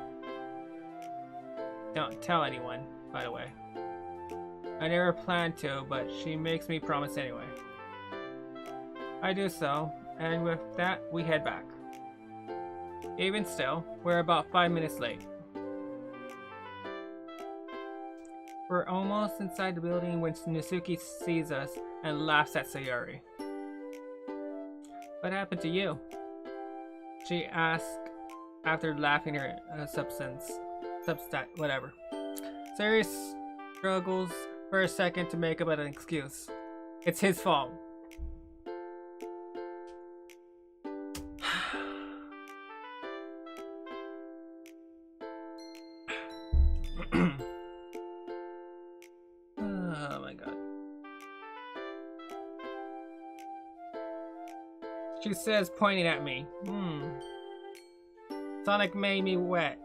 Don't tell anyone, by the way. I never planned to, but she makes me promise anyway. I do so, and with that, we head back. Even still, we're about 5 minutes late. We're almost inside the building when Nisuki sees us and laughs at Sayori. What happened to you? She asked after laughing her whatever. Sayori struggles for a second to make up an excuse. It's his fault. Oh my god. She says, pointing at me. Sonic made me wet.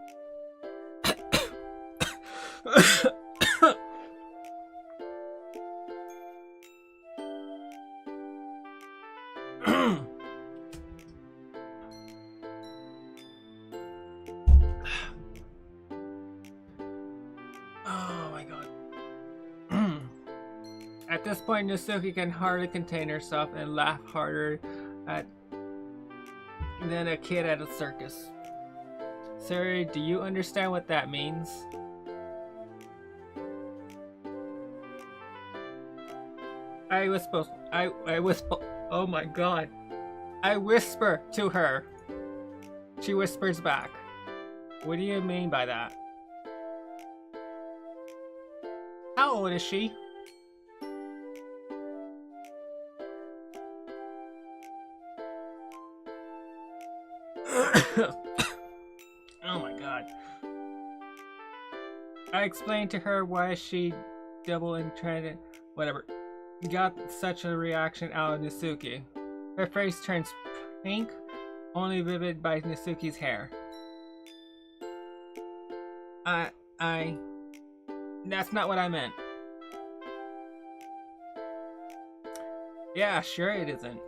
Oh my god. At this point, Nisuki can hardly contain herself and laugh harder than a kid at a circus. Sayori, do you understand what that means? I whisper. Oh my god. I whisper to her. She whispers back. What do you mean by that? How old is she? Oh my god. I explained to her why she whatever. Got such a reaction out of Nisuki. Her face turns pink, only vivid by Nisuki's hair. That's not what I meant. Yeah, sure it isn't.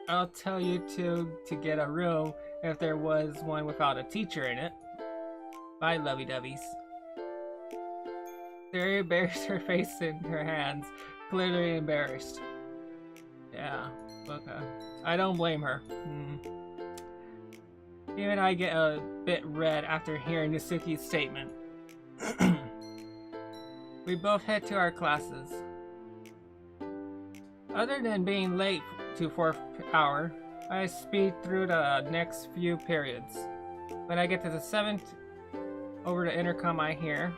I'll tell you to get a room if there was one without a teacher in it. Bye, lovey-doveys. Sayori buries her face in her hands, clearly embarrassed. Yeah, okay. I don't blame her. Even I get a bit red after hearing Nisuki's statement. We both head to our classes. Other than being late to 4th hour, I speed through the next few periods. When I get to the 7th, over the intercom I hear,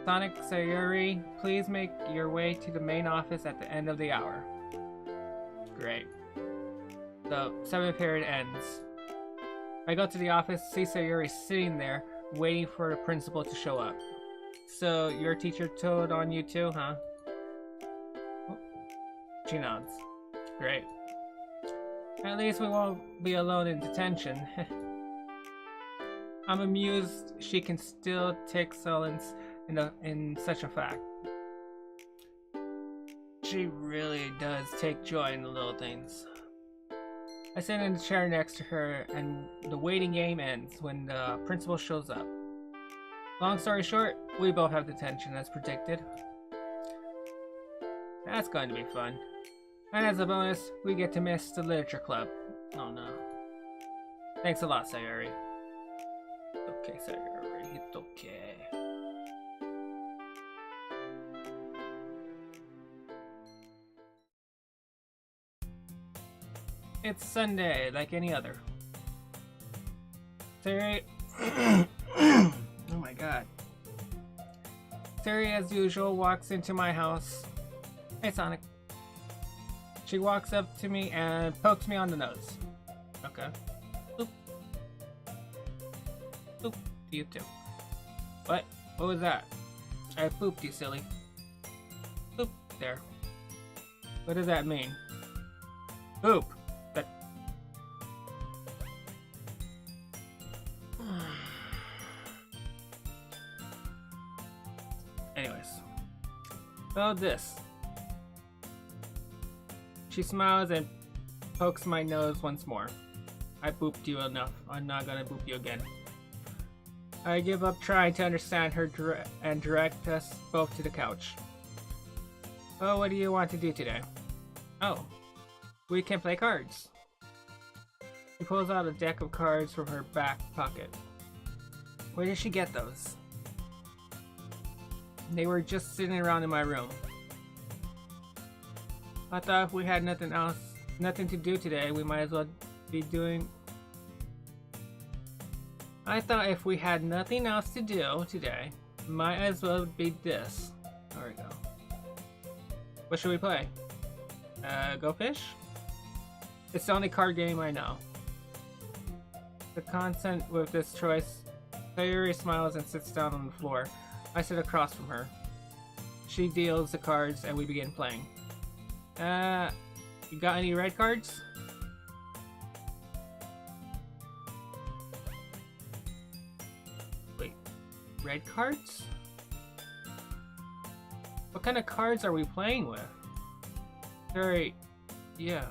Sonic, Sayori, please make your way to the main office at the end of the hour. Great. The 7th period ends. I go to the office, see Sayori sitting there, waiting for the principal to show up. So, your teacher told on you too, huh? She nods. Great. At least we won't be alone in detention. I'm amused she can still take solace in such a fact. She really does take joy in the little things. I sit in the chair next to her, and the waiting game ends when the principal shows up. Long story short, we both have detention as predicted. That's going to be fun. And as a bonus, we get to miss the literature club. Oh no. Thanks a lot, Sayori. Okay, Sayori, it's okay. It's Sunday, like any other. Sayori... Oh my god. Sayori, as usual, walks into my house. Hey, Sonic. She walks up to me and pokes me on the nose. Okay. Boop. Boop. You too. What? What was that? I pooped, you silly. Boop. There. What does that mean? Poop. That... Anyways. Oh, this. She smiles and pokes my nose once more. I booped you enough. I'm not gonna boop you again. I give up trying to understand her and direct us both to the couch. Oh, what do you want to do today? Oh, we can play cards. She pulls out a deck of cards from her back pocket. Where did she get those? They were just sitting around in my room. I thought if we had nothing to do today, we might as well be doing... I thought if we had nothing else to do today, might as well be this. There we go. What should we play? Go fish? It's the only card game I know. The content with this choice, Sayori smiles and sits down on the floor. I sit across from her. She deals the cards and we begin playing. You got any red cards? Wait, red cards? What kind of cards are we playing with? Sorry, yeah.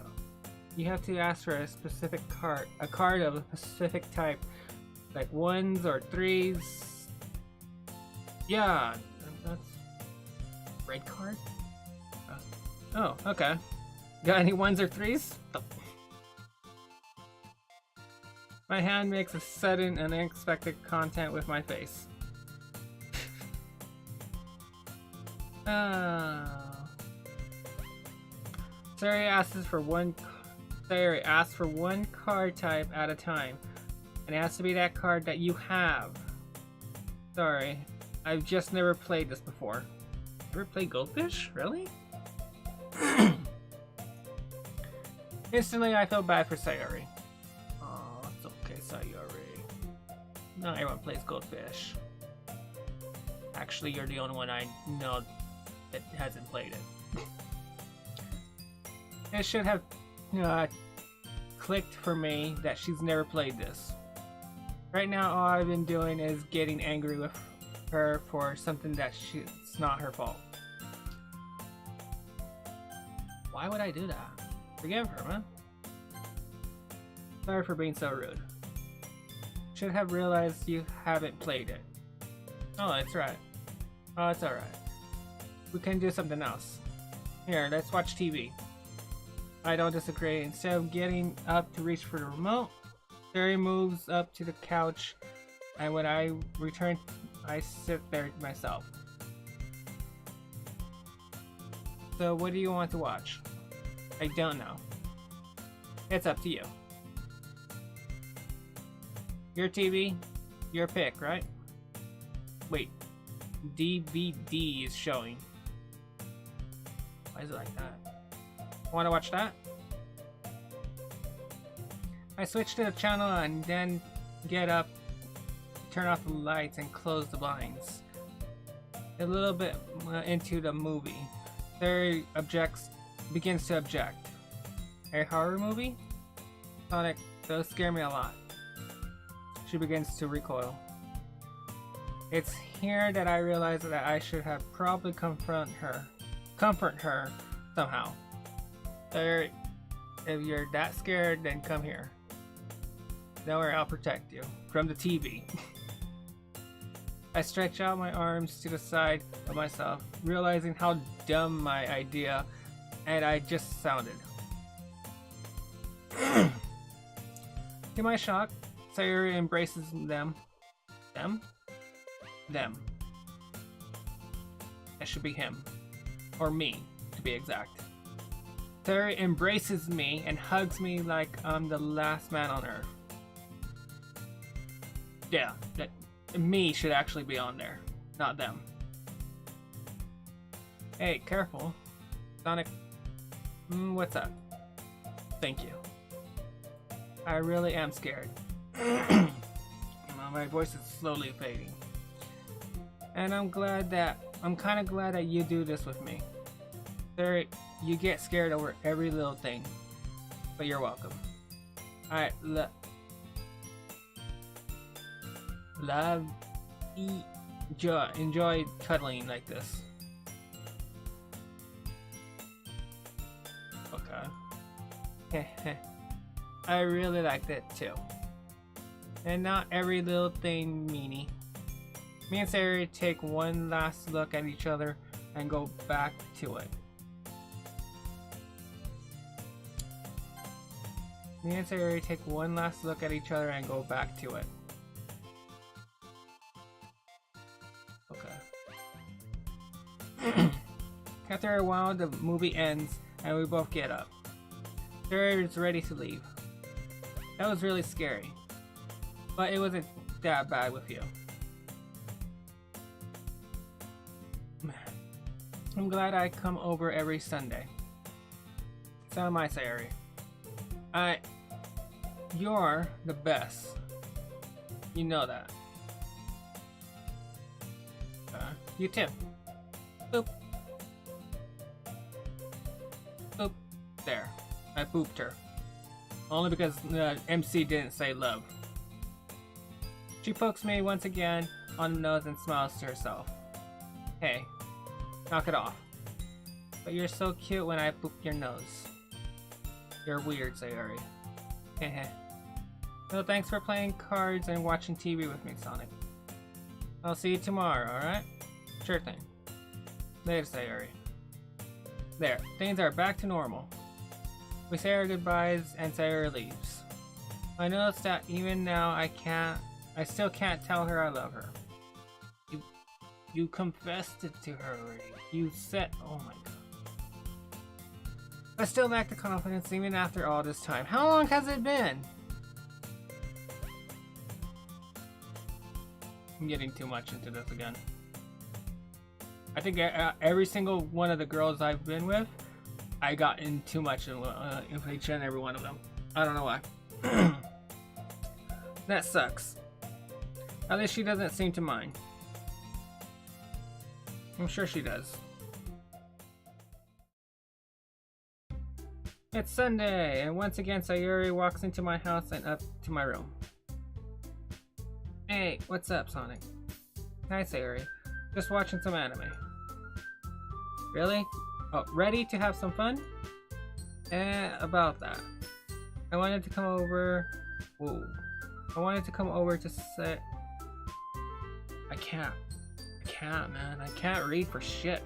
You have to ask for a specific card, a card of a specific type, like 1s or 3s. Yeah, that's red card. Oh, okay. Got any 1s or 3s? Oh. My hand makes a sudden and unexpected contact with my face. Sayori asks for one card type at a time, and it has to be that card that you have. Sorry, I've just never played this before. Ever played Goldfish? Really? Instantly, I feel bad for Sayori. Oh, it's okay, Sayori. Not everyone plays Goldfish. Actually, you're the only one I know that hasn't played it. It should have clicked for me that she's never played this. Right now, all I've been doing is getting angry with her for something that it's not her fault. Why would I do that? Forgive her, man. Sorry for being so rude. Should have realized you haven't played it. Oh, that's right. Oh, it's alright. We can do something else. Here, let's watch TV. I don't disagree. Instead of getting up to reach for the remote, Sayori moves up to the couch, and when I return, I sit there myself. So what do you want to watch? I don't know. It's up to you. Your TV, your pick, right? Wait, DVD is showing. Why is it like that? Want to watch that? I switch to the channel and then get up, turn off the lights and close the blinds. A little bit into the movie, Sayori begins to object. A horror movie? Sonic, those scare me a lot. She begins to recoil. It's here that I realize that I should have probably comfort her somehow. Sayori, if you're that scared, then come here. Don't worry, I'll protect you from the TV. I stretch out my arms to the side of myself, realizing how dumb my idea and I just sounded. To my shock, Sayori embraces them. Them? Them. It should be him. Or me, to be exact. Sayori embraces me and hugs me like I'm the last man on earth. Yeah, that me should actually be on there, not them. Hey, careful. Sonic, what's up? Thank you. I really am scared. My voice is slowly fading. And I'm kind of glad that you do this with me. Sayori, you get scared over every little thing, but you're welcome. Alright, enjoy cuddling like this. I really liked it too. And not every little thing meanie. Me and Sayori take one last look at each other and go back to it. Me and Sayori take one last look at each other and go back to it. Okay. After a while, the movie ends and we both get up. Sayori is ready to leave. That was really scary. But it wasn't that bad with you. I'm glad I come over every Sunday. So am I, Sayori. You're the best. You know that. You too. Boop. Boop. There. I booped her. Only because the MC didn't say love. She pokes me once again on the nose and smiles to herself. Hey, knock it off. But you're so cute when I boop your nose. You're weird, Sayori. Heh. So thanks for playing cards and watching TV with me, Sonic. I'll see you tomorrow, alright? Sure thing. Later, Sayori. There, things are back to normal. We say our goodbyes and Sayori leaves. I notice that even now I still can't tell her I love her. You confessed it to her already. You said, oh my god. I still lack the confidence even after all this time. How long has it been? I'm getting too much into this again. I think every single one of the girls I've been with, I got in too much in each and every one of them. I don't know why. That sucks. At least she doesn't seem to mind. I'm sure she does. It's Sunday, and once again Sayori walks into my house and up to my room. Hey, what's up, Sonic? Hi, Sayori. Just watching some anime. Really? Oh, ready to have some fun? About that. I wanted to come over... Whoa. I wanted to come over to say... I can't, man. I can't read for shit.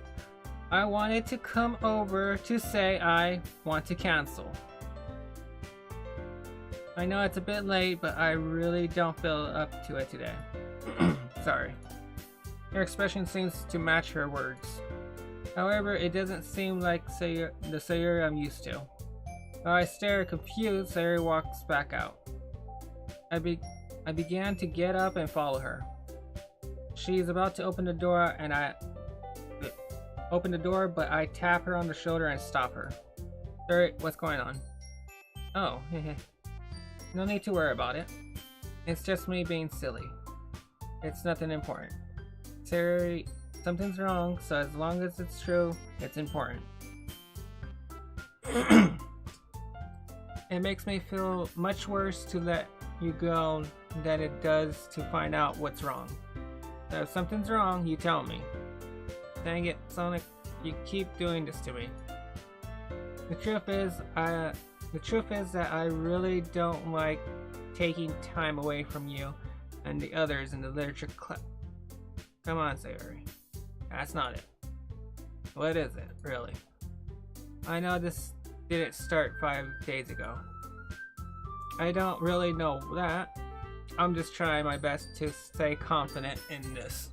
I wanted to come over to say I want to cancel. I know it's a bit late, but I really don't feel up to it today. Sorry. Your expression seems to match her words. However, it doesn't seem like the Sayori I'm used to. While I stare confused, Sayori walks back out. I began to get up and follow her. She's about to open the door and but I tap her on the shoulder and stop her. Sayori, what's going on? Oh, no need to worry about it. It's just me being silly. It's nothing important. Sayori, something's wrong, so as long as it's true, it's important. It makes me feel much worse to let you go than it does to find out what's wrong. So if something's wrong, you tell me. Dang it, Sonic, you keep doing this to me. The truth is that I really don't like taking time away from you and the others in the literature club. Come on, Sayori. That's not it. What is it, really? I know this didn't start 5 days ago. I don't really know that. I'm just trying my best to stay confident in this.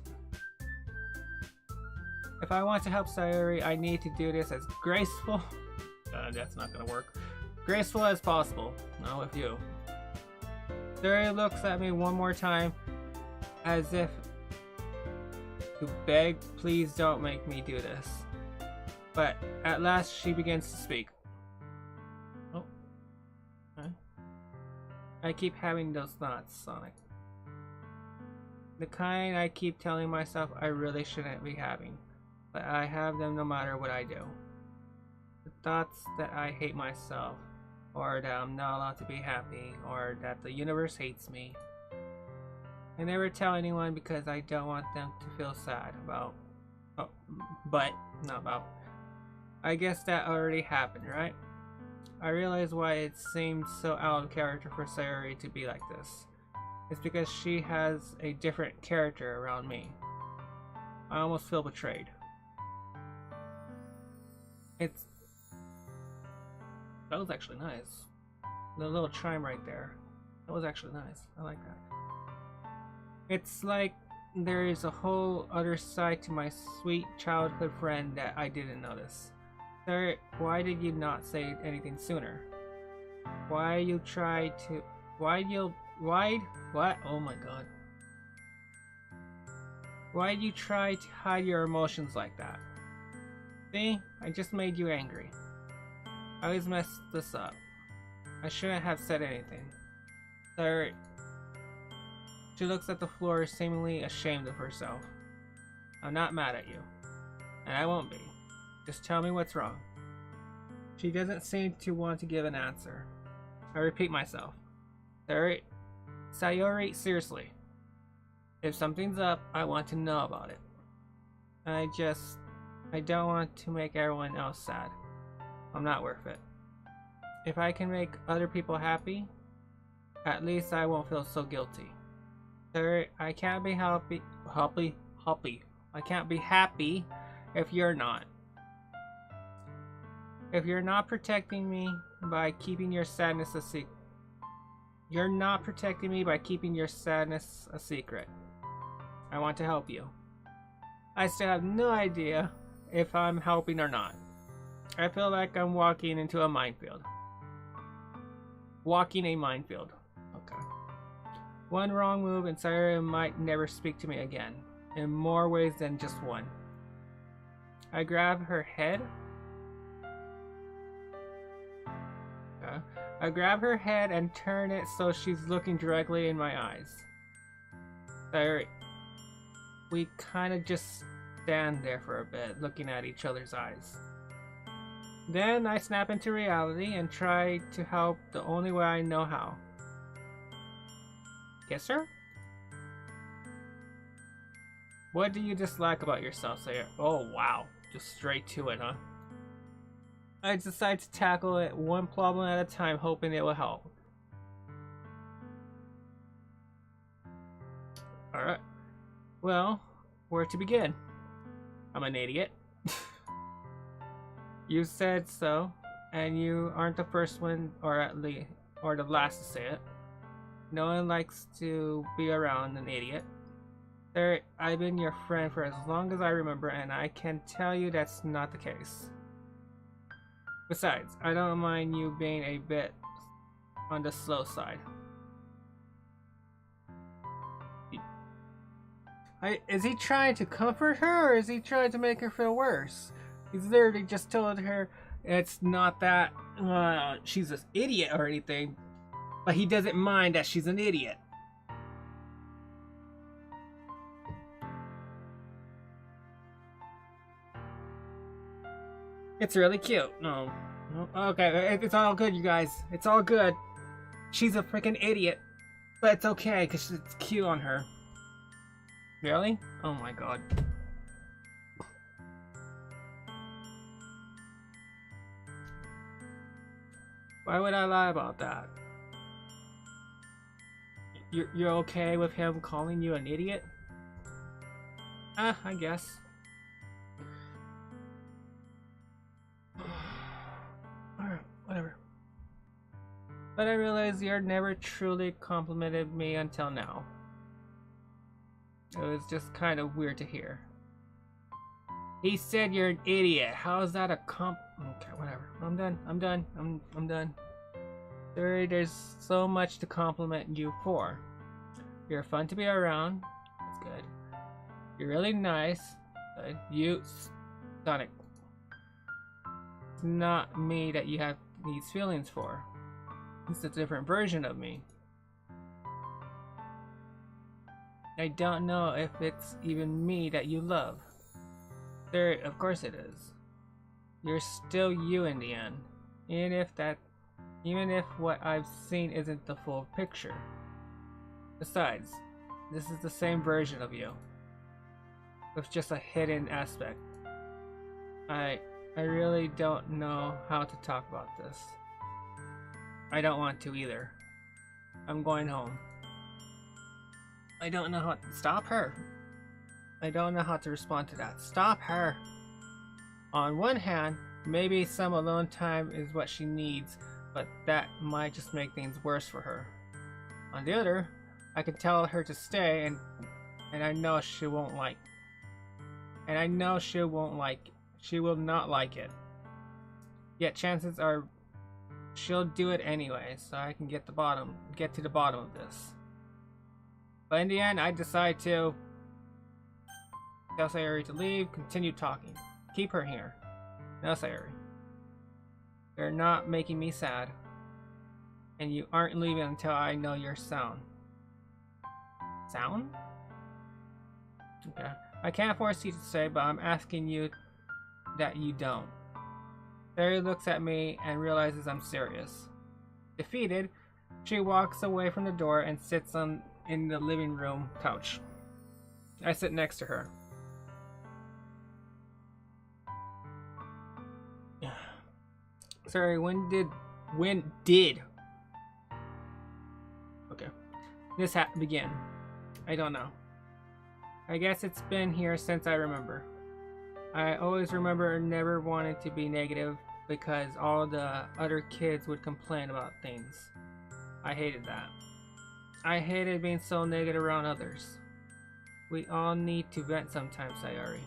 If I want to help Sayori, I need to do this as graceful. That's not gonna work. Graceful as possible. Not with you. Sayori looks at me one more time as if to beg, please don't make me do this. But at last she begins to speak. Oh. Huh? I keep having those thoughts, Sonic. The kind I keep telling myself I really shouldn't be having. But I have them no matter what I do. The thoughts that I hate myself, or that I'm not allowed to be happy, or that the universe hates me. I never tell anyone because I don't want them to feel sad about... Oh, but, not about. I guess that already happened, right? I realize why it seems so out of character for Sayori to be like this. It's because she has a different character around me. I almost feel betrayed. It's... That was actually nice. The little chime right there. That was actually nice. I like that. It's like there is a whole other side to my sweet childhood friend that I didn't notice. Sir, why did you not say anything sooner? Why you try to... What? Oh my god. Why'd you try to hide your emotions like that? See? I just made you angry. I always mess this up. I shouldn't have said anything. Sir... She looks at the floor, seemingly ashamed of herself. I'm not mad at you. And I won't be. Just tell me what's wrong. She doesn't seem to want to give an answer. I repeat myself. Sayori, seriously. If something's up, I want to know about it. I don't want to make everyone else sad. I'm not worth it. If I can make other people happy, at least I won't feel so guilty. Sir, I can't be happy. I can't be happy if you're not. If you're not protecting me by keeping your sadness a secret. You're not protecting me by keeping your sadness a secret. I want to help you. I still have no idea if I'm helping or not. I feel like I'm walking into a minefield. Walking a minefield. Okay. One wrong move and Sayori might never speak to me again, in more ways than just one. I grab her head. I grab her head and turn it so she's looking directly in my eyes. Sayori, we kind of just stand there for a bit, looking at each other's eyes. Then I snap into reality and try to help the only way I know how. Kiss her? What do you dislike about yourself, Sayori? Oh wow, just straight to it, huh? I decide to tackle it one problem at a time, hoping it will help. Alright. Well, where to begin? I'm an idiot. You said so, and you aren't the first one, or the last to say it. No one likes to be around an idiot. Sir, I've been your friend for as long as I remember, and I can tell you that's not the case. Besides, I don't mind you being a bit on the slow side. Is he trying to comfort her, or is he trying to make her feel worse? He's literally just told her it's not that she's an idiot or anything, but he doesn't mind that she's an idiot. It's really cute. No. Okay, it's all good, you guys. It's all good. She's a freaking idiot. But it's okay, because it's cute on her. Really? Oh my god. Why would I lie about that? You're okay with him calling you an idiot? I guess. Alright, whatever. But I realize you're never truly complimented me until now. It was just kind of weird to hear. He said you're an idiot. How is that a Okay, whatever. I'm done. I'm done. There's so much to compliment you for. You're fun to be around. That's good. You're really nice. Good. You, Sonic. It's not me that you have these feelings for. It's a different version of me. I don't know if it's even me that you love. There, of course it is. You're still you in the end, even if what I've seen isn't the full picture. Besides, this is the same version of you, with just a hidden aspect. I really don't know how to talk about this. I don't want to either. I'm going home. I don't know how to stop her. I don't know how to respond to that. Stop her. On one hand, maybe some alone time is what she needs, but that might just make things worse for her. On the other, I can tell her to stay, and I know she won't like. And I know she won't like. She will not like it. Yet chances are, she'll do it anyway, so I can get to the bottom of this. But in the end, I decide to tell Sayori to leave, continue talking. Keep her here. No, Sayori. You're not making me sad. And you aren't leaving until I know you're sound. Sound? Okay. I can't force you to stay, but I'm asking you that you don't. Sayori looks at me and realizes I'm serious. Defeated, she walks away from the door and sits in the living room couch. I sit next to her. Sorry, when did okay this begin? I don't know. I guess it's been here since I remember. I always remember never wanting to be negative because all the other kids would complain about things. I hated that. I hated being so negative around others. We all need to vent sometimes, Sayori.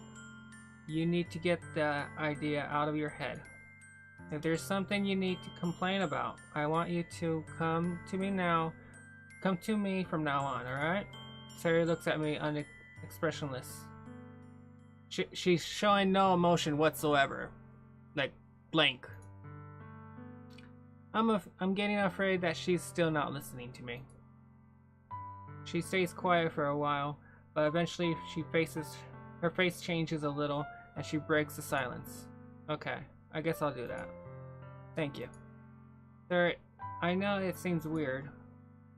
You need to get the idea out of your head. If there's something you need to complain about, I want you to come to me from now on, alright? Sayori looks at me expressionless. She's showing no emotion whatsoever. Like, blank. I'm getting afraid that she's still not listening to me. She stays quiet for a while, but eventually her face changes a little and she breaks the silence. Okay, I guess I'll do that. Thank you. Sir, I know it seems weird,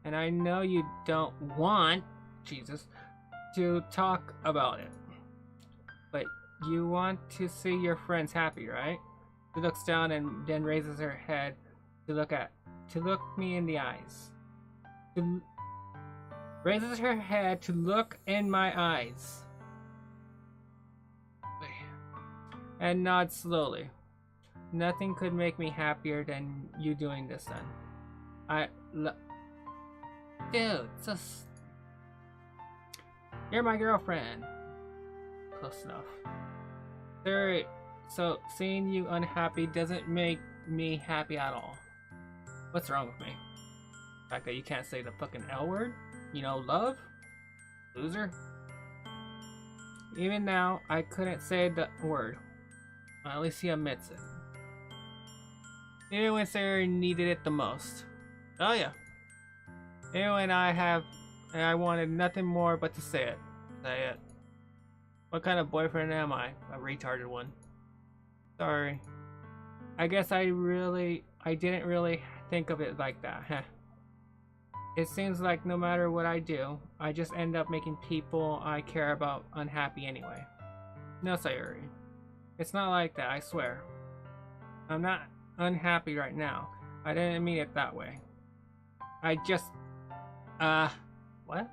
and I know you don't want, to talk about it. But you want to see your friends happy, right? She looks down and then raises her head to look me in the eyes. Raises her head to look in my eyes. And nods slowly. Nothing could make me happier than you doing this then. Dude, you're my girlfriend. Close enough. Sir, so seeing you unhappy doesn't make me happy at all. What's wrong with me? The fact that you can't say the fucking L word? You know, love? Loser? Even now, I couldn't say the word. At least he admits it. Even when Sayori needed it the most. Oh yeah. Even when I wanted nothing more but to say it. Say it. What kind of boyfriend am I? A retarded one. Sorry. I guess I didn't really think of it like that, huh? It seems like no matter what I do, I just end up making people I care about unhappy anyway. No, Sayori. It's not like that, I swear. I'm not unhappy right now. I didn't mean it that way. I just... what?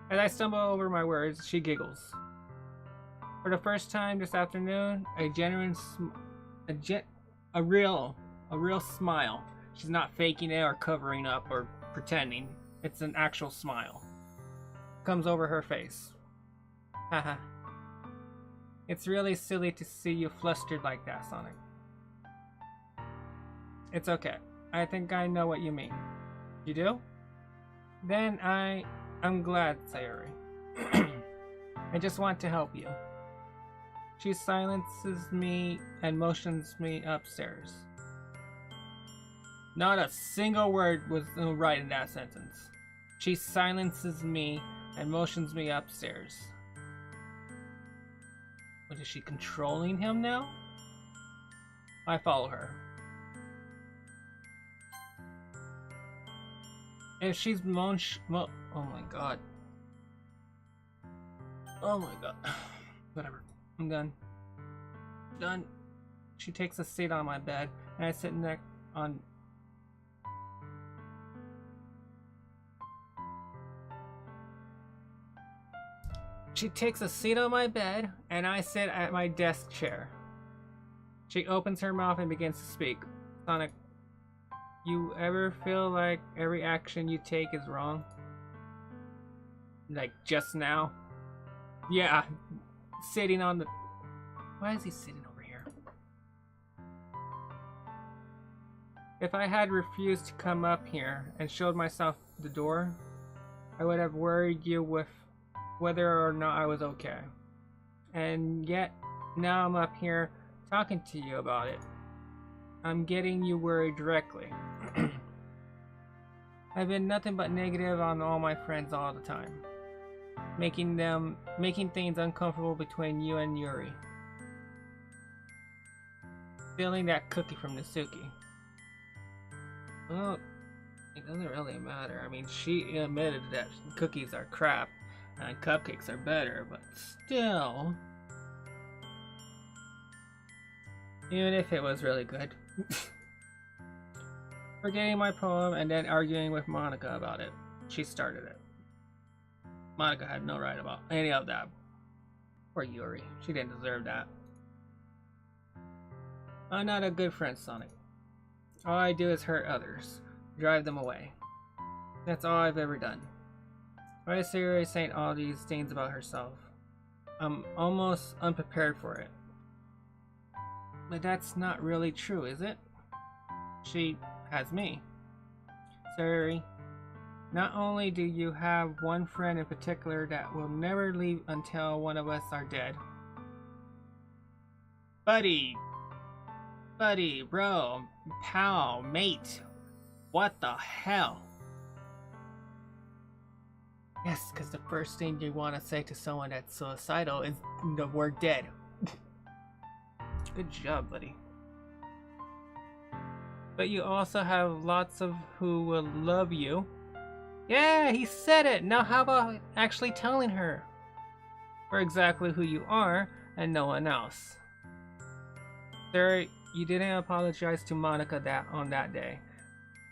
As I stumble over my words, she giggles. For the first time this afternoon, a real smile. She's not faking it or covering up or pretending. It's an actual smile. Comes over her face. Haha. It's really silly to see you flustered like that, Sonic. It's okay. I think I know what you mean. You do? Then I'm glad, Sayori. I just want to help you. She silences me and motions me upstairs. Not a single word was right in that sentence. She silences me and motions me upstairs. What, is she controlling him now? I follow her. If she's oh my god. Oh my god. Whatever. I'm done. Done. She takes a seat on my bed, and I sit next on She takes a seat on my bed, and I sit at my desk chair. She opens her mouth and begins to speak. Sonic, you ever feel like every action you take is wrong? Like just now? Yeah, sitting on the... Why is he sitting over here? If I had refused to come up here and showed myself the door, I would have worried you with whether or not I was okay. And yet, now I'm up here talking to you about it. I'm getting you worried directly. I've been nothing but negative on all my friends all the time, making things uncomfortable between you and Yuri. Stealing that cookie from Nasuki. Well, it doesn't really matter. I mean, she admitted that cookies are crap and cupcakes are better, but still. Even if it was really good. Forgetting my poem and then arguing with Monica about it. She started it. Monica had no right about any of that. Poor Yuri. She didn't deserve that. I'm not a good friend, Sonic. All I do is hurt others. Drive them away. That's all I've ever done. Why is Sayori saying all these things about herself? I'm almost unprepared for it. But that's not really true, is it? She has me. Sayori, not only do you have one friend in particular that will never leave until one of us are dead. Buddy, bro, pal, mate. What the hell? Yes, because the first thing you want to say to someone that's suicidal is the word dead. Good job, buddy. But you also have lots of who will love you. Yeah, he said it! Now how about actually telling her? For exactly who you are, and no one else. Sir, you didn't apologize to Monica on that day.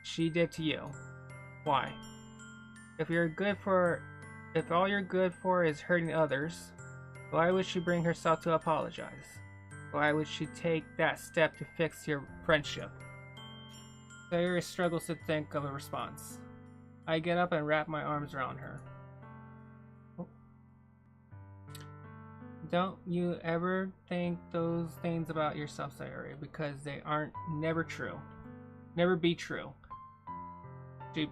She did to you. Why? If all you're good for is hurting others, why would she bring herself to apologize? Why would she take that step to fix your friendship? Sayori struggles to think of a response. I get up and wrap my arms around her. Oh. Don't you ever think those things about yourself, Sayori, because they aren't never true. Never be true.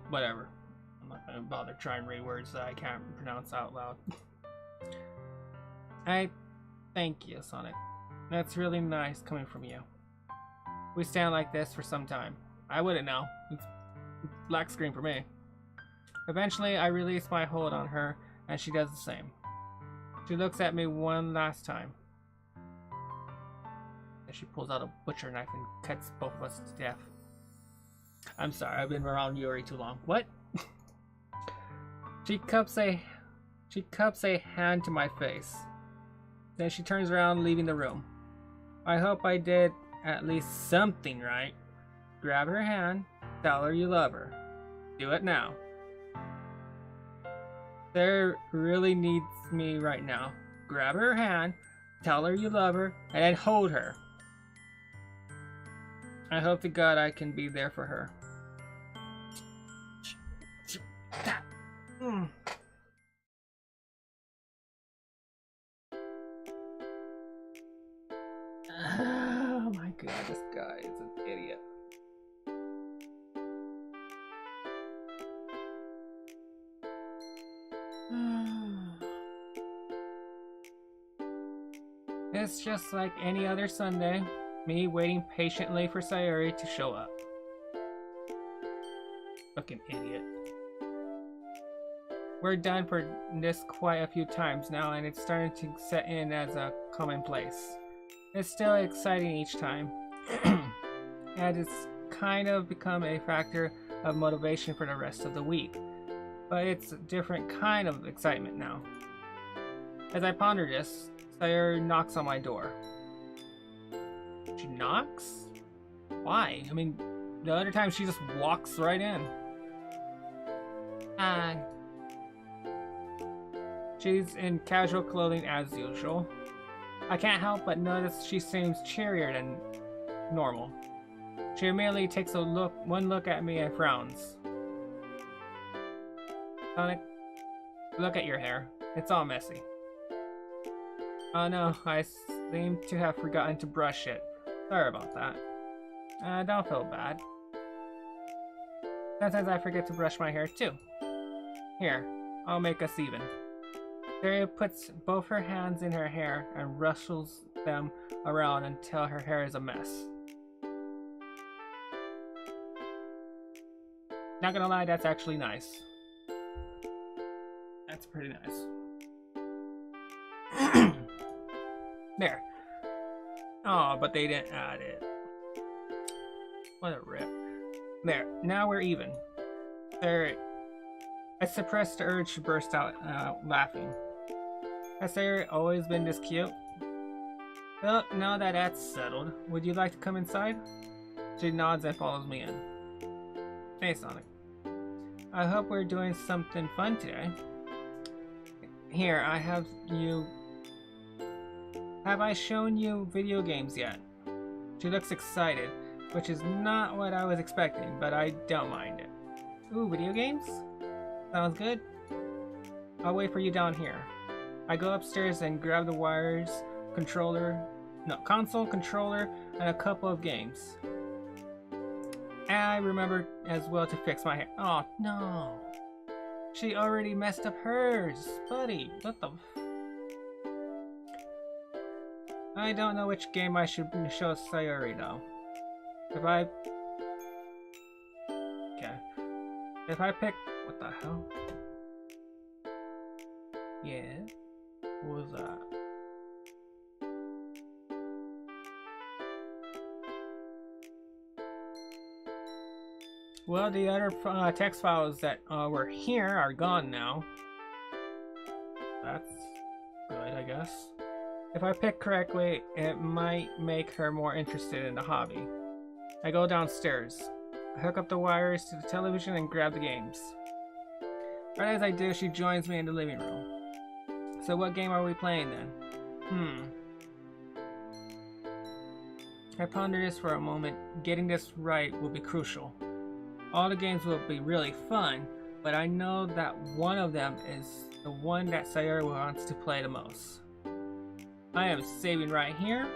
Whatever. I'm not gonna bother trying to read words that I can't pronounce out loud. I thank you, Sonic. That's really nice coming from you. We stand like this for some time. I wouldn't know. It's black screen for me. Eventually, I release my hold on her, and she does the same. She looks at me one last time. And she pulls out a butcher knife and cuts both of us to death. I'm sorry, I've been around Yuri too long. What? She cups a hand to my face. Then she turns around, leaving the room. I hope I did at least something right. Grab her hand, tell her you love her. Do it now. Sarah really needs me right now. Grab her hand, tell her you love her, and then hold her. I hope to God I can be there for her. Oh my god, this guy is an idiot. It's just like any other Sunday, me waiting patiently for Sayori to show up. Fucking idiot. We're done for this quite a few times now, and it's starting to set in as a commonplace. It's still exciting each time, and it's kind of become a factor of motivation for the rest of the week. But it's a different kind of excitement now. As I ponder this, Sayori knocks on my door. She knocks? Why? I mean, the other time she just walks right in. She's in casual clothing as usual. I can't help but notice she seems cheerier than normal. She immediately takes one look at me and frowns. Sonic, look at your hair. It's all messy. Oh no, I seem to have forgotten to brush it. Sorry about that. Don't feel bad. Sometimes I forget to brush my hair too. Here, I'll make us even. Sayori puts both her hands in her hair and rustles them around until her hair is a mess. Not gonna lie, that's actually nice. That's pretty nice. There. Oh, but they didn't add it. What a rip. There, now we're even. There. I suppressed the urge to burst out laughing. Has Sayori always been this cute? Well, now that that's settled, would you like to come inside? She nods and follows me in. Hey, Sonic. I hope we're doing something fun today. Here, I have you... Have I shown you video games yet? She looks excited, which is not what I was expecting, but I don't mind it. Ooh, video games? Sounds good. I'll wait for you down here. I go upstairs and grab the wires, console, controller, and a couple of games. And I remember as well to fix my hair. Oh, no. She already messed up hers. Buddy, what the... I don't know which game I should show Sayori though. Okay. If I pick... What the hell? Yeah. What was that? Well, the other text files that were here are gone now. That's good, I guess. If I pick correctly, it might make her more interested in the hobby. I go downstairs. I hook up the wires to the television and grab the games. Right as I do, she joins me in the living room. So what game are we playing then? I ponder this for a moment. Getting this right will be crucial. All the games will be really fun, but I know that one of them is the one that Sayori wants to play the most. I am saving right here.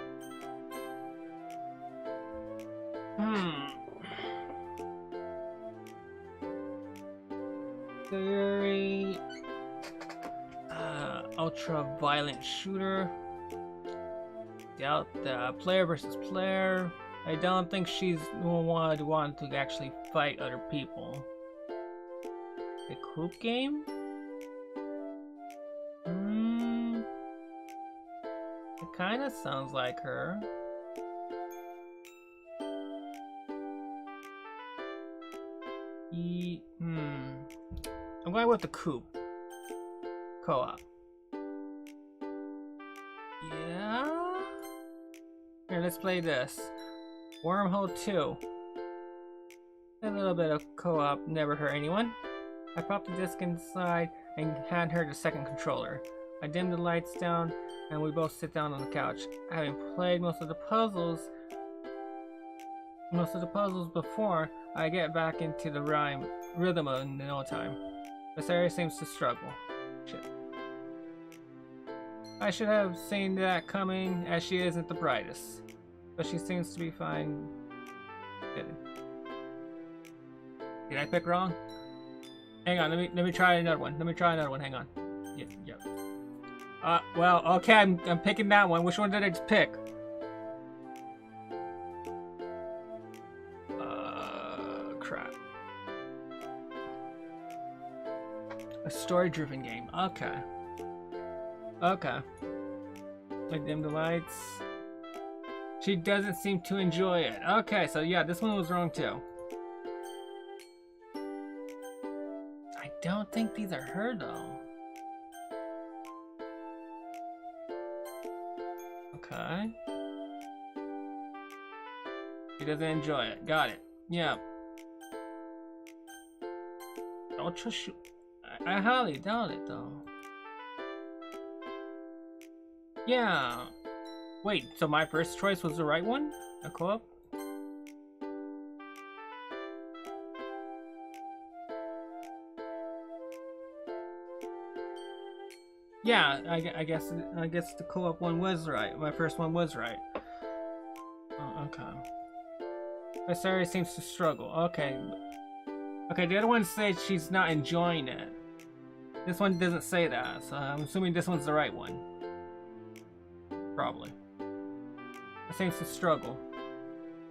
Sayori... ultra-violent shooter. Doubt the player versus player. I don't think she's the one who want to actually fight other people. The Coop game? It kinda sounds like her. I'm going with the Coop. Co-op. Yeah? Here, let's play this. Wormhole 2. A little bit of co-op never hurt anyone. I pop the disc inside and hand her the second controller. I dim the lights down and we both sit down on the couch. Having played most of the puzzles before, I get back into the rhythm in no time. This area seems to struggle. Shit. I should have seen that coming, as she isn't the brightest. But she seems to be fine. Did I pick wrong? Hang on, let me try another one. Hang on. Yep. Well, okay, I'm picking that one. Which one did I just pick? Crap. A story-driven game. Okay. I dim the lights. She doesn't seem to enjoy it. Okay, so yeah, this one was wrong too. I don't think these are her though. Okay. She doesn't enjoy it. Got it. Yeah. Ultra shoot. I highly doubt it though. Yeah. Wait, so my first choice was the right one? A co-op? Yeah, I guess the co-op one was right. My first one was right. Oh, okay. But Sayori seems to struggle. Okay. Okay, the other one said she's not enjoying it. This one doesn't say that, so I'm assuming this one's the right one. Probably. It seems to struggle.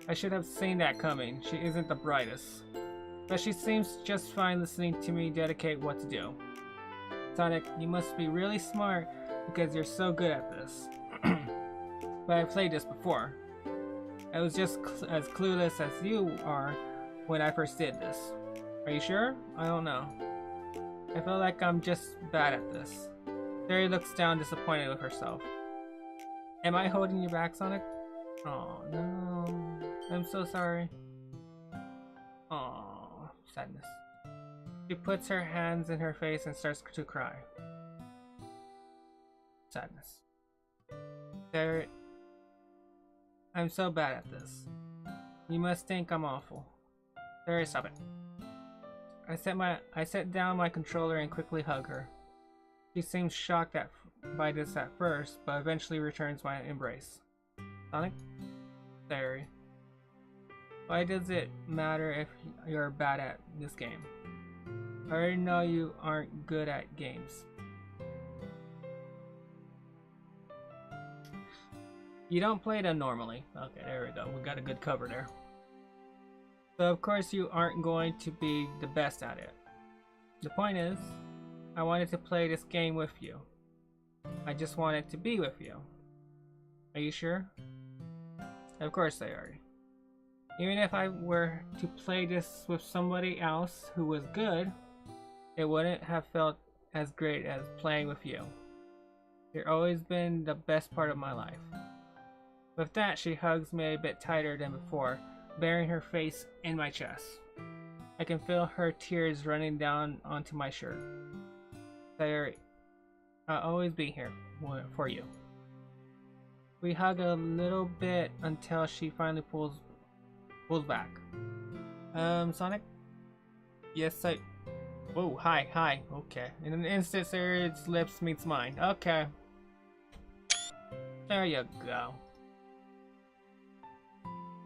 I should have seen that coming. She isn't the brightest. But she seems just fine listening to me dedicate what to do. Sonic, you must be really smart because you're so good at this. But I've played this before. I was just as clueless as you are when I first did this. Are you sure? I don't know. I feel like I'm just bad at this. Sayori looks down disappointed with herself. Am I holding you back, Sonic? Oh no. I'm so sorry. Oh, sadness. She puts her hands in her face and starts to cry. Sadness. Sayori, I'm so bad at this. You must think I'm awful. Sayori, stop it. I set down my controller and quickly hug her. She seems shocked by this at first, but eventually returns my embrace. Sonic? Sayori. Why does it matter if you're bad at this game? I already know you aren't good at games. You don't play them normally. Okay, there we go. We got a good cover there. So of course you aren't going to be the best at it. The point is, I wanted to play this game with you. I just wanted to be with you. Are you sure? Of course they are. Even if I were to play this with somebody else who was good, it wouldn't have felt as great as playing with you. You've always been the best part of my life. With that, she hugs me a bit tighter than before, burying her face in my chest. I can feel her tears running down onto my shirt. Sayori, I'll always be here for you. We hug a little bit until she finally pulls back. Sonic? Yes, Whoa, hi, okay. In an instant, Sayori's lips meets mine. Okay. There you go.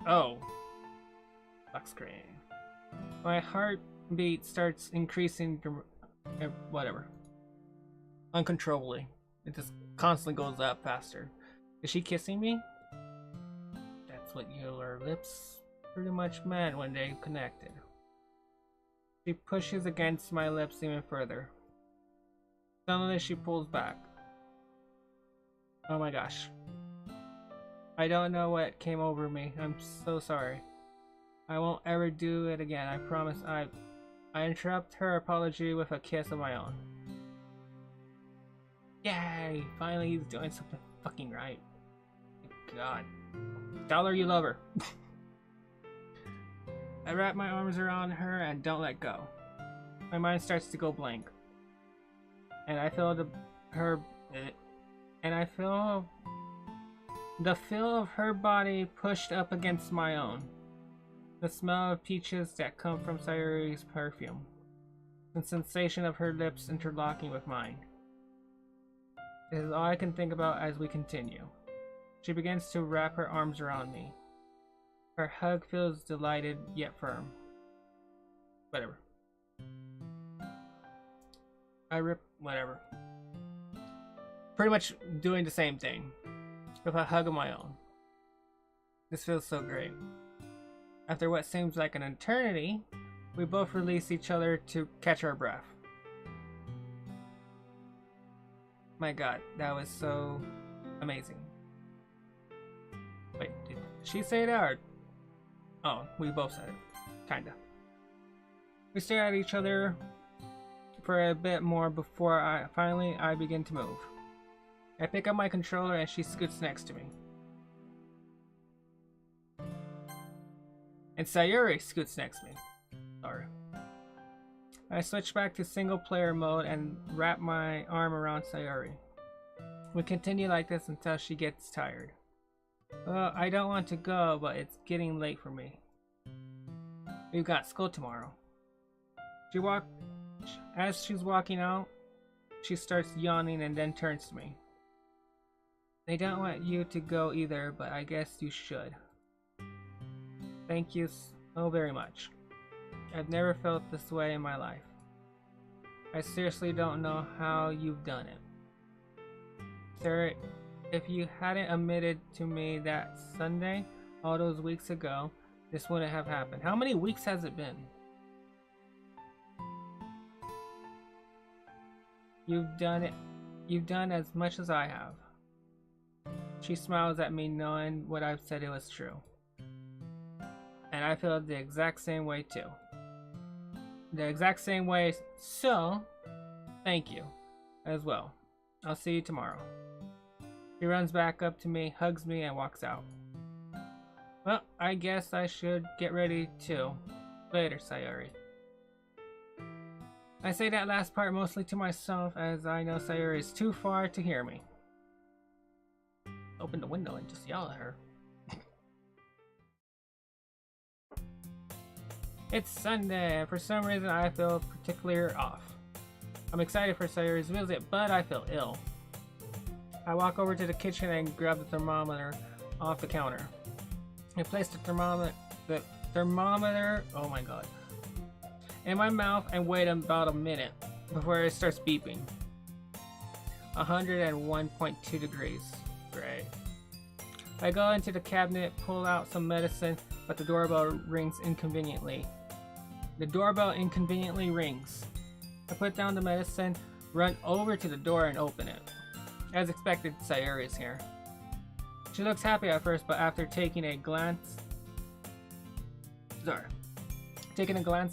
Oh. Lock screen. My heartbeat starts increasing, whatever. Uncontrollably. It just constantly goes up faster. Is she kissing me? That's what your lips pretty much meant when they connected. She pushes against my lips even further. Suddenly she pulls back. Oh my gosh. I don't know what came over me. I'm so sorry. I won't ever do it again. I promise. I interrupt her apology with a kiss of my own. Yay! Finally he's doing something fucking right. God. Tell her you love her. I wrap my arms around her and don't let go. My mind starts to go blank. And I feel the feel of her body pushed up against my own. The smell of peaches that come from Sayori's perfume. The sensation of her lips interlocking with mine. This is all I can think about as we continue. She begins to wrap her arms around me. Her hug feels delighted yet firm. Whatever. Whatever. Pretty much doing the same thing. With a hug of my own. This feels so great. After what seems like an eternity, we both release each other to catch our breath. My god, that was so amazing. Wait, did she say that or... Oh, we both said it. Kinda. We stare at each other for a bit more before I begin to move. I pick up my controller and she scoots next to me. And Sayori scoots next to me. Sorry. I switch back to single player mode and wrap my arm around Sayori. We continue like this until she gets tired. Well, I don't want to go, but it's getting late for me. We've got school tomorrow. As she's walking out, she starts yawning and then turns to me. They don't want you to go either, but I guess you should. Thank you so very much. I've never felt this way in my life. I seriously don't know how you've done it. Sarah, if you hadn't admitted to me that Sunday, all those weeks ago, this wouldn't have happened. How many weeks has it been? You've done as much as I have. She smiles at me knowing what I've said it was true. And I feel the exact same way too. The exact same way, so thank you as well. I'll see you tomorrow. He runs back up to me, hugs me, and walks out. Well, I guess I should get ready too. Later, Sayori. I say that last part mostly to myself, as I know Sayori is too far to hear me. Open the window and just yell at her. It's Sunday, and for some reason I feel particularly off. I'm excited for Sayori's visit, but I feel ill. I walk over to the kitchen and grab the thermometer off the counter. I place the thermometer, oh my god, in my mouth and wait about a minute before it starts beeping. 101.2 degrees. Great. I go into the cabinet, pull out some medicine, but the doorbell rings inconveniently. The doorbell inconveniently rings. I put down the medicine, run over to the door and open it. As expected, Sayori is here. She looks happy at first, but after taking a glance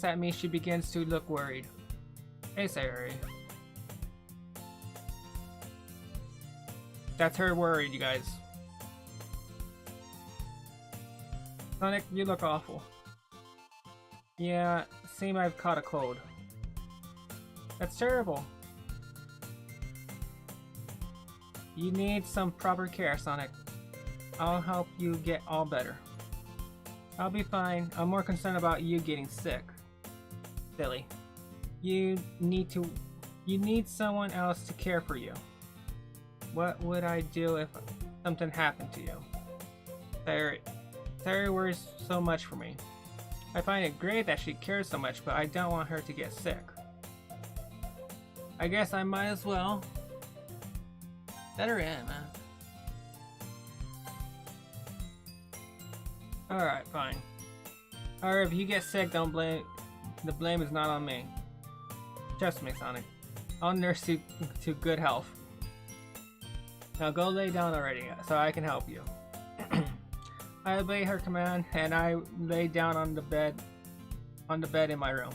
at me, she begins to look worried. Hey, Sayori. That's her worried, you guys. Sonic, you look awful. Yeah, seem I've caught a cold. That's terrible. You need some proper care, Sonic. I'll help you get all better. I'll be fine. I'm more concerned about you getting sick. Silly. You need someone else to care for you. What would I do if something happened to you? Sayori worries so much for me. I find it great that she cares so much, but I don't want her to get sick. I guess I might as well let her in, man. Alright, fine. Or if you get sick, don't blame. The blame is not on me. Trust me, Sonic. I'll nurse you to good health. Now go lay down already, so I can help you. I obey her command, and I lay down on the bed in my room.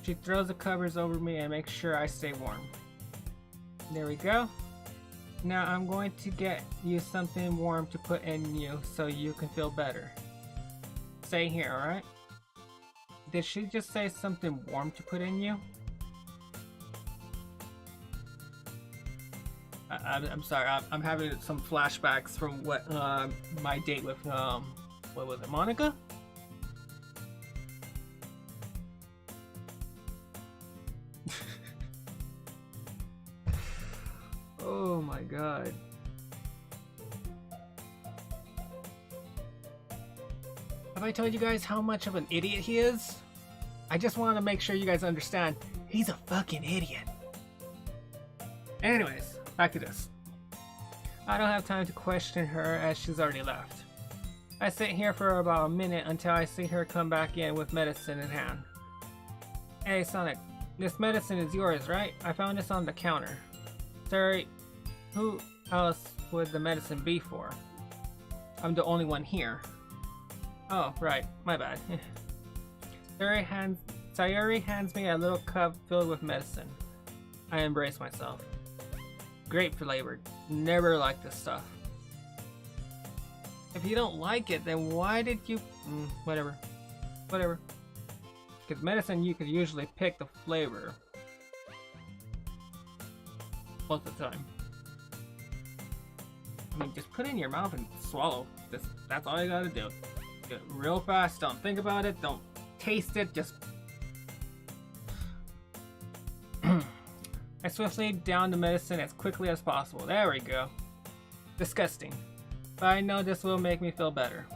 She throws the covers over me and makes sure I stay warm. There we go. Now I'm going to get you something warm to put in you so you can feel better. Stay here, alright? Did she just say something warm to put in you? I'm sorry, I'm having some flashbacks from what my date with what was it, Monica? Oh my god. Have I told you guys how much of an idiot he is? I just want to make sure you guys understand, he's a fucking idiot. Anyways, back to this. I don't have time to question her as she's already left. I sit here for about a minute until I see her come back in with medicine in hand. Hey Sonic, this medicine is yours, right? I found this on the counter. Sorry, who else would the medicine be for? I'm the only one here. Oh, right, my bad. Sayori hands me a little cup filled with medicine. I embrace myself. Great flavored. Never liked this stuff. If you don't like it, then why did you... whatever. Whatever. Because medicine, you could usually pick the flavor. Most of the time. I mean, just put it in your mouth and swallow. That's all you gotta do. Do it real fast. Don't think about it. Don't taste it. Just. I swiftly down the medicine as quickly as possible. There we go. Disgusting. But I know this will make me feel better.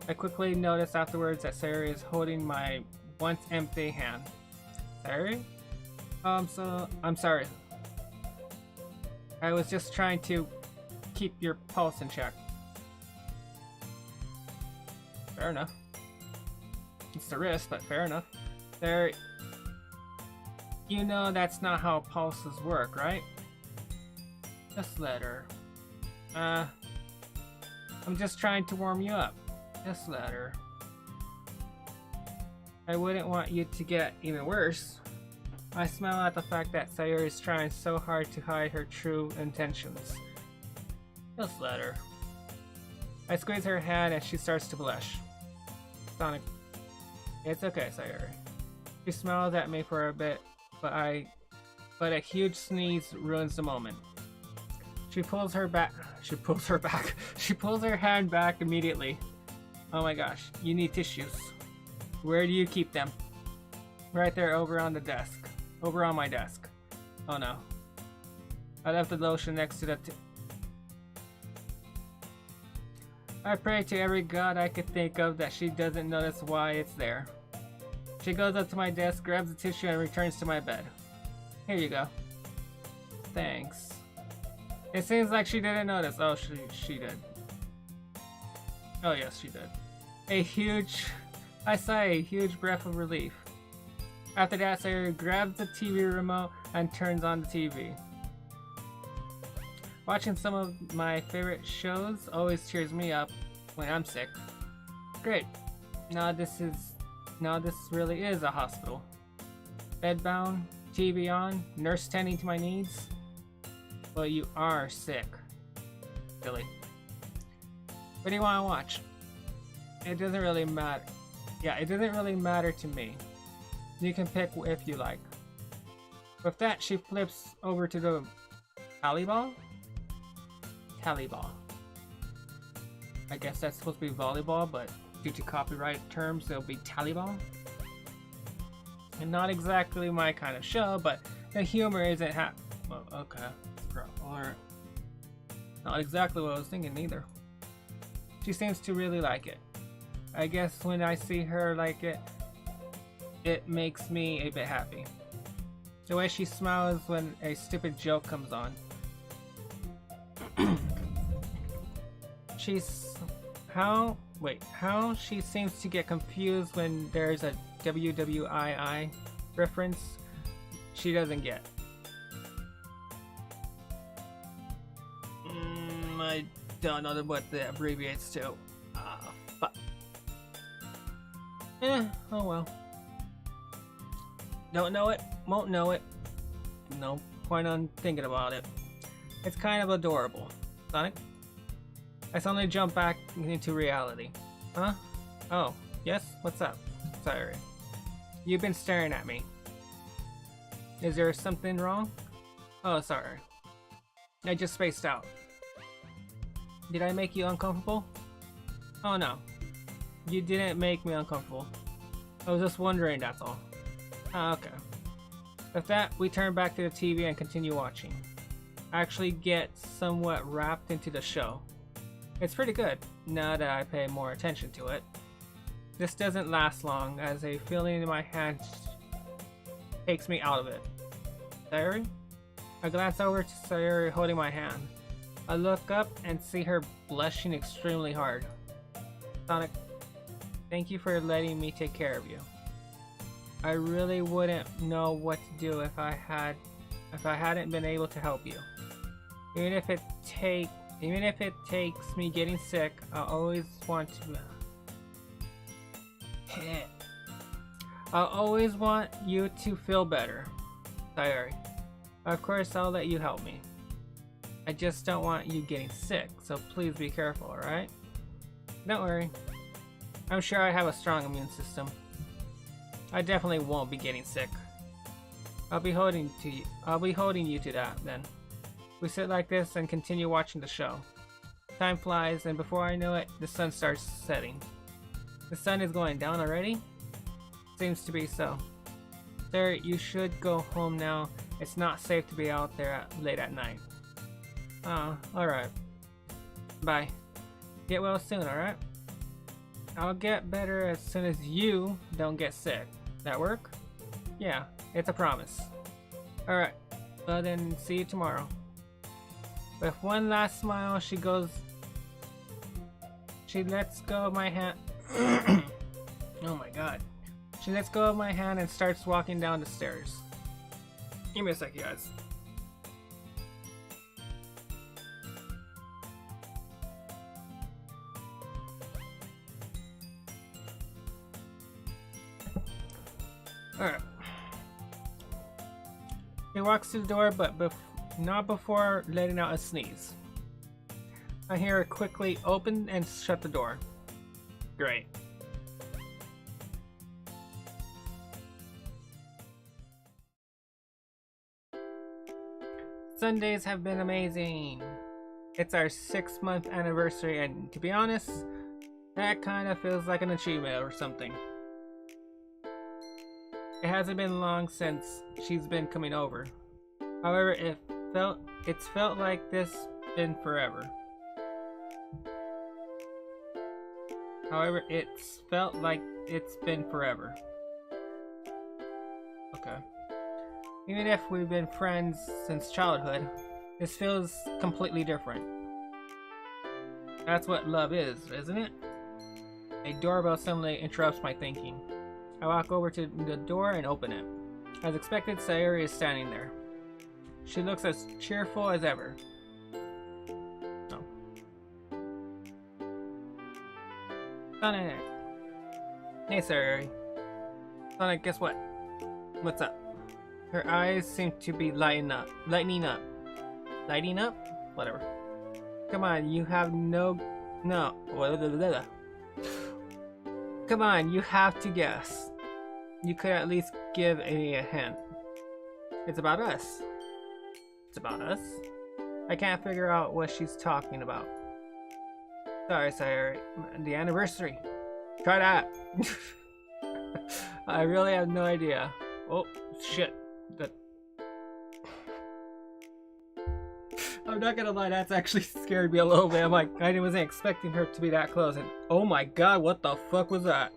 I quickly notice afterwards that Sayori is holding my once empty hand. Sayori? I'm sorry. I was just trying to keep your pulse in check. Fair enough. It's the risk, but fair enough. There. You know that's not how pulses work, right? Just let her. I'm just trying to warm you up. Just let her. I wouldn't want you to get even worse. I smile at the fact that Sayori is trying so hard to hide her true intentions. Just let her. I squeeze her hand and she starts to blush. Sonic. It's okay, Sayori. She smiles at me for a bit, but a huge sneeze ruins the moment. She pulls her hand back immediately. Oh my gosh, you need tissues. Where do you keep them? Right there, over on the desk. Over on my desk. Oh no. I left the lotion next to the I pray to every god I could think of that she doesn't notice why it's there. She goes up to my desk, grabs the tissue, and returns to my bed. Here you go. Thanks. It seems like she didn't notice. Oh, she did. Oh yes, she did. I sigh a huge breath of relief. After that, Sayori grabs the TV remote and turns on the TV. Watching some of my favorite shows always cheers me up when I'm sick. Great. Now this really is a hospital. Bedbound, TV on, nurse tending to my needs. Well, you are sick. Silly. What do you want to watch? It doesn't really matter. Yeah, it doesn't really matter to me. You can pick if you like. With that, she flips over to the volleyball. Volleyball. I guess that's supposed to be volleyball, but due to copyright terms, it'll be taliball. And not exactly my kind of show, but the humor isn't well, okay. Or not exactly what I was thinking either. She seems to really like it. I guess when I see her like it, it makes me a bit happy. The way she smiles when a stupid joke comes on. How she seems to get confused when there's a WWII reference she doesn't get. I don't know what that abbreviates to. Fuck. Oh well. Don't know it, won't know it. No point on thinking about it. It's kind of adorable. Sonic? I suddenly jump back into reality. Huh? Oh, yes? What's up? Sorry. You've been staring at me. Is there something wrong? Oh, sorry. I just spaced out. Did I make you uncomfortable? Oh no. You didn't make me uncomfortable. I was just wondering, that's all. Ah, okay. With that, we turn back to the TV and continue watching. I actually get somewhat wrapped into the show. It's pretty good, now that I pay more attention to it. This doesn't last long, as a feeling in my hand takes me out of it. Sayori? I glance over to Sayori holding my hand. I look up and see her blushing extremely hard. Sonic, thank you for letting me take care of you. I really wouldn't know what to do if I hadn't been able to help you. Even if it takes me getting sick, I always want you to feel better. Sayori. Of course, I'll let you help me. I just don't want you getting sick, so please be careful, alright? Don't worry. I'm sure I have a strong immune system. I definitely won't be getting sick. I'll be holding you to that then. We sit like this and continue watching the show. Time flies, and before I know it, the sun starts setting. The sun is going down already? Seems to be so. Sir, you should go home now. It's not safe to be out there late at night. Oh, alright. Bye. Get well soon, alright? I'll get better as soon as you don't get sick. That work? Yeah, it's a promise. Alright, well then, see you tomorrow. With one last smile, she lets go of my hand. Oh my god. She lets go of my hand and starts walking down the stairs. Give me a sec, you guys. Alright. He walks to the door, but not before letting out a sneeze. I hear her quickly open and shut the door. Great. Sundays have been amazing. It's our 6-month anniversary, and to be honest, that kind of feels like an achievement or something. It hasn't been long since she's been coming over. However, it's felt like this been forever. Okay. Even if we've been friends since childhood, this feels completely different. That's what love is, isn't it? A doorbell suddenly interrupts my thinking. I walk over to the door and open it. As expected, Sayori is standing there. She looks as cheerful as ever. Oh. Sonic! Hey, Sayori. Sonic, guess what? What's up? Her eyes seem to be lighting up. Lighting up? Whatever. Come on, you have no... Come on, you have to guess. You could at least give me a hint. It's about us. It's about us? I can't figure out what she's talking about. Sorry, Sayori. The anniversary. Try that. I really have no idea. Oh, shit. I'm not gonna lie, that's actually scared me a little bit. I'm like, I wasn't expecting her to be that close, and oh my god, what the fuck was that?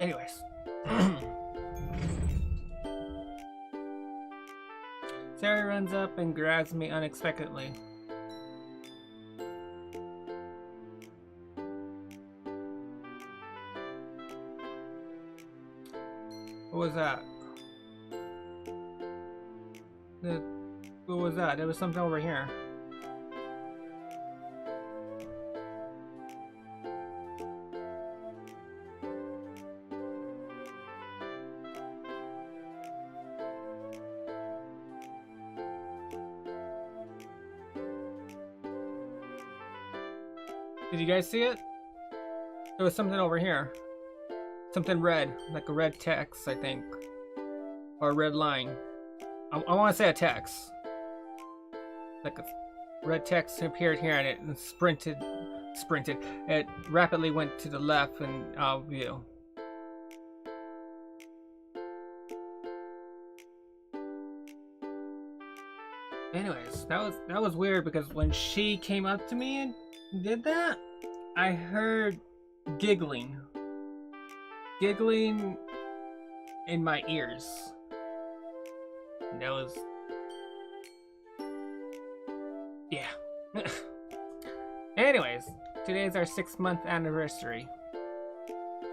Anyways. Sayori runs up and grabs me unexpectedly. What was that? What was that? There was something over here. Did you guys see it? There was something over here. Something red, like a red text, I think. Or a red line. I want to say a text. Like a red text appeared here and it sprinted. It rapidly went to the left and out of view. Anyways, that was weird because when she came up to me and did that, I heard giggling in my ears. And that was, yeah. Anyways, today's our 6-month anniversary.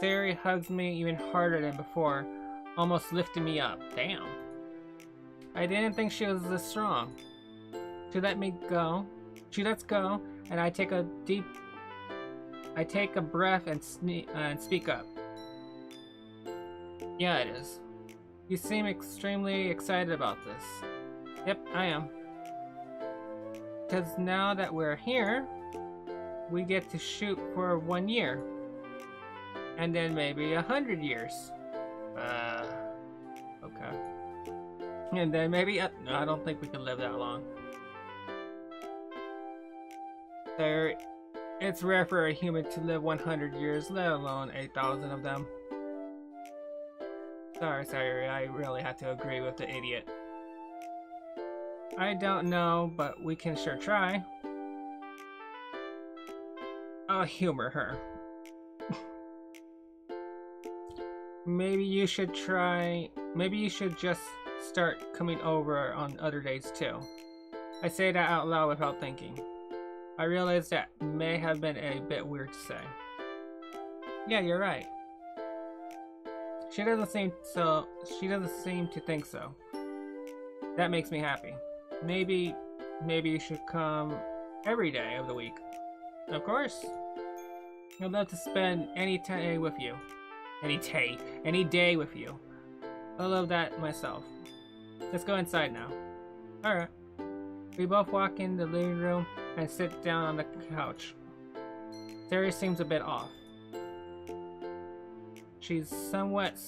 Sayori hugs me even harder than before, almost lifting me up. Damn. I didn't think she was this strong. She lets go, and I take a breath and speak up. Yeah, it is. You seem extremely excited about this. Yep, I am. Because now that we're here, we get to shoot for 1 year. And then maybe 100 years. Okay. And then maybe, no, I don't think we can live that long. It's rare for a human to live 100 years, let alone 8,000 of them. Sorry, Sayori, I really had to agree with the idiot. I don't know, but we can sure try. I'll humor her. Maybe you should just start coming over on other days too. I say that out loud without thinking. I realize that may have been a bit weird to say. Yeah, you're right. She doesn't seem to think so. That makes me happy. Maybe you should come every day of the week. Of course. I'd love to spend any day with you. Any day with you. I love that myself. Let's go inside now. Alright. We both walk in the living room and sit down on the couch. Sayori seems a bit off. She's somewhat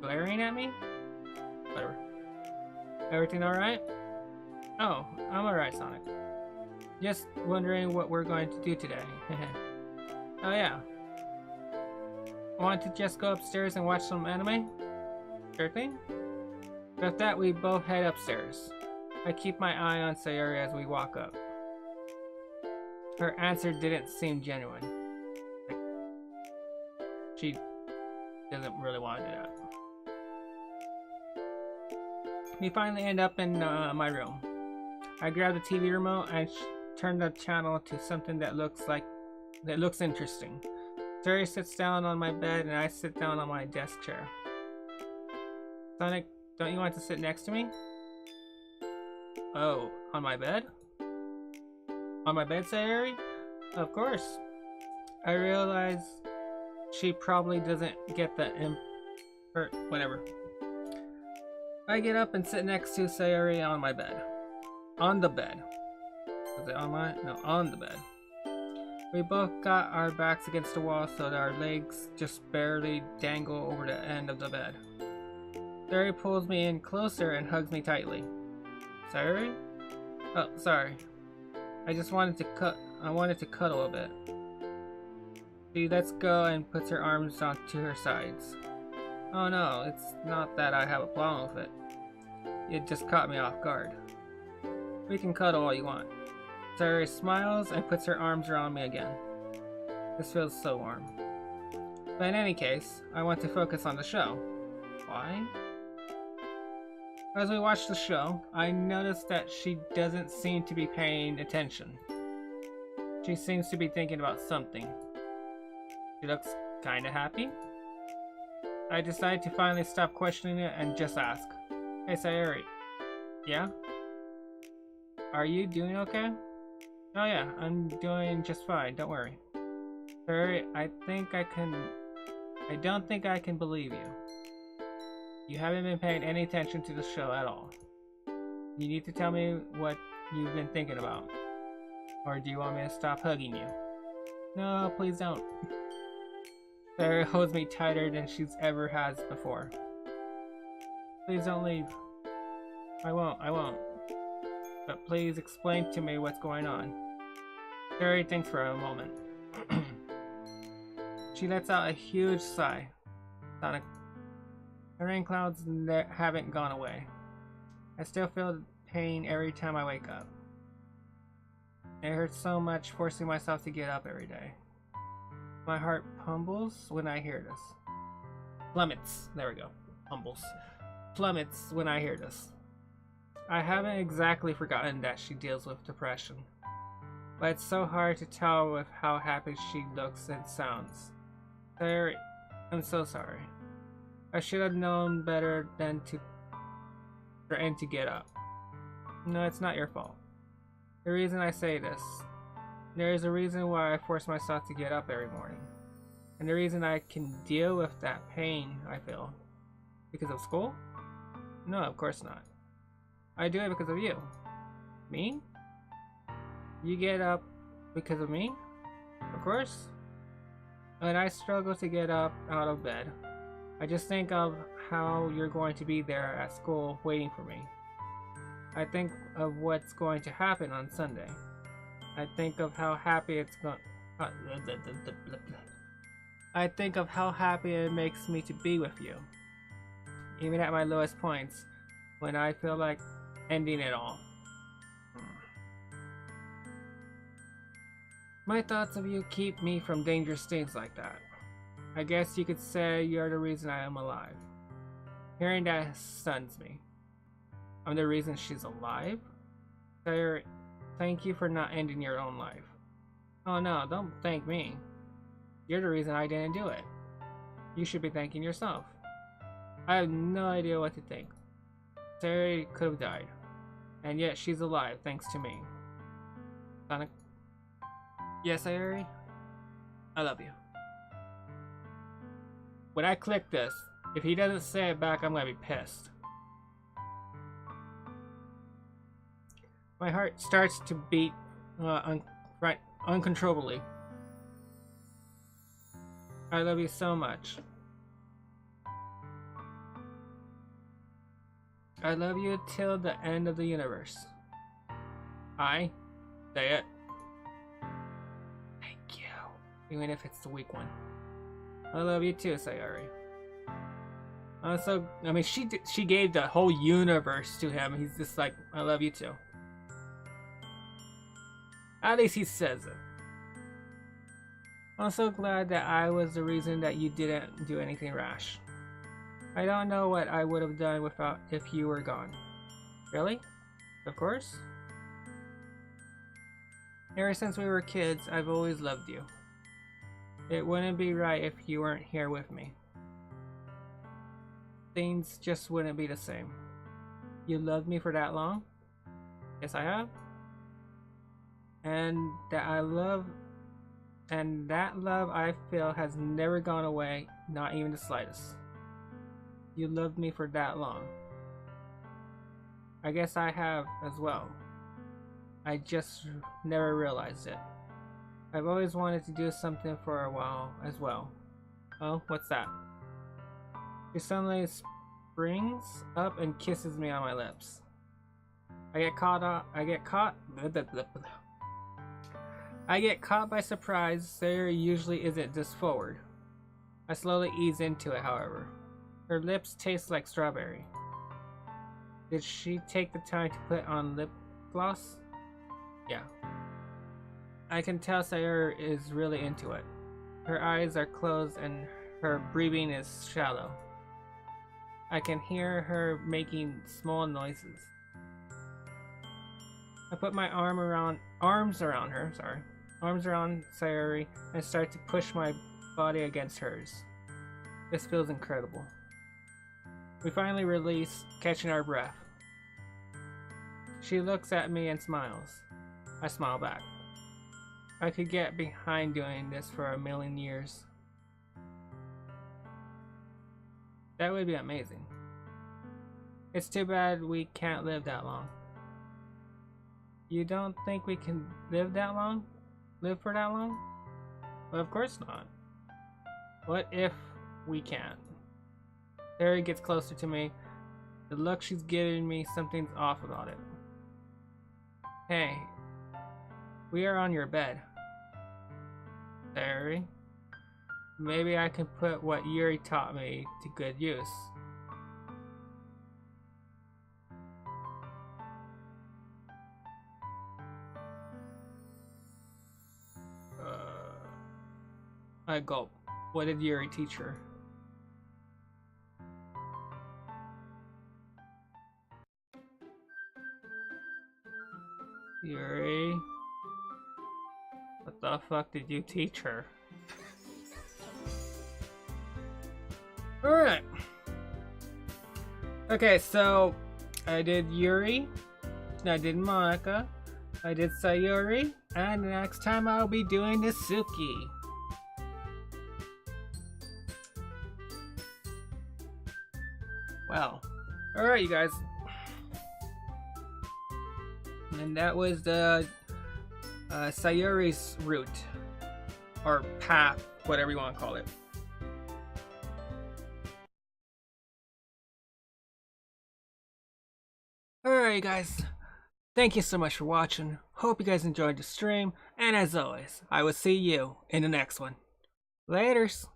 glaring at me? Whatever. Everything alright? Oh, I'm alright, Sonic. Just wondering what we're going to do today. Oh yeah. Want to just go upstairs and watch some anime? Sure thing. With that, we both head upstairs. I keep my eye on Sayori as we walk up. Her answer didn't seem genuine. Like, she doesn't really want to do that. We finally end up in my room. I grab the TV remote and turn the channel to something that looks interesting. Sayori sits down on my bed and I sit down on my desk chair. Sonic, don't you want to sit next to me? Oh, on my bed? On my bed, Sayori? Of course. I realize she probably doesn't get the or whatever. I get up and sit next to Sayori on my bed. On the bed. Was it on my? No, on the bed. We both got our backs against the wall so that our legs just barely dangle over the end of the bed. Sayori pulls me in closer and hugs me tightly. Sayori? Oh, sorry. I wanted to cuddle a bit. She lets go and puts her arms onto her sides. Oh no, it's not that I have a problem with it. It just caught me off guard. We can cuddle all you want. Sayori smiles and puts her arms around me again. This feels so warm. But in any case, I want to focus on the show. Why? As we watch the show, I notice that she doesn't seem to be paying attention. She seems to be thinking about something. She looks kinda happy. I decide to finally stop questioning it and just ask. Hey Sayori. Yeah? Are you doing okay? Oh yeah, I'm doing just fine, don't worry. Sayori, I don't think I can believe you. You haven't been paying any attention to the show at all. You need to tell me what you've been thinking about. Or do you want me to stop hugging you? No, please don't. Sayori holds me tighter than she's ever has before. Please don't leave. I won't. But please explain to me what's going on. Sayori thinks for a moment. She lets out a huge sigh. Sonic. The rain clouds haven't gone away. I still feel pain every time I wake up. It hurts so much forcing myself to get up every day. My heart pumbles when I hear this. Plummets. There we go. Humbles. Plummets when I hear this. I haven't exactly forgotten that she deals with depression. But it's so hard to tell with how happy she looks and sounds. Sayori, I'm so sorry. I should have known better than to threaten to get up. No, it's not your fault. The reason I say this, there is a reason why I force myself to get up every morning. And the reason I can deal with that pain I feel. Because of school? No, of course not. I do it because of you. Me? You get up because of me? Of course. And I struggle to get up out of bed. I just think of how you're going to be there at school waiting for me. I think of what's going to happen on Sunday. I think of how happy it's going. I think of how happy it makes me to be with you. Even at my lowest points, when I feel like ending it all. My thoughts of you keep me from dangerous things like that. I guess you could say you're the reason I am alive. Hearing that stuns me. I'm the reason she's alive? Sayori, thank you for not ending your own life. Oh no, don't thank me. You're the reason I didn't do it. You should be thanking yourself. I have no idea what to think. Sayori could have died. And yet she's alive thanks to me. Sonic? Yes, Sayori? I love you. When I click this, if he doesn't say it back, I'm gonna be pissed. My heart starts to beat uncontrollably. I love you so much. I love you till the end of the universe. I say it. Thank you. Even if it's the weak one. I love you too, Sayori. Also, I mean, she gave the whole universe to him. He's just like, I love you too. At least he says it. I'm so glad that I was the reason that you didn't do anything rash. I don't know what I would have done without if you were gone. Really? Of course. Ever since we were kids, I've always loved you. It wouldn't be right if you weren't here with me. Things just wouldn't be the same. You loved me for that long? Yes, I have. And that love I feel has never gone away, not even the slightest. You loved me for that long. I guess I have as well. I just never realized it. I've always wanted to do something for a while as well. Oh, what's that? She suddenly springs up and kisses me on my lips. I get caught by surprise. Sayori usually isn't this forward. I slowly ease into it, however. Her lips taste like strawberry. Did she take the time to put on lip gloss? Yeah. I can tell Sayori is really into it. Her eyes are closed and her breathing is shallow. I can hear her making small noises. I put my arms around Sayori and start to push my body against hers. This feels incredible. We finally release, catching our breath. She looks at me and smiles. I smile back. I could get behind doing this for a million years. That would be amazing. It's too bad we can't live that long. You don't think we can live that long? Live for that long? Well, of course not. What if we can't? Sayori gets closer to me. The look she's giving me, something's off about it. Hey, we are on your bed. Sayori, maybe I can put what Yuri taught me to good use. I gulp. What did Yuri teach her? Yuri? What the fuck did you teach her? Alright. Okay, so I did Yuri, I did Monica, I did Sayori, and next time I'll be doing Nisuki. Wow. Alright, you guys. And that was the Sayori's route. Or path, whatever you want to call it. Alright guys, thank you so much for watching. Hope you guys enjoyed the stream, and as always, I will see you in the next one. Laters!